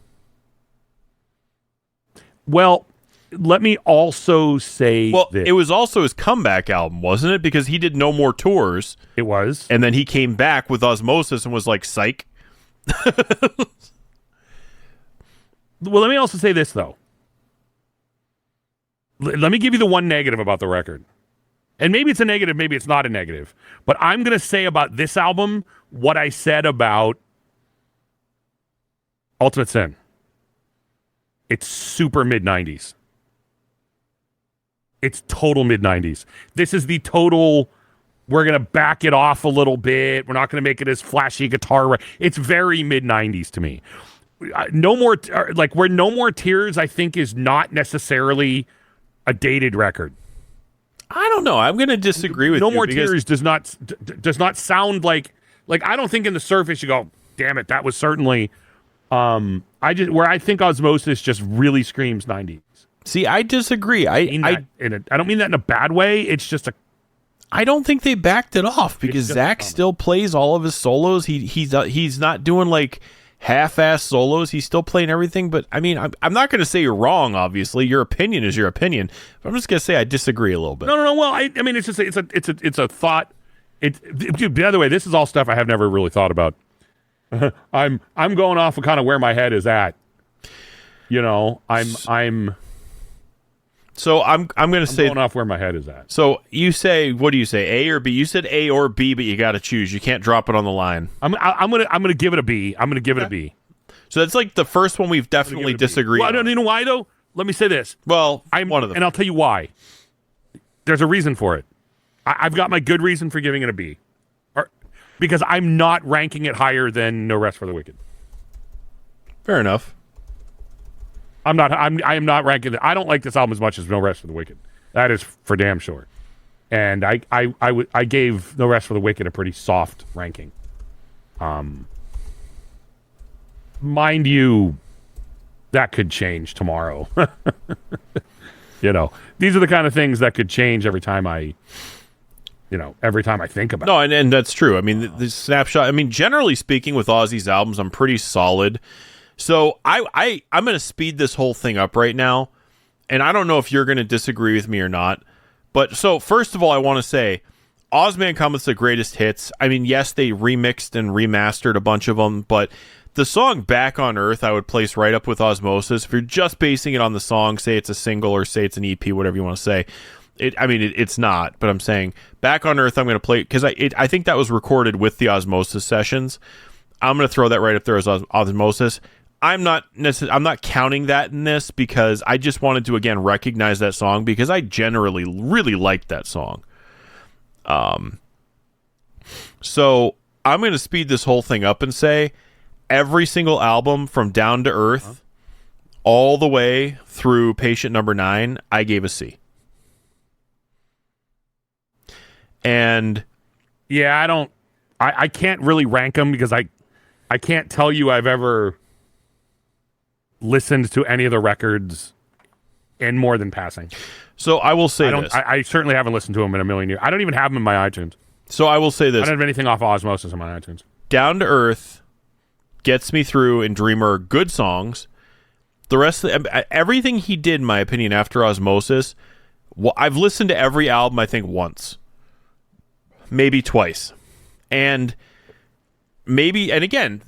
Speaker 1: Well, let me also say.
Speaker 3: Well,
Speaker 1: this.
Speaker 3: it was also his comeback album, wasn't it? Because he did no more tours.
Speaker 1: It was,
Speaker 3: and then he came back with Osmosis and was like, "Psych."
Speaker 1: Well, let me also say this though. Let me give you the one negative about the record. And maybe it's a negative, maybe it's not a negative. But I'm going to say about this album what I said about Ultimate Sin. It's super mid-90s. It's total mid-90s. This is the total, we're going to back it off a little bit. We're not going to make it as flashy guitar. It's very mid-90s to me. No More, where No More Tears, I think, is not necessarily a dated record.
Speaker 3: I don't know. I'm going to disagree with you.
Speaker 1: No More Tears does not sound like I don't think in the surface you go, damn it, that was certainly I think Osmosis just really screams 90s.
Speaker 3: See, I disagree. I
Speaker 1: don't mean that in a bad way. It's just
Speaker 3: I don't think they backed it off because Zach still plays all of his solos. He's not doing like half-ass solos. He's still playing everything. But I mean, I'm not going to say you're wrong. Obviously, your opinion is your opinion. But I'm just going to say I disagree a little bit.
Speaker 1: No. Well, I mean, it's just it's a thought. Dude, by the way, this is all stuff I have never really thought about. I'm going off of kind of where my head is at.
Speaker 3: So I'm going to say
Speaker 1: going off where my head is at.
Speaker 3: So you say, what do you say, A or B? You said A or B, but you got to choose. You can't drop it on the line.
Speaker 1: I'm gonna give it a B. I'm gonna give it a B.
Speaker 3: So that's like the first one we've definitely disagreed.
Speaker 1: Well, you know why though? Let me say this.
Speaker 3: Well, I'm one of them,
Speaker 1: and I'll tell you why. There's a reason for it. I've got my good reason for giving it a B, because I'm not ranking it higher than No Rest for the Wicked.
Speaker 3: Fair enough.
Speaker 1: I am not ranking it. I don't like this album as much as No Rest for the Wicked. That is for damn sure. And I gave No Rest for the Wicked a pretty soft ranking. Mind you, that could change tomorrow. These are the kind of things that could change every time I think about it.
Speaker 3: No, and that's true. I mean, the snapshot. I mean, generally speaking, with Ozzy's albums, I'm pretty solid. So I'm going to speed this whole thing up right now, and I don't know if you're going to disagree with me or not. But so first of all, I want to say, Ozman Comet's the greatest hits. I mean, yes, they remixed and remastered a bunch of them, but the song Back on Earth I would place right up with Osmosis. If you're just basing it on the song, say it's a single or say it's an EP, whatever you want to say. It's not, but I'm saying Back on Earth I'm going to play because I think that was recorded with the Osmosis sessions. I'm going to throw that right up there as Osmosis. I'm not counting that in this because I just wanted to again recognize that song because I generally really liked that song. So I'm going to speed this whole thing up and say every single album from Down to Earth all the way through Patient Number 9, I gave a C. And
Speaker 1: yeah, I can't really rank them because I can't tell you I've ever listened to any of the records in more than passing.
Speaker 3: So I will say this.
Speaker 1: I certainly haven't listened to them in a million years. I don't even have them in my iTunes.
Speaker 3: So I will say this.
Speaker 1: I don't have anything off Osmosis in my iTunes.
Speaker 3: Down to Earth, Gets Me Through, and Dreamer are good songs. The rest of everything he did, in my opinion, after Osmosis, I've listened to every album, I think, once. Maybe twice. And maybe, and again,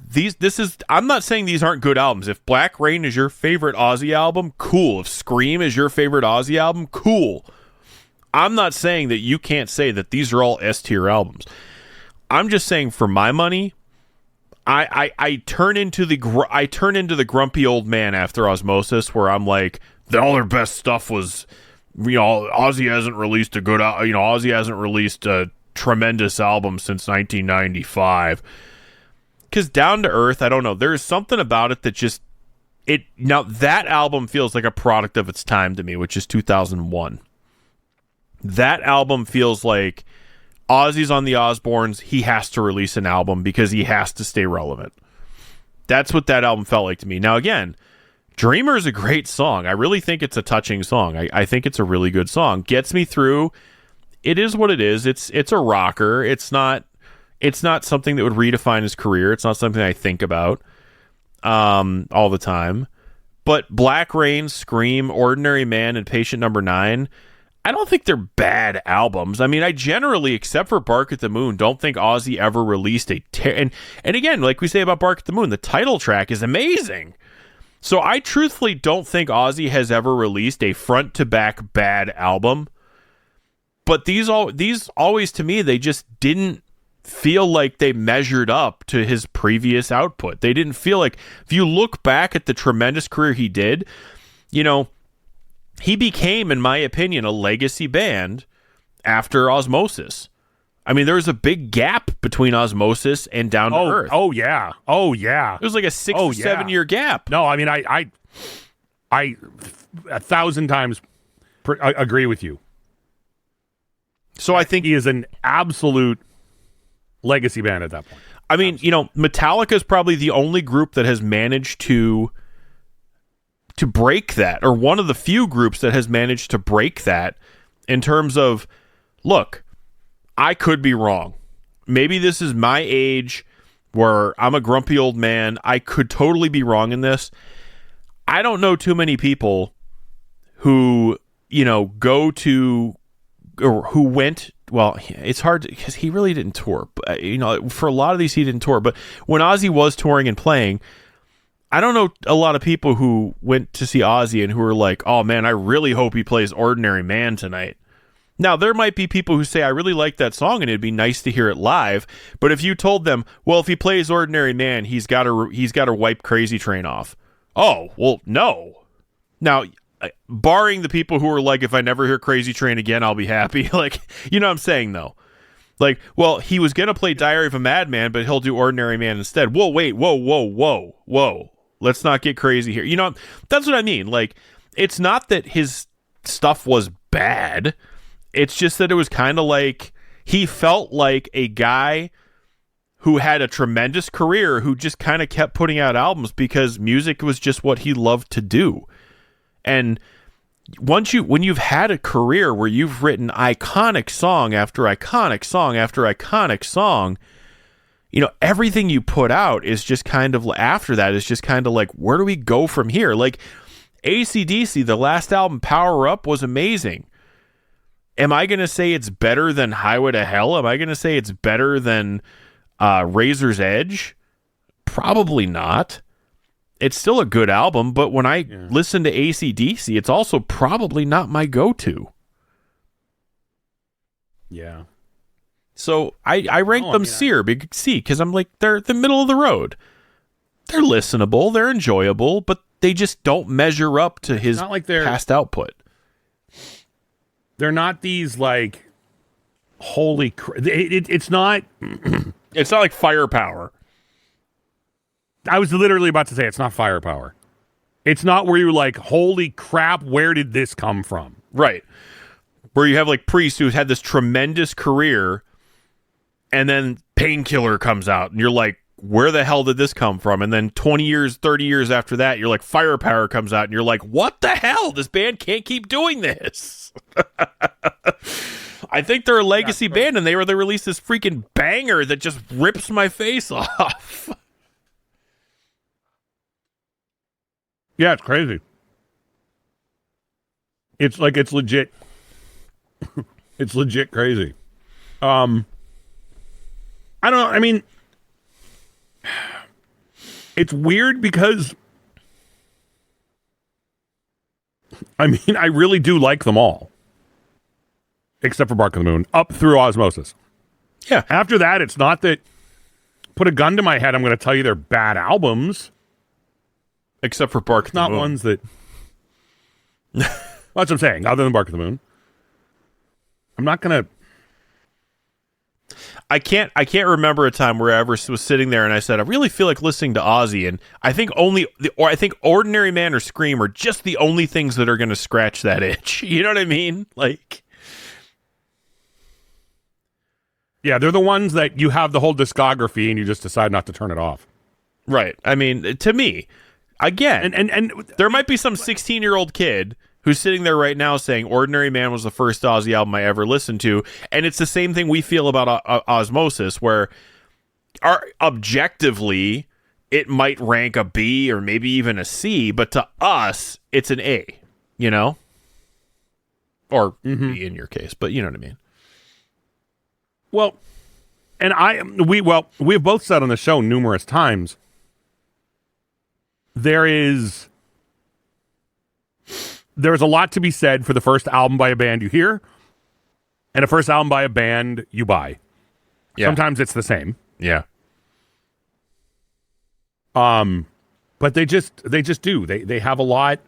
Speaker 3: I'm not saying these aren't good albums. If Black Rain is your favorite Ozzy album, cool. If Scream is your favorite Ozzy album, cool. I'm not saying that you can't say that these are all S-tier albums. I'm just saying, for my money, I turn into the grumpy old man after Osmosis, where I'm like, all their best stuff was, Ozzy hasn't released Ozzy hasn't released a tremendous album since 1995. Because Down to Earth, I don't know, there's something about it that now that album feels like a product of its time to me, which is 2001. That album feels like Ozzy's on the Osbournes. He has to release an album because he has to stay relevant. That's what that album felt like to me. Now, again, Dreamer is a great song. I really think it's a touching song. I think it's a really good song. Gets me through. It is what it is. It's a rocker. It's not something that would redefine his career. It's not something I think about all the time. But Black Rain, Scream, Ordinary Man, and Patient Number 9, I don't think they're bad albums. I mean, I generally, except for Bark at the Moon, don't think Ozzy ever released and again, like we say about Bark at the Moon, the title track is amazing. So I truthfully don't think Ozzy has ever released a front-to-back bad album. But these always, to me, they just didn't feel like they measured up to his previous output. They didn't feel like, if you look back at the tremendous career he did, he became, in my opinion, a legacy band after Osmosis. I mean, there was a big gap between Osmosis and Down to Earth.
Speaker 1: Oh, yeah. It
Speaker 3: was like a 6 or 7 year gap.
Speaker 1: No, I mean, I 1,000 times agree with you.
Speaker 3: So I think
Speaker 1: he is an absolute legacy band at that point.
Speaker 3: I mean, Metallica is probably the only group that has managed to break that, or one of the few groups that has managed to break that in terms of, look, I could be wrong. Maybe this is my age where I'm a grumpy old man. I could totally be wrong in this. I don't know too many people who, go to, or who went, well, it's hard because he really didn't tour. But, for a lot of these, he didn't tour. But when Ozzy was touring and playing, I don't know a lot of people who went to see Ozzy and who were like, oh man, I really hope he plays Ordinary Man tonight. Now, there might be people who say, I really like that song and it'd be nice to hear it live. But if you told them, well, if he plays Ordinary Man, he's got to wipe Crazy Train off. Oh, well, no. Now, barring the people who are like, if I never hear Crazy Train again, I'll be happy. Like, you know what I'm saying, though? Like, well, he was going to play Diary of a Madman, but he'll do Ordinary Man instead. Whoa, wait, whoa. Let's not get crazy here. That's what I mean. Like, it's not that his stuff was bad. It's just that it was kind of like he felt like a guy who had a tremendous career who just kind of kept putting out albums because music was just what he loved to do. And when you've had a career where you've written iconic song after iconic song after iconic song, everything you put out is just kind of, after that, is just kind of like, where do we go from here? Like, AC/DC, the last album, Power Up, was amazing. Am I going to say it's better than Highway to Hell? Am I going to say it's better than Razor's Edge? Probably not. It's still a good album, but when I listen to AC/DC, it's also probably not my go-to.
Speaker 1: Yeah.
Speaker 3: So I rank them C because I'm like, they're the middle of the road. They're listenable, they're enjoyable, but they just don't measure up to his past output.
Speaker 1: They're not these like holy. It's not.
Speaker 3: It's not like Firepower.
Speaker 1: I was literally about to say it's not Firepower. It's not where you're like, holy crap, where did this come from?
Speaker 3: Right. Where you have like Priest, who's had this tremendous career, and then Painkiller comes out, and you're like, where the hell did this come from? And then 20 years, 30 years after that, you're like, Firepower comes out, and you're like, what the hell? This band can't keep doing this. I think they're a legacy band, and they released this freaking banger that just rips my face off.
Speaker 1: Yeah, it's crazy. It's like, it's legit. It's legit crazy. I don't know. I mean, it's weird because, I mean, I really do like them all. Except for Bark of the Moon, up through Osmosis.
Speaker 3: Yeah.
Speaker 1: After that, it's not that, put a gun to my head, I'm going to tell you they're bad albums.
Speaker 3: Except for Bark of the Moon.
Speaker 1: Not ones that... Well, that's what I'm saying, other than Bark of the Moon. I'm not going to...
Speaker 3: I can't remember a time where I ever was sitting there and I said, I really feel like listening to Ozzy, and I think I think Ordinary Man or Scream are just the only things that are going to scratch that itch. You know what I mean? Like,
Speaker 1: yeah, they're the ones that you have the whole discography and you just decide not to turn it off.
Speaker 3: Right. I mean, to me, again, and there might be some 16-year-old kid who's sitting there right now saying Ordinary Man was the first Ozzy album I ever listened to, and it's the same thing we feel about Osmosis, where objectively it might rank a B or maybe even a C, but to us it's an A, you know? Or B in your case, but you know what I mean.
Speaker 1: Well, and we have both said on the show numerous times, there's a lot to be said for the first album by a band you hear and a first album by a band you buy. Yeah. Sometimes it's the same.
Speaker 3: Yeah.
Speaker 1: But they just do. They have a lot,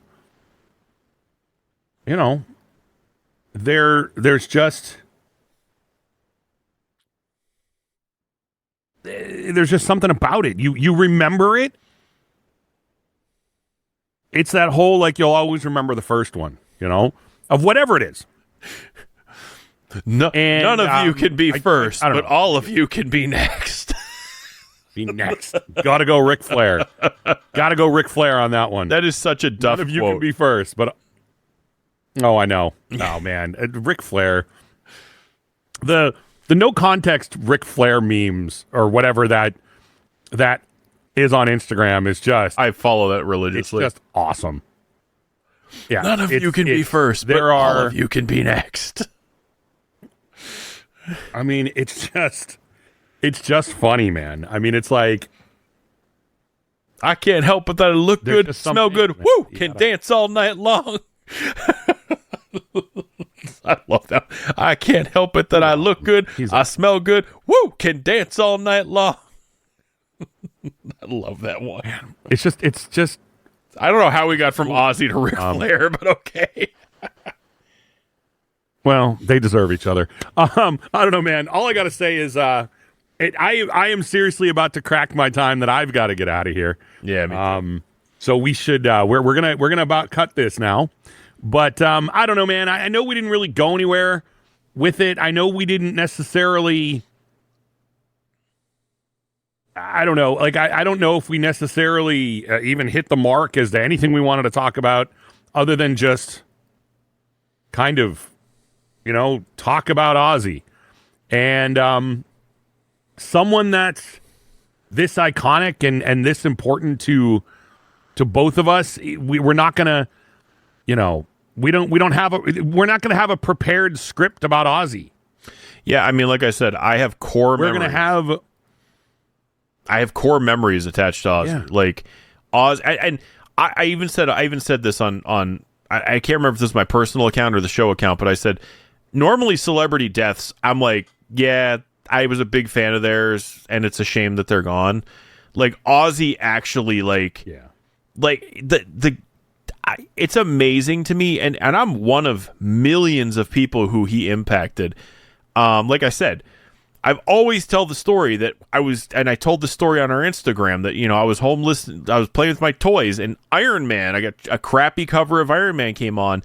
Speaker 1: you know, there's just something about it. You remember it. It's that whole, like, you'll always remember the first one, you know, of whatever it is.
Speaker 3: No, none of you can be first, but
Speaker 1: know.
Speaker 3: All of you can be next.
Speaker 1: Be next. Gotta go Ric Flair. Gotta go Ric Flair on that one.
Speaker 3: That is such a Duff
Speaker 1: None of you
Speaker 3: quote.
Speaker 1: can be first, but... Oh, I know. Oh, man. Ric Flair. The no context Ric Flair memes, or whatever that is on Instagram, is just...
Speaker 3: I follow that religiously.
Speaker 1: It's just awesome. Yeah,
Speaker 3: none of you can be first, but all of you can be next.
Speaker 1: I mean, it's just funny, man. I mean, it's like,
Speaker 3: I can't help but that I look good, smell good, woo, can dance all night long. I love that. I can't help it that I look good, I smell good, woo, can dance all night long. I love that one.
Speaker 1: Man, it's just.
Speaker 3: I don't know how we got from Ozzy to Ric Flair, but okay.
Speaker 1: Well, they deserve each other. I don't know, man. All I got to say is, I am seriously about to crack my time that I've got to get out of here.
Speaker 3: Yeah, me too.
Speaker 1: So we should. We're gonna about cut this now. But I don't know, man. I know we didn't really go anywhere with it. I know we didn't necessarily. I don't know. Like, I don't know if we necessarily even hit the mark as to anything we wanted to talk about, other than just kind of, you know, talk about Ozzy. And someone that's this iconic and this important to both of us, we're not gonna, you know, we're not gonna have a prepared script about Ozzy.
Speaker 3: Yeah, I mean, like I said, I have core memories. I have core memories attached to Ozzy.
Speaker 1: Yeah.
Speaker 3: Like Oz, and I even said this on I can't remember if this is my personal account or the show account, but I said normally celebrity deaths, I'm like, yeah, I was a big fan of theirs, and it's a shame that they're gone. Like Ozzy actually, like, yeah, like it's amazing to me, and I'm one of millions of people who he impacted. Like I said, I've always tell the story that I told the story on our Instagram that, you know, I was homeless, I was playing with my toys, and Iron Man, I got a crappy cover of Iron Man came on.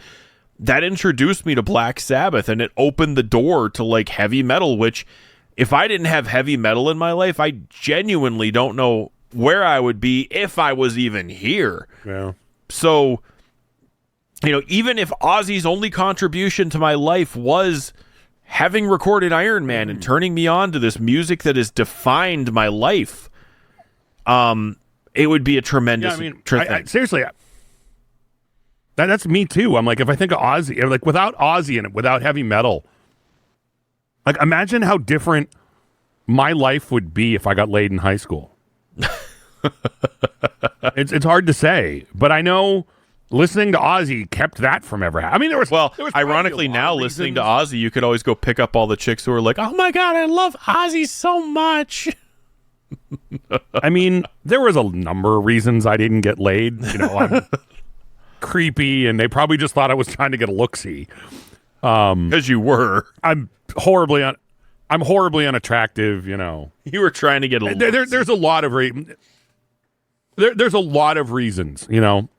Speaker 3: That introduced me to Black Sabbath, and it opened the door to, like, heavy metal, which, if I didn't have heavy metal in my life, I genuinely don't know where I would be if I was even here.
Speaker 1: Yeah.
Speaker 3: So, you know, even if Ozzy's only contribution to my life was having recorded Iron Man and turning me on to this music that has defined my life, it would be a tremendous.
Speaker 1: Yeah, I mean, seriously, that's me too. I'm like, if I think of Ozzy, like, without Ozzy and without heavy metal, like, imagine how different my life would be if I got laid in high school. It's hard to say, but I know listening to Ozzy kept that from ever happening. I mean, there was
Speaker 3: ironically, now listening to Ozzy, you could always go pick up all the chicks who are like, "Oh my god, I love Ozzy so much."
Speaker 1: I mean, there was a number of reasons I didn't get laid. You know, I'm creepy, and they probably just thought I was trying to get a look-see.
Speaker 3: Because you were.
Speaker 1: I'm horribly unattractive. You know,
Speaker 3: You were trying to get a
Speaker 1: there's a lot of there's a lot of reasons. You know,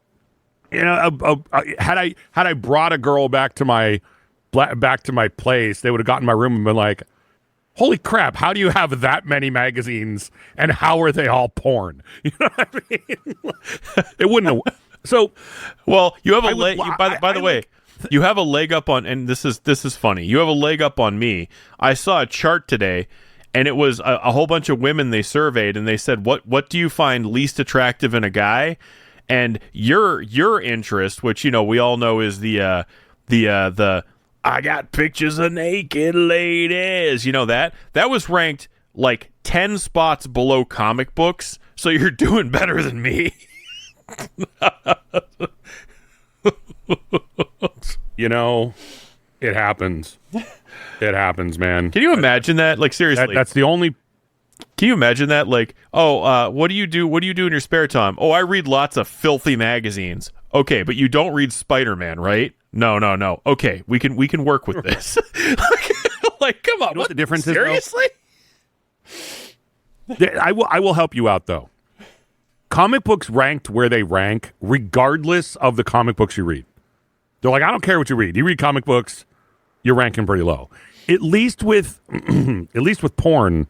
Speaker 1: had I brought a girl back to my place, they would have gotten in my room and been like, "Holy crap! How do you have that many magazines, and how are they all porn?" You know what I mean? It wouldn't have. So,
Speaker 3: well, you have by the way, you have a leg up on, and this is funny. You have a leg up on me. I saw a chart today, and it was a whole bunch of women they surveyed, and they said, "What do you find least attractive in a guy?" And your interest, which we all know is the I got pictures of naked ladies. You know that was ranked like 10 spots below comic books. So you're doing better than me.
Speaker 1: It happens. It happens, man.
Speaker 3: Can you imagine that? Like, seriously.
Speaker 1: That's the only...
Speaker 3: Can you imagine that? Like, what do you do? What do you do in your spare time? Oh, I read lots of filthy magazines. Okay, but you don't read Spider-Man, right? No. Okay, we can work with this. like, come on.
Speaker 1: You know what the difference
Speaker 3: seriously?
Speaker 1: is? Seriously? I will help you out, though. Comic books ranked where they rank, regardless of the comic books you read. They're like, I don't care what you read. You read comic books, you're ranking pretty low. At least with porn,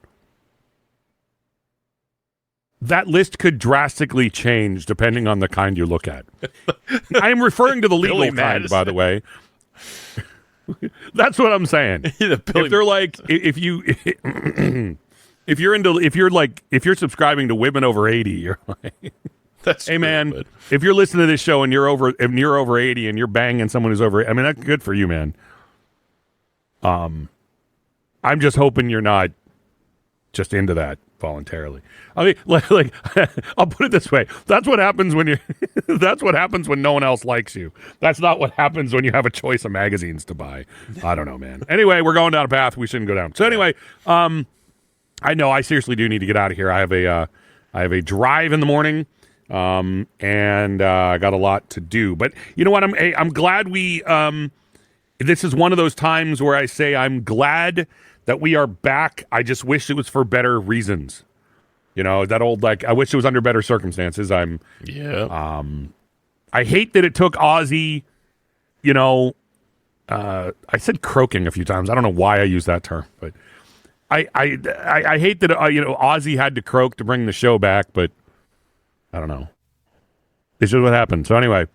Speaker 1: that list could drastically change depending on the kind you look at. I am referring to the legal kind, by the way. That's what I'm saying. If they're like, if you're subscribing to women over 80, you're like,
Speaker 3: that's
Speaker 1: hey
Speaker 3: true,
Speaker 1: man,
Speaker 3: but...
Speaker 1: if you're listening to this show and you're over 80 and you're banging someone who's over, I mean, that's good for you, man. I'm just hoping you're not just into that voluntarily. I mean, like I'll put it this way: that's what happens when that's what happens when no one else likes you. That's not what happens when you have a choice of magazines to buy. I don't know, man. Anyway, we're going down a path we shouldn't go down. So anyway, I know I seriously do need to get out of here. I have a drive in the morning, and I got a lot to do. But you know what? I'm glad we. This is one of those times where I say I'm glad that we are back. I just wish it was for better reasons. You know, that old, like, I wish it was under better circumstances. I hate that it took Ozzy, I said croaking a few times. I don't know why I use that term, but I hate that, Ozzy had to croak to bring the show back, but I don't know. It's just what happened. So anyway,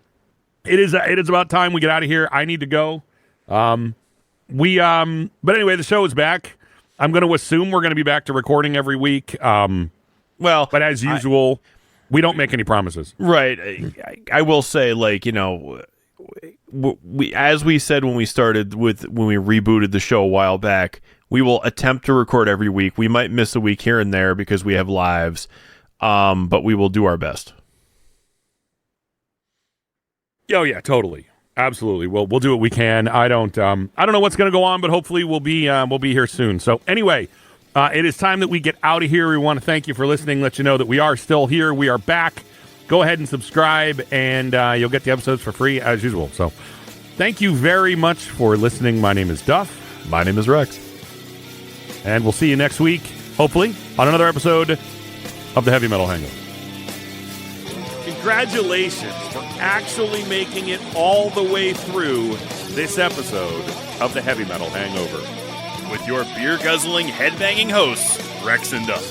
Speaker 1: it is about time we get out of here. I need to go. But anyway, the show is back. I'm going to assume we're going to be back to recording every week. But as usual, we don't make any promises.
Speaker 3: Right. I will say, like, we, as we said when we rebooted the show a while back, we will attempt to record every week. We might miss a week here and there because we have lives, but we will do our best.
Speaker 1: Oh yeah, totally. Absolutely. We'll do what we can. I don't know what's going to go on, but hopefully we'll be here soon. So anyway, it is time that we get out of here. We want to thank you for listening. Let you know that we are still here. We are back. Go ahead and subscribe, and you'll get the episodes for free as usual. So thank you very much for listening. My name is Duff.
Speaker 3: My name is Rex.
Speaker 1: And we'll see you next week, hopefully, on another episode of the Heavy Metal Hangover. Congratulations for actually making it all the way through this episode of the Heavy Metal Hangover.
Speaker 2: With your beer-guzzling, head-banging hosts, Rex and Duff.